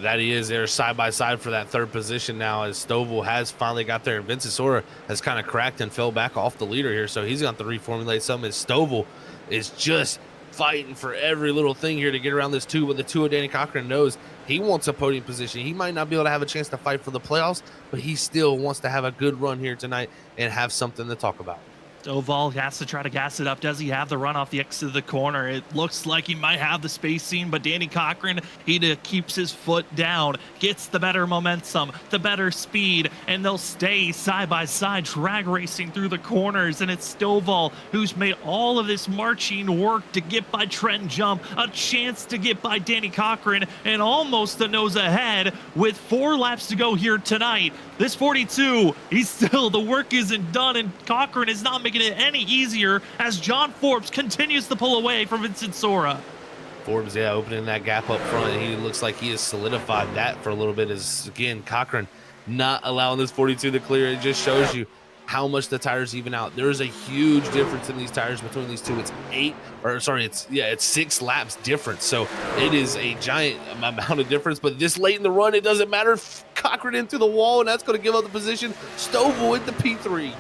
That he is there side by side for that 3rd position now, as Stovall has finally got there, and Vincent Sora has kind of cracked and fell back off the leader here, so he's got to reformulate something. As Stovall is just fighting for every little thing here to get around this 2, but the 2 of Danny Cochran knows he wants a podium position. He might not be able to have a chance to fight for the playoffs, but he still wants to have a good run here tonight and have something to talk about. Stovall has to try to gas it up. Does he have the run off the exit of the corner? It looks like he might have the spacing, but Danny Cochran, he keeps his foot down, gets the better momentum, the better speed, and they'll stay side by side, drag racing through the corners. And it's Stovall who's made all of this marching work to get by Trenton Jump, a chance to get by Danny Cochran, and almost the nose ahead with 4 laps to go here tonight. This 42, the work isn't done, and Cochran is not making it any easier as John Forbes continues to pull away from Vincent Sora. Forbes, opening that gap up front. He looks like he has solidified that for a little bit, as again, Cochran not allowing this 42 to clear. It just shows you how much the tires even out. There is a huge difference in these tires between these two. It's 6 laps difference. So it is a giant amount of difference, but this late in the run, it doesn't matter. Cochran into the wall, and that's going to give up the position. Stovall at the P3.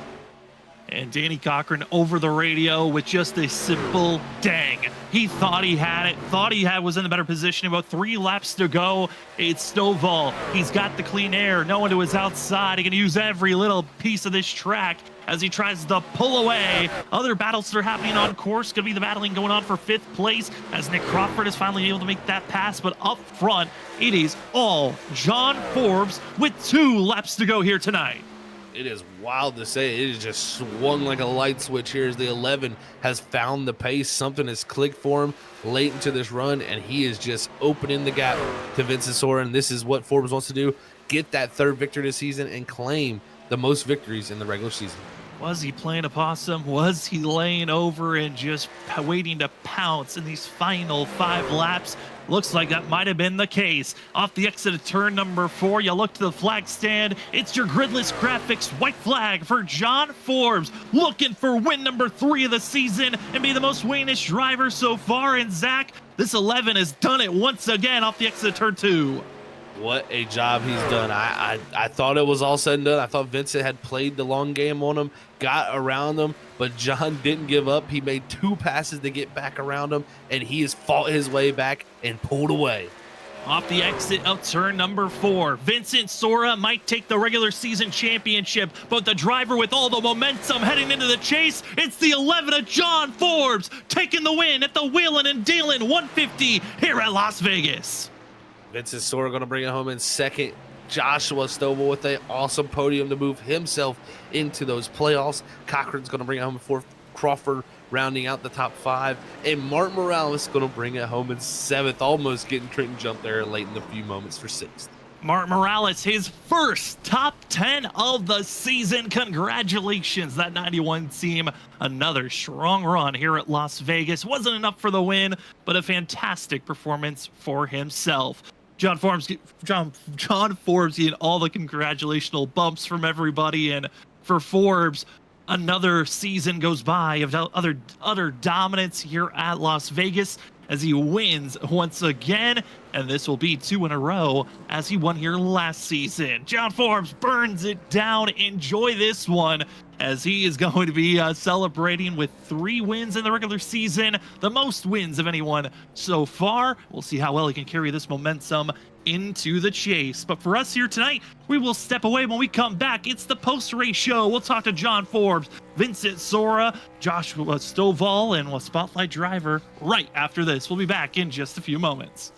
And Danny Cochran over the radio with just a simple dang. He thought he had it, was in the better position. About 3 laps to go. It's Stovall. He's got the clean air. No one to his outside. He can use every little piece of this track as he tries to pull away. Other battles that are happening on course could be the battling going on for 5th place as Nick Crawford is finally able to make that pass. But up front, it is all John Forbes with 2 laps to go here tonight. It is wild to say. It is just swung like a light switch here as the 11 has found the pace. Something has clicked for him late into this run, and he is just opening the gap to Vincent Sora. And this is what Forbes wants to do: get that 3rd victory this season and claim the most victories in the regular season. Was he playing a possum? Was he laying over and just waiting to pounce in these final 5 laps? Looks like that might have been the case. Off the exit of turn number 4, you look to the flag stand. It's your gridless graphics white flag for John Forbes, looking for win number 3 of the season and be the most winish driver so far. And Zach, this 11 has done it once again off the exit of turn 2. What a job he's done. I thought it was all said and done. I thought Vincent had played the long game on him, got around him, but John didn't give up. He made 2 passes to get back around him, and he has fought his way back and pulled away. Off the exit of turn number 4, Vincent Sora might take the regular season championship, but the driver with all the momentum heading into the chase, it's the 11 of John Forbes taking the win at the Wheelin and Dealin 150 here at Las Vegas. Vincent Sora going to bring it home in 2nd. Joshua Stovall with an awesome podium to move himself into those playoffs. Cochran's going to bring it home in 4th. Crawford rounding out the top 5. And Martin Morales going to bring it home in 7th, almost getting Trenton Jump there late in the few moments for 6th. Martin Morales, his first top 10 of the season. Congratulations, that 91 team. Another strong run here at Las Vegas. Wasn't enough for the win, but a fantastic performance for himself. John Forbes getting all the congratulational bumps from everybody. And for Forbes, another season goes by of utter dominance here at Las Vegas as he wins once again, and this will be 2 in a row as he won here last season. John Forbes burns it down. Enjoy this one, as he is going to be celebrating with 3 wins in the regular season, the most wins of anyone so far. We'll see how well he can carry this momentum into the chase. But for us here tonight, we will step away. When we come back, it's the post-race show. We'll talk to John Forbes, Vincent Sora, Joshua Stovall, and a Spotlight driver right after this. We'll be back in just a few moments.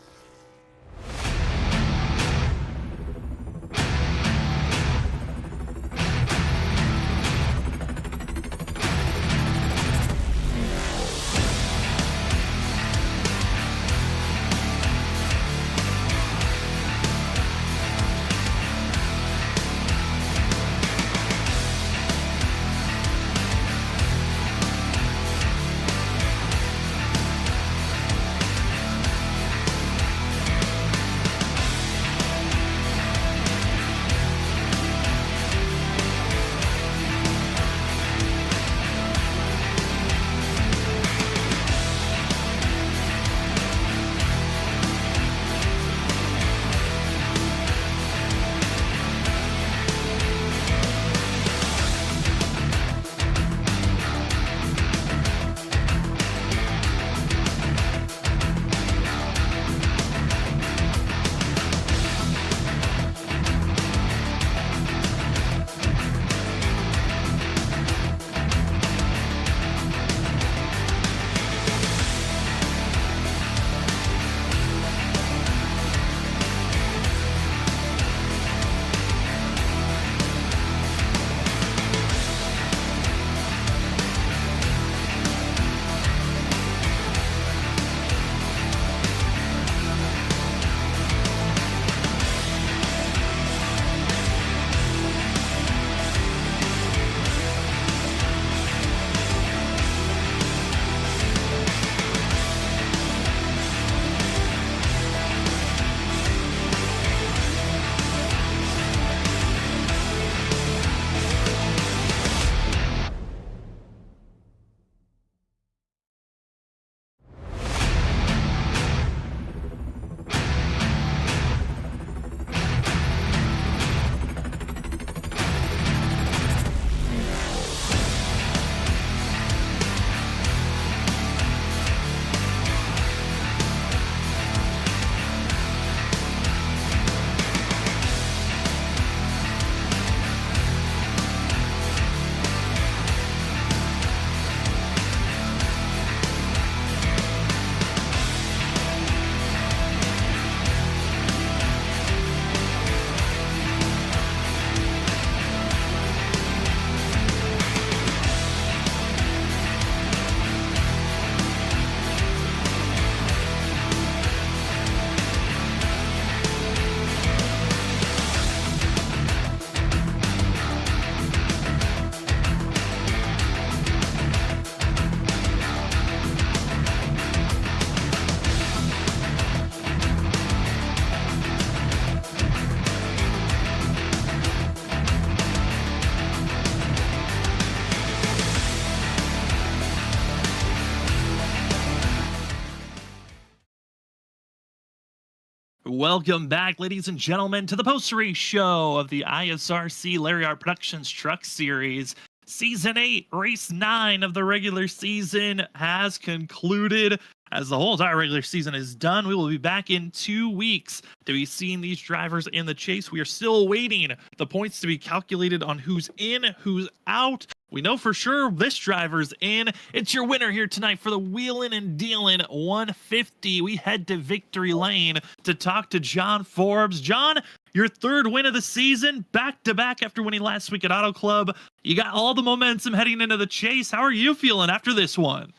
Welcome back, ladies and gentlemen, to the post-race show of the ISRC Lariat Productions Truck Series. Season 8, Race 9 of the regular season has concluded. As the whole entire regular season is done, we will be back in 2 weeks to be seeing these drivers in the chase. We are still waiting the points to be calculated on who's in, who's out. We know for sure this driver's in. It's your winner here tonight for the Wheelin and Dealin 150. We head to Victory Lane to talk to John Forbes. John, your 3rd win of the season, back-to-back after winning last week at Auto Club. You got all the momentum heading into the chase. How are you feeling after this one?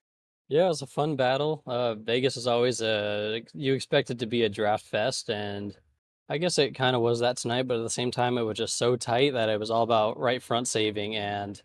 Yeah, it was a fun battle. Vegas is always you expect it to be a draft fest, and I guess it kind of was that tonight, but at the same time, it was just so tight that it was all about right front saving. And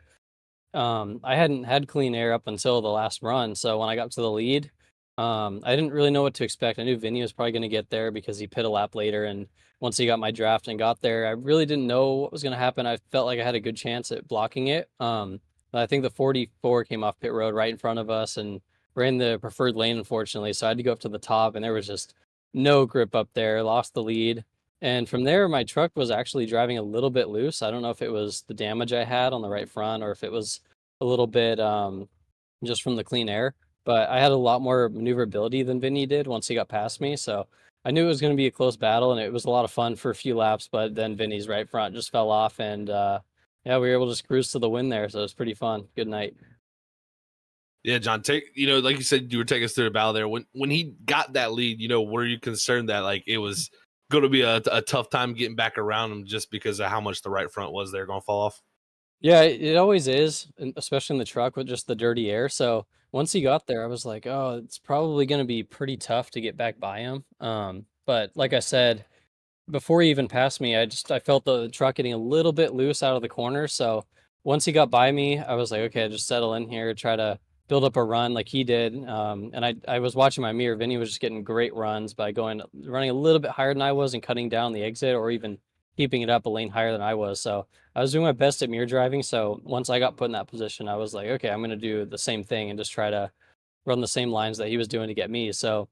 I hadn't had clean air up until the last run, so when I got to the lead, I didn't really know what to expect. I knew Vinny was probably going to get there because he pit a lap later, and once he got my draft and got there, I really didn't know what was going to happen. I felt like I had a good chance at blocking it. But I think the 44 came off pit road right in front of us, and ran the preferred lane, unfortunately. So I had to go up to the top, and there was just no grip up there, lost the lead. And from there, my truck was actually driving a little bit loose. I don't know if it was the damage I had on the right front or if it was a little bit just from the clean air. But I had a lot more maneuverability than Vinny did once he got past me. So I knew it was going to be a close battle, and it was a lot of fun for a few laps. But then Vinny's right front just fell off, and yeah, we were able to just cruise to the win there. So it was pretty fun. Good night. Yeah, John, like you said, you were taking us through the battle there. When he got that lead, were you concerned that like it was going to be a tough time getting back around him just because of how much the right front was there going to fall off? Yeah, it always is, especially in the truck with just the dirty air. So once he got there, I was like, oh, it's probably going to be pretty tough to get back by him. But like I said, before he even passed me, I felt the truck getting a little bit loose out of the corner. So once he got by me, I was like, okay, just settle in here, try to build up a run like he did. And I was watching my mirror. Vinny was just getting great runs by running a little bit higher than I was and cutting down the exit, or even keeping it up a lane higher than I was. So I was doing my best at mirror driving. So once I got put in that position, I was like, okay, I'm going to do the same thing and just try to run the same lines that he was doing to get me. So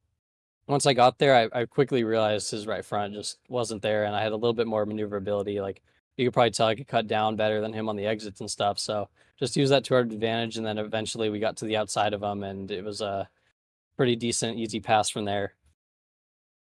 once I got there, I quickly realized his right front just wasn't there, and I had a little bit more maneuverability. Like you could probably tell I could cut down better than him on the exits and stuff. So just use that to our advantage, and then eventually we got to the outside of him, and it was a pretty decent, easy pass from there.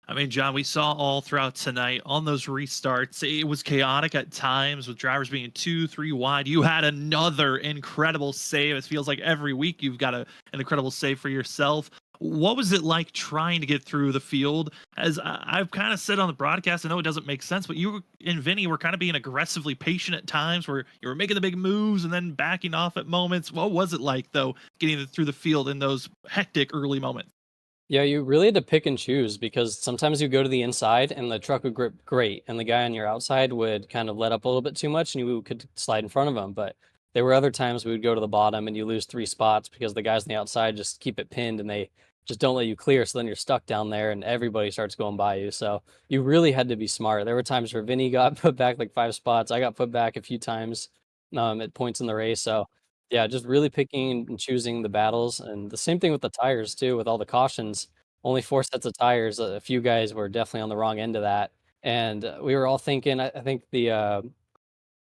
I mean, John, we saw all throughout tonight on those restarts. It was chaotic at times with drivers being 2-3 wide. You had another incredible save. It feels like every week you've got an incredible save for yourself. What was it like trying to get through the field? As I've kind of said on the broadcast, I know it doesn't make sense, but you and Vinny were kind of being aggressively patient at times where you were making the big moves and then backing off at moments. What was it like, though, getting through the field in those hectic early moments? Yeah, you really had to pick and choose because sometimes you go to the inside and the truck would grip great, and the guy on your outside would kind of let up a little bit too much, and you could slide in front of him. But there were other times we would go to the bottom and you lose 3 spots because the guys on the outside just keep it pinned and they just don't let you clear. So then you're stuck down there and everybody starts going by you. So you really had to be smart. There were times where Vinny got put back like 5 spots. I got put back a few times at points in the race. So yeah, just really picking and choosing the battles. And the same thing with the tires too, with all the cautions. Only 4 sets of tires. A few guys were definitely on the wrong end of that. And we were all thinking, I think the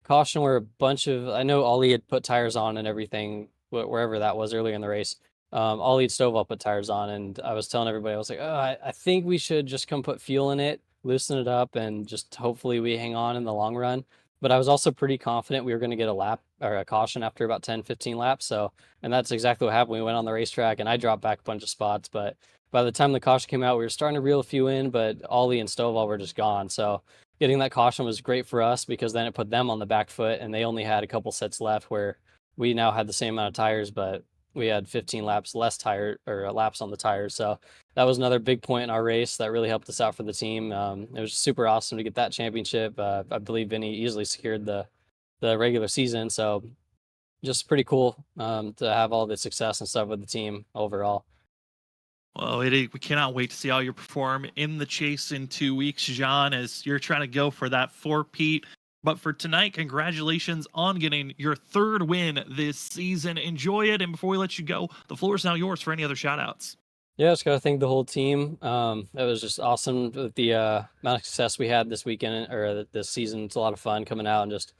caution were a bunch of, I know Ollie had put tires on and everything, wherever that was earlier in the race. Ollie had Stovall put tires on, and I was telling everybody, I was like, oh, I think we should just come put fuel in it, loosen it up, and just hopefully we hang on in the long run. But I was also pretty confident we were going to get a lap or a caution after about 10, 15 laps. So, and that's exactly what happened. We went on the racetrack and I dropped back a bunch of spots, but by the time the caution came out, we were starting to reel a few in, but Ollie and Stovall were just gone. So getting that caution was great for us because then it put them on the back foot, and they only had a couple sets left where we now had the same amount of tires, but we had 15 laps less tire or laps on the tires. So that was another big point in our race that really helped us out for the team. It was super awesome to get that championship. I believe Vinny easily secured the regular season. So just pretty cool to have all the success and stuff with the team overall. Well, we cannot wait to see how you perform in the chase in 2 weeks, John, as you're trying to go for that four-peat. But for tonight, congratulations on getting your third win this season. Enjoy it. And before we let you go, the floor is now yours for any other shout-outs. Yeah, just gotta thank the whole team. It was just awesome with the amount of success we had this weekend or this season. It's a lot of fun coming out and just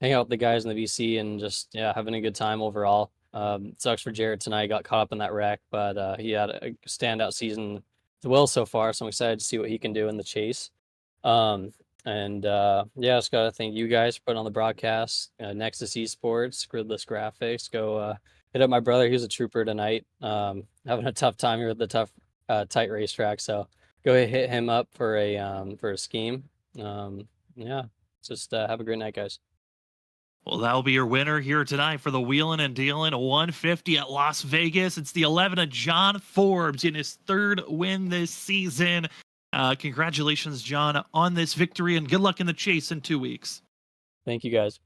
hang out with the guys in the VC and just having a good time overall. It sucks for Jared tonight, got caught up in that wreck, but he had a standout season as well so far. So I'm excited to see what he can do in the chase. Yeah, just gotta thank you guys for putting on the broadcast. Nexus Esports, Gridless Graphics. Go hit up my brother. He was a trooper tonight. Having a tough time here with the tight racetrack. So go hit him up for a scheme. Yeah, just have a great night, guys. Well, that'll be your winner here tonight for the Wheelin and Dealin 150 at Las Vegas. It's the 11 of John Forbes in his third win this season. Congratulations, John, on this victory, and good luck in the chase in 2 weeks. Thank you, guys.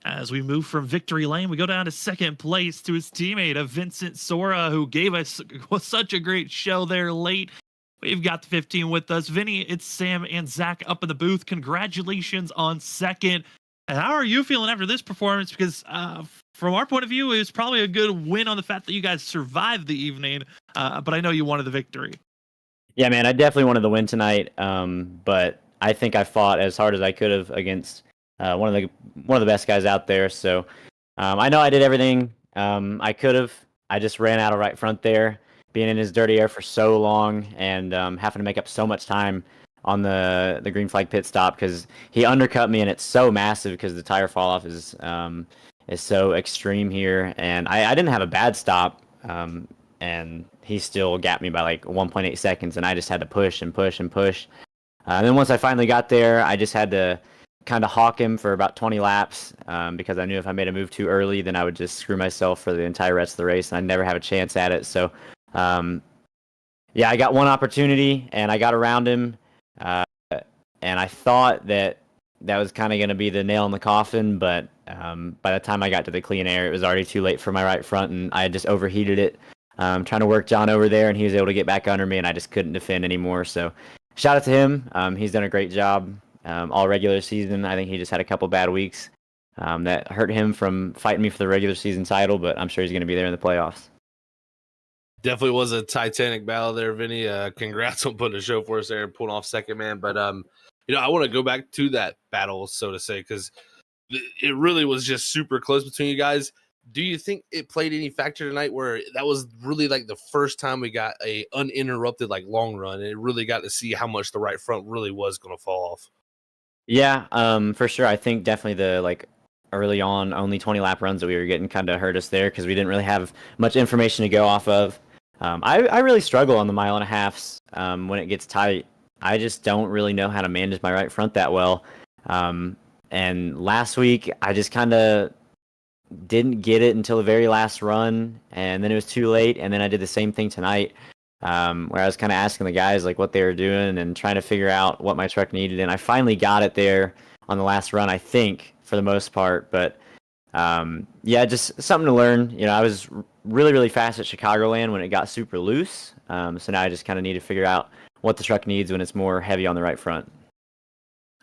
As we move from victory lane, we go down to second place to his teammate of Vincent Sora, who gave us such a great show there late. We've got the 15 with us. Vinny, it's Sam and Zach up in the booth. Congratulations on second. And how are you feeling after this performance? Because from our point of view, it was probably a good win on the fact that you guys survived the evening. But I know you wanted the victory. Yeah, man, I definitely wanted the win tonight. But I think I fought as hard as I could have against one of the best guys out there. So I know I did everything I could have. I just ran out of right front there, being in his dirty air for so long and having to make up so much time on the green flag pit stop because he undercut me, and it's so massive because the tire fall off is so extreme here. And I didn't have a bad stop, and he still gapped me by like 1.8 seconds, and I just had to push and push and push. And then once I finally got there, I just had to kind of hawk him for about 20 laps because I knew if I made a move too early, then I would just screw myself for the entire rest of the race, and I'd never have a chance at it. So, yeah, I got one opportunity, and I got around him, and I thought that was kind of going to be the nail in the coffin, but by the time I got to the clean air, it was already too late for my right front, and I had just overheated it. Trying to work John over there, and he was able to get back under me, and I just couldn't defend anymore. So, shout out to him. He's done a great job. All regular season. I think he just had a couple bad weeks that hurt him from fighting me for the regular season title, but I'm sure he's going to be there in the playoffs. Definitely was a titanic battle there, Vinny. Congrats on putting a show for us there and pulling off second, man. But I want to go back to that battle, so to say, because it really was just super close between you guys. Do you think it played any factor tonight where that was really like the first time we got a uninterrupted like long run, and it really got to see how much the right front really was going to fall off? Yeah, for sure. I think definitely the like early on only 20 lap runs that we were getting kind of hurt us there because we didn't really have much information to go off of. I really struggle on the mile and a halfs when it gets tight. I just don't really know how to manage my right front that well. And last week I just kind of didn't get it until the very last run, and then it was too late. And then I did the same thing tonight. Where I was kind of asking the guys like what they were doing and trying to figure out what my truck needed, and I finally got it there on the last run, I think, for the most part. But yeah, just something to learn. I was really, really fast at Chicagoland when it got super loose. So now I just kind of need to figure out what the truck needs when it's more heavy on the right front.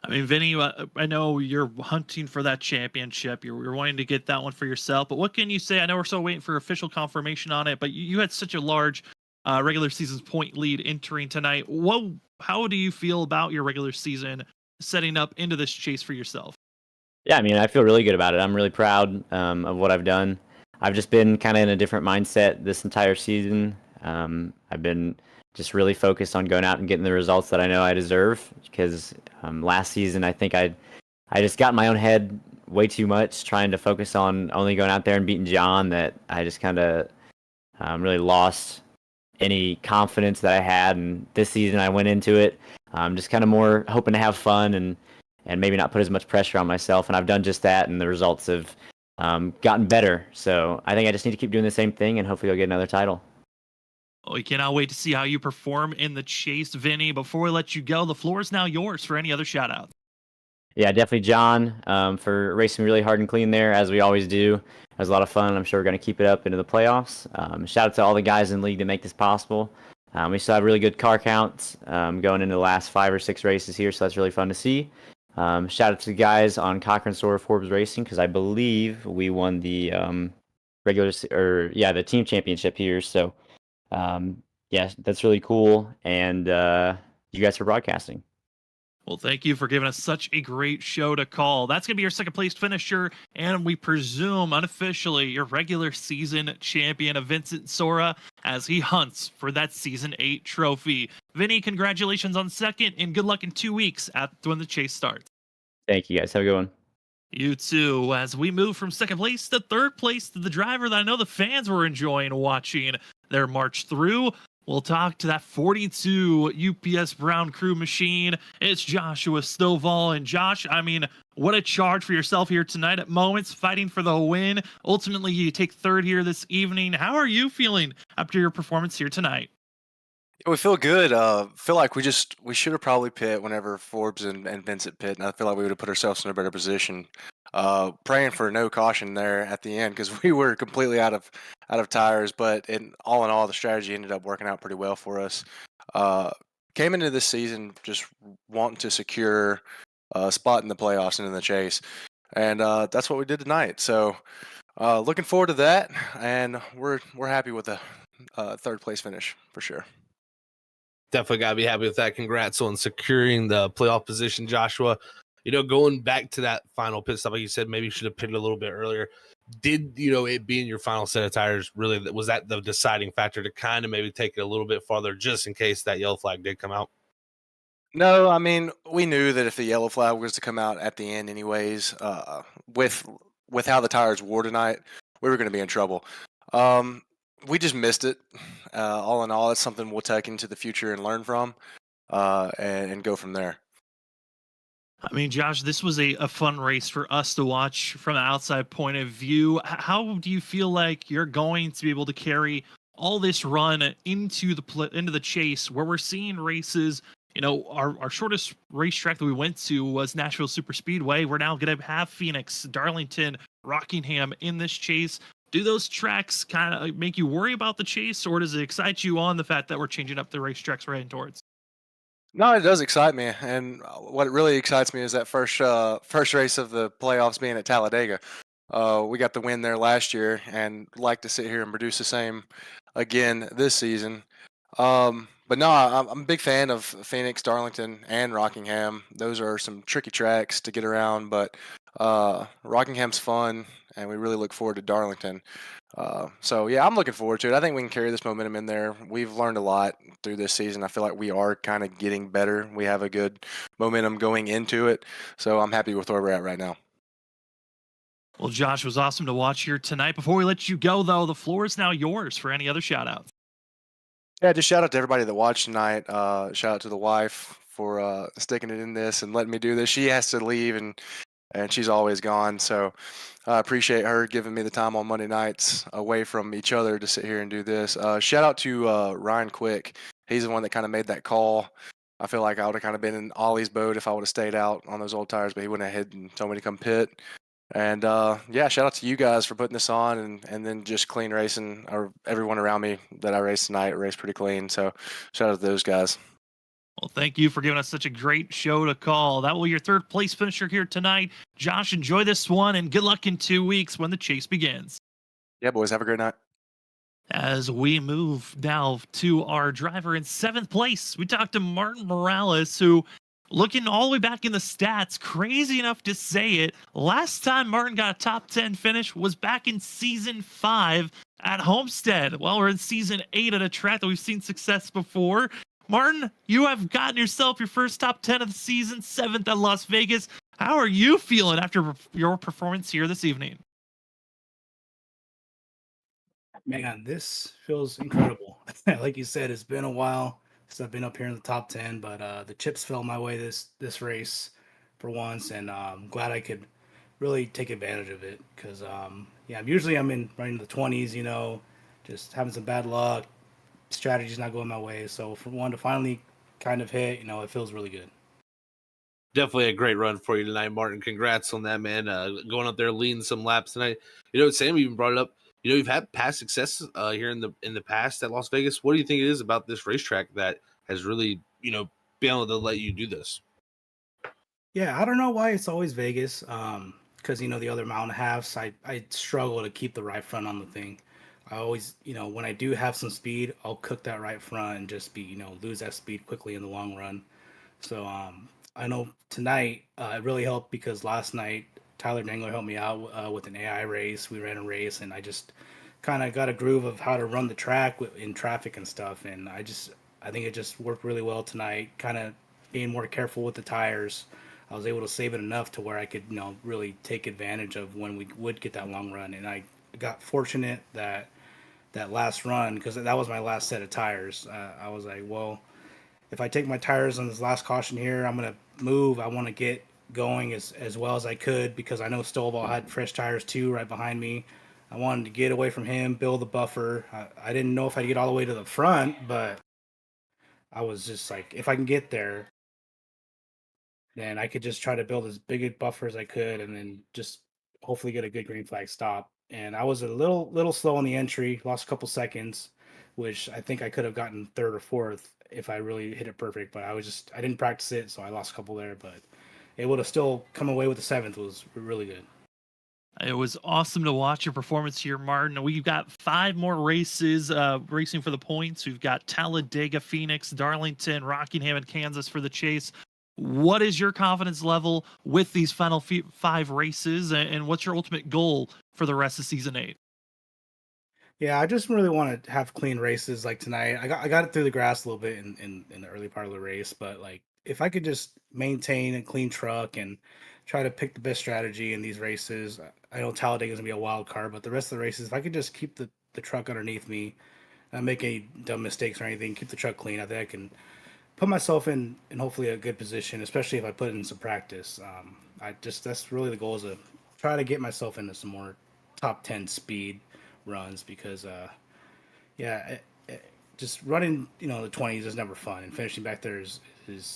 I mean, Vinny, I know you're hunting for that championship. You're wanting to get that one for yourself. But what can you say? I know we're still waiting for official confirmation on it, but you had such a large regular season point lead entering tonight. How do you feel about your regular season setting up into this chase for yourself? Yeah, I mean, I feel really good about it. I'm really proud of what I've done. I've just been kind of in a different mindset this entire season. I've been just really focused on going out and getting the results that I know I deserve because last season I think I just got in my own head way too much trying to focus on only going out there and beating John that I just kind of really lost any confidence that I had. And this season I went into it just kind of more hoping to have fun and maybe not put as much pressure on myself. And I've done just that, and the results have gotten better. So I think I just need to keep doing the same thing, and hopefully I'll get another title. Well, we cannot wait to see how you perform in the chase, Vinny. Before we let you go, the floor is now yours for any other shout-outs. Yeah, definitely John for racing really hard and clean there, as we always do. It was a lot of fun. I'm sure we're going to keep it up into the playoffs. Shout out to all the guys in the league that make this possible. We still have really good car counts going into the last 5 or 6 races here, so that's really fun to see. Shout out to the guys on Cochran Store Forbes Racing because I believe we won the the team championship here. So yeah, that's really cool. And you guys for broadcasting. Well, thank you for giving us such a great show to call. That's going to be your second place finisher, and we presume unofficially your regular season champion of Vincent Sora as he hunts for that season 8 trophy. Vinny, congratulations on second, and good luck in 2 weeks when the chase starts. Thank you guys. Have a good one. You too, as we move from second place to third place to the driver that I know the fans were enjoying watching their march through. We'll talk to that 42 UPS Brown Crew machine. It's Joshua Stovall. And Josh, I mean, what a charge for yourself here tonight at Moments, fighting for the win. Ultimately, you take third here this evening. How are you feeling after your performance here tonight? We feel good. Feel like we should have probably pit whenever Forbes and Vincent pit, and I feel like we would have put ourselves in a better position. Praying for no caution there at the end because we were completely out of tires. But all in all, the strategy ended up working out pretty well for us. Came into this season just wanting to secure a spot in the playoffs and in the chase, and that's what we did tonight. So Looking forward to that, and we're happy with the third place finish for sure. Definitely got to be happy with that. Congrats on securing the playoff position, Joshua. Going back to that final pit stop, like you said, maybe you should have pitted a little bit earlier. Did it being your final set of tires really, was that the deciding factor to kind of maybe take it a little bit farther just in case that yellow flag did come out? No, I mean, we knew that if the yellow flag was to come out at the end anyways, with how the tires wore tonight, we were going to be in trouble. We just missed it. All in all, it's something we'll take into the future and learn from, and go from there. I mean, Josh, this was a fun race for us to watch from an outside point of view. How do you feel like you're going to be able to carry all this run into the chase, where we're seeing races? Our shortest racetrack that we went to was Nashville Super Speedway. We're now going to have Phoenix, Darlington, Rockingham in this chase. Do those tracks kind of make you worry about the chase, or does it excite you on the fact that we're changing up the racetracks we're heading towards? No, it does excite me, and what really excites me is that first race of the playoffs being at Talladega. We got the win there last year, and like to sit here and produce the same again this season. But no, I'm a big fan of Phoenix, Darlington, and Rockingham. Those are some tricky tracks to get around, but Rockingham's fun, and we really look forward to Darlington. So yeah, I'm looking forward to it. I think we can carry this momentum in there. We've learned a lot through this season. I feel like we are kind of getting better. We have a good momentum going into it. So I'm happy with where we're at right now. Well, Josh, it was awesome to watch here tonight. Before we let you go, though, the floor is now yours for any other shout outs. Yeah, just shout out to everybody that watched tonight. Shout out to the wife for sticking it in this and letting me do this. She has to leave, and she's always gone. So I appreciate her giving me the time on Monday nights away from each other to sit here and do this. Shout out to Ryan Quick. He's the one that kind of made that call. I feel like I would have kind of been in Ollie's boat if I would have stayed out on those old tires, but he went ahead and told me to come pit. And yeah, shout out to you guys for putting this on, and then just clean racing. Or everyone around me that I raced tonight raced pretty clean. So shout out to those guys. Well, thank you for giving us such a great show to call. That will be your third place finisher here tonight. Josh, enjoy this one, and good luck in 2 weeks when the chase begins. Yeah, boys, have a great night. As we move now to our driver in 7th place, we talked to Martin Morales, who, looking all the way back in the stats, crazy enough to say it, last time Martin got a top 10 finish was back in season 5 at Homestead. Well, we're in season 8 at a track that we've seen success before. Martin, you have gotten yourself your first top 10 of the season, 7th at Las Vegas. How are you feeling after your performance here this evening? Man, this feels incredible. Like you said, it's been a while since I've been up here in the top 10, but the chips fell my way this race for once, and I'm glad I could really take advantage of it because, yeah, I'm in right in the 20s, just having some bad luck, strategy's not going my way. So for one to finally kind of hit, it feels really good. Definitely a great run for you tonight, Martin. Congrats on that, man. Going up there, leading some laps tonight. Sam even brought it up. You've had past success here in the past at Las Vegas. What do you think it is about this racetrack that has really, been able to let you do this? Yeah, I don't know why it's always Vegas. Because the other mountain halves, I struggle to keep the right front on the thing. I always, when I do have some speed, I'll cook that right front and just lose that speed quickly in the long run. So I know tonight it really helped because last night Tyler Dangler helped me out with an AI race. We ran a race, and I just kind of got a groove of how to run the track in traffic and stuff. And I think it just worked really well tonight. Kind of being more careful with the tires. I was able to save it enough to where I could, really take advantage of when we would get that long run. And I got fortunate that last run, because that was my last set of tires. I was like, well, if I take my tires on this last caution here, I'm going to move. I want to get going as well as I could because I know Stovall had fresh tires too right behind me. I wanted to get away from him, build a buffer. I didn't know if I'd get all the way to the front, but I was just like, if I can get there, then I could just try to build as big a buffer as I could and then just hopefully get a good green flag stop. And I was a little slow on the entry, lost a couple seconds, which I think I could have gotten third or fourth if I really hit it perfect, but I didn't practice it, so I lost a couple there, but able to still come away with the 7th was really good. It was awesome to watch your performance here, Martin. We've got 5 more races racing for the points. We've got Talladega, Phoenix, Darlington, Rockingham, and Kansas for the chase. What is your confidence level with these final 5 races, and what's your ultimate goal for the rest of season 8? Yeah, I just really want to have clean races like tonight. I got it through the grass a little bit in the early part of the race, but like if I could just maintain a clean truck and try to pick the best strategy in these races. I know Talladega is gonna be a wild card, but the rest of the races, if I could just keep the truck underneath me, not make any dumb mistakes or anything, keep the truck clean, I think I can put myself in hopefully a good position, especially if I put in some practice. That's really the goal, is to try to get myself into some more top 10 speed runs, because just running the 20s is never fun, and finishing back there is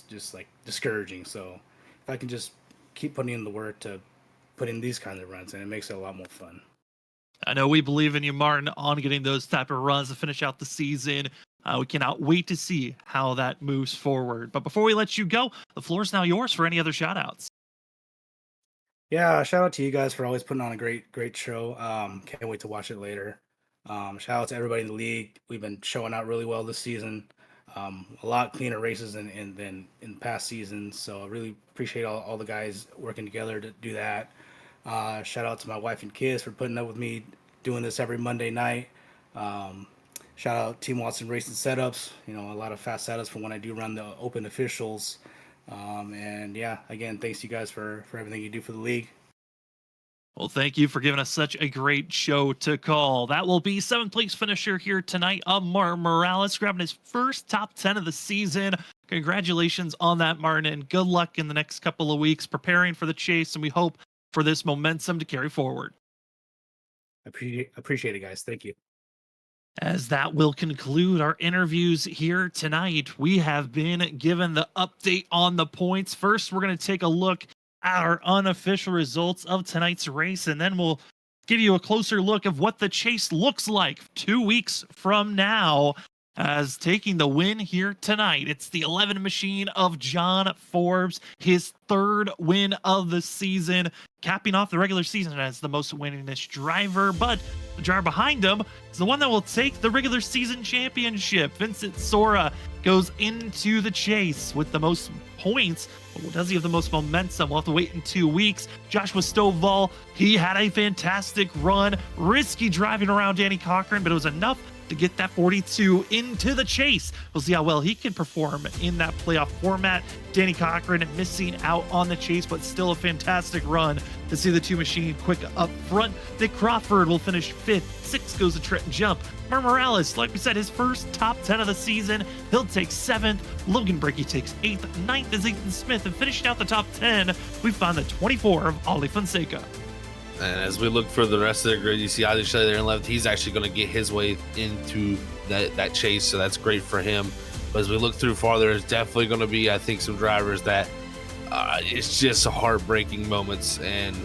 just like discouraging. So if I can just keep putting in the work to put in these kinds of runs, and it makes it a lot more fun. I know we believe in you, Martin, on getting those type of runs to finish out the season. We cannot wait to see how that moves forward. But before we let you go, the floor is now yours for any other shout outs. Yeah, shout out to you guys for always putting on a great show. Can't wait to watch it later. Shout out to everybody in the league. We've been showing out really well this season. A lot cleaner races than in past seasons. So I really appreciate all the guys working together to do that. Shout out to my wife and kids for putting up with me doing this every Monday night. Shout out Team Watson Racing Setups. A lot of fast setups for when I do run the open officials. And yeah, again, thanks you guys for everything you do for the league. Well, thank you for giving us such a great show to call. That will be 7th place finisher here tonight, Martin Morales, grabbing his first top 10 of the season. Congratulations on that, Martin, and good luck in the next couple of weeks preparing for the chase, and we hope for this momentum to carry forward. Appreciate it, guys. Thank you. As that will conclude our interviews here tonight, we have been given the update on the points. First, we're going to take a look at our unofficial results of tonight's race, and then we'll give you a closer look of what the chase looks like 2 weeks from now. As taking the win here tonight, it's the 11 machine of John Forbes, his 3rd win of the season, capping off the regular season as the most winningest driver. But the driver behind him is the one that will take the regular season championship. Vincent Sora goes into the chase with the most points. But does he have the most momentum? We'll have to wait in 2 weeks. Joshua Stovall, he had a fantastic run, risky driving around Danny Cochran, but it was enough to get that 42 into the chase. We'll see how well he can perform in that playoff format. Danny Cochran missing out on the chase, but still a fantastic run to see the 2 machine quick up front. Nick Crawford will finish 5th. 6th goes to Trenton Jump. Mar Morales, like we said, his first top 10 of the season. He'll take 7th. Logan Brickey takes 8th. 9th is Ethan Smith. And finishing out the top 10, we find the 24 of Ollie Fonseca. And as we look for the rest of the grid, you see either Shelley there and left. He's actually going to get his way into that chase, so that's great for him. But as we look through farther, there's definitely going to be, I think, some drivers that it's just heartbreaking moments. And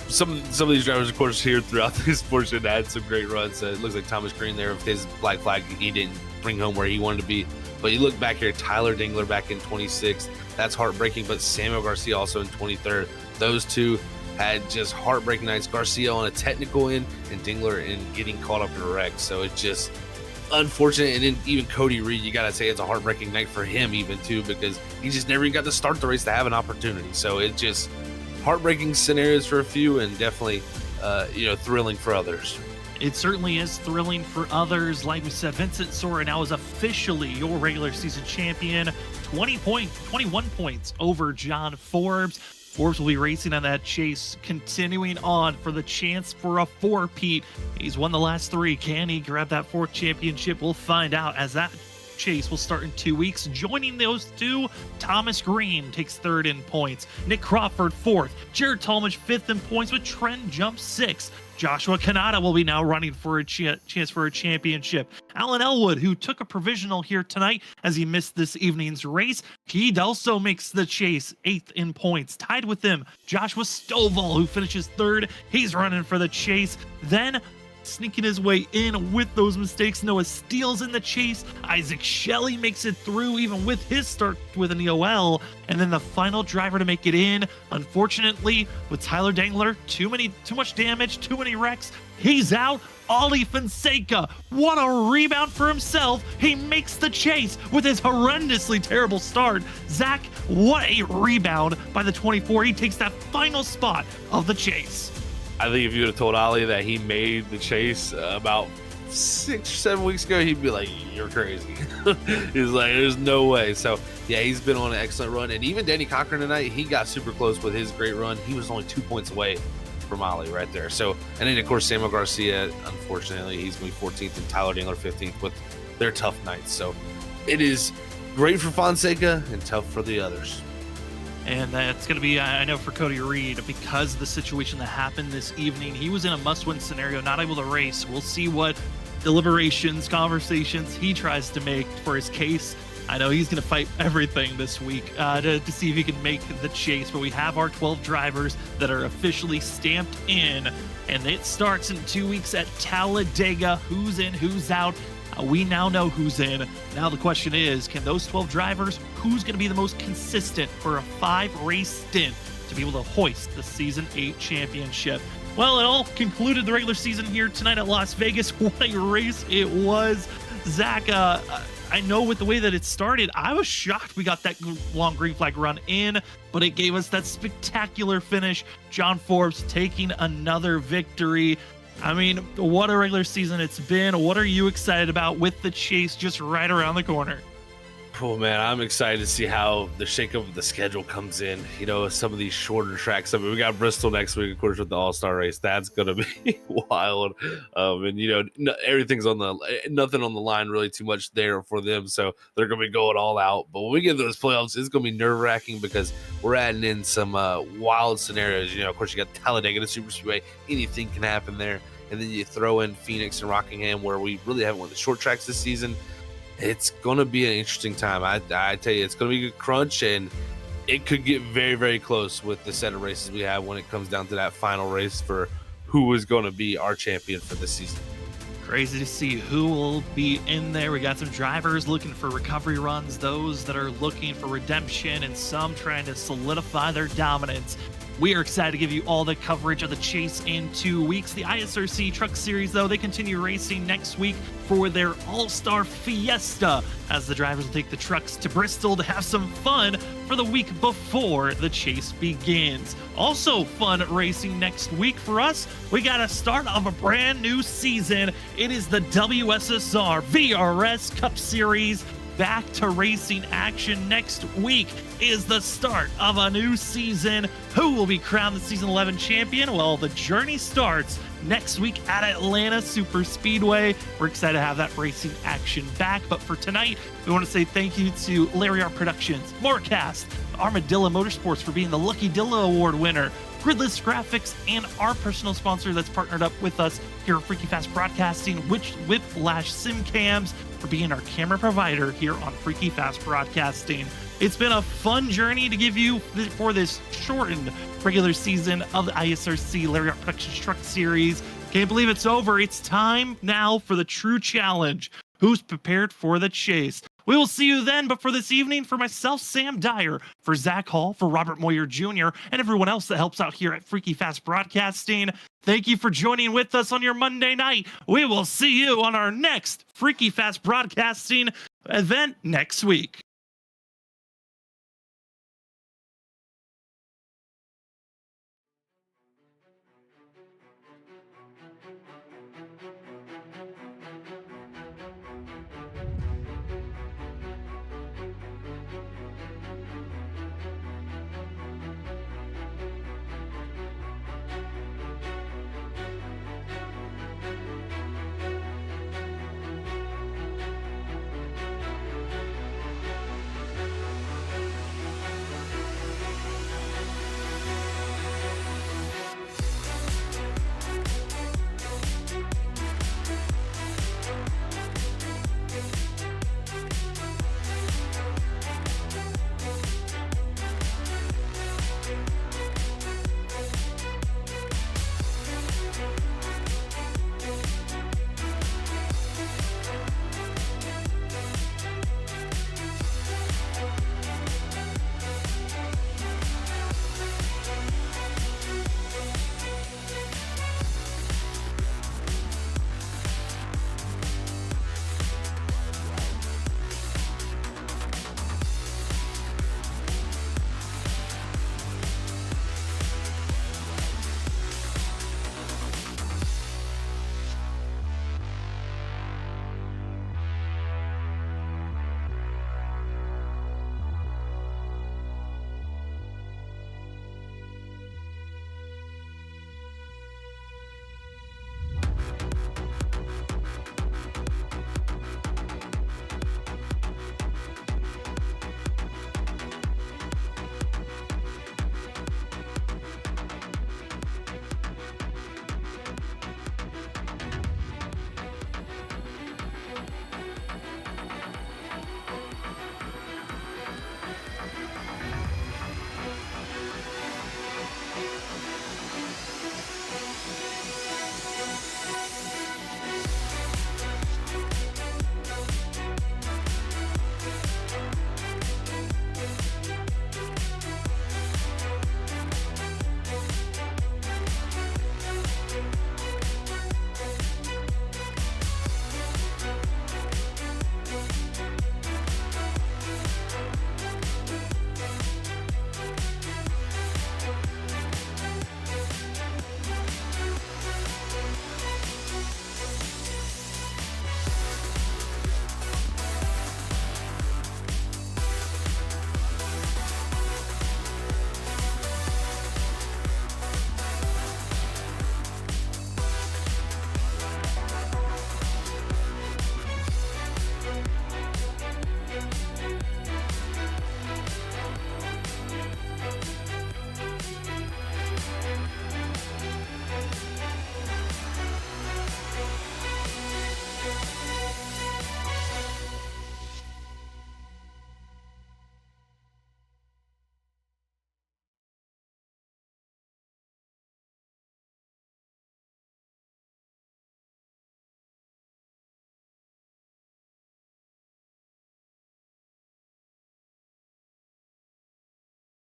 some of these drivers, of course, here throughout this portion had some great runs. It looks like Thomas Green there with his black flag, he didn't bring home where he wanted to be. But you look back here, Tyler Dingler back in 26th. That's heartbreaking. But Samuel Garcia also in 23rd. Those two had just heartbreaking nights. Garcia on a technical end and Dingler in getting caught up in a wreck. So it's just unfortunate. And then even Cody Reed, you got to say it's a heartbreaking night for him even too, because he just never even got to start the race to have an opportunity. So it's just heartbreaking scenarios for a few, and definitely thrilling for others. It certainly is thrilling for others. Like we said, Vincent Sora now is officially your regular season champion. 21 points over John Forbes. Forbes will be racing on that chase, continuing on for the chance for a 4-peat. He's won the last 3. Can he grab that 4th championship? We'll find out, as that chase will start in 2 weeks. Joining those 2, Thomas Green takes 3rd in points. Nick Crawford 4th. Jared Talmadge 5th in points, with Trent Jump 6th. Joshua Kanata will be now running for a chance for a championship. Alan Elwood, who took a provisional here tonight as he missed this evening's race, he also makes the chase, 8th in points. Tied with him, Joshua Stovall, who finishes 3rd. He's running for the chase. Then sneaking his way in with those mistakes. Noah Steele's in the chase. Isaac Shelley makes it through even with his start with an EOL. And then the final driver to make it in, unfortunately, with Tyler Dangler, too much damage, too many wrecks. He's out. Ollie Fonseca, what a rebound for himself. He makes the chase with his horrendously terrible start. Zach, what a rebound by the 24. He takes that final spot of the chase. I think if you would have told Ollie that he made the chase about 6 or 7 weeks ago, he'd be like, you're crazy. He's like, there's no way. So yeah, he's been on an excellent run. And even Danny Cochran tonight, he got super close with his great run. He was only 2 points away from Ollie right there. So, and then of course Samuel Garcia, unfortunately, he's going to be 14th, and Tyler Dangler 15th with their tough nights. So it is great for Fonseca and tough for the others. And that's going to be, I know, for Cody Reed, because of the situation that happened this evening. He was in a must-win scenario, not able to race. We'll see what deliberations, conversations he tries to make for his case. I know he's going to fight everything this week to see if he can make the chase, but we have our 12 drivers that are officially stamped in, and it starts in 2 weeks at Talladega. Who's in, who's out? We now know who's in. Now the question is, can those 12 drivers, who's going to be the most consistent for a 5-race stint to be able to hoist the Season 8 championship? Well, it all concluded the regular season here tonight at Las Vegas. What a race it was. Zach, I know with the way that it started, I was shocked we got that long green flag run in, but it gave us that spectacular finish. John Forbes taking another victory. I mean, what a regular season it's been. What are you excited about with the chase just right around the corner? Oh man, I'm excited to see how the shakeup of the schedule comes in. You know, some of these shorter tracks. I mean, we got Bristol next week, of course, with the All-Star race. That's gonna be wild. And you know, everything's on nothing on the line really too much there for them. So they're gonna be going all out. But when we get those playoffs, it's gonna be nerve-wracking because we're adding in some wild scenarios. You know, of course, you got Talladega, the Super Speedway. Anything can happen there. And then you throw in Phoenix and Rockingham, where we really haven't won the short tracks this season. It's going to be an interesting time. I tell you, it's going to be a good crunch, and it could get very, very close with the set of races we have when it comes down to that final race for who is going to be our champion for this season. Crazy to see who will be in there. We got some drivers looking for recovery runs, those that are looking for redemption, and some trying to solidify their dominance. We are excited to give you all the coverage of the chase in 2 weeks. The ISRC Truck Series, though, they continue racing next week for their All-Star Fiesta, as the drivers will take the trucks to Bristol to have some fun for the week before the chase begins. Also fun racing next week for us. We got a start of a brand new season. It is the WSSR VRS Cup Series. Back to racing action next week is the start of a new season. Who will be crowned the Season 11 champion? Well, the journey starts next week at Atlanta Super Speedway. We're excited to have that racing action back. But for tonight, we want to say thank you to Larry Art Productions, Morecast, Armadillo Motorsports for being the Lucky Dilla Award winner, Gridless Graphics, and our personal sponsor that's partnered up with us here at Freaky Fast Broadcasting, Whiplash SimCams, for being our camera provider here on Freaky Fast Broadcasting. It's been a fun journey to give you for this shortened regular season of the ISRC Larry Art Productions Truck Series. Can't believe it's over. It's time now for the true challenge. Who's prepared for the chase? We will see you then, but for this evening, for myself, Sam Dyer, for Zach Hall, for Robert Moyer Jr., and everyone else that helps out here at Freaky Fast Broadcasting, thank you for joining with us on your Monday night. We will see you on our next Freaky Fast Broadcasting event next week.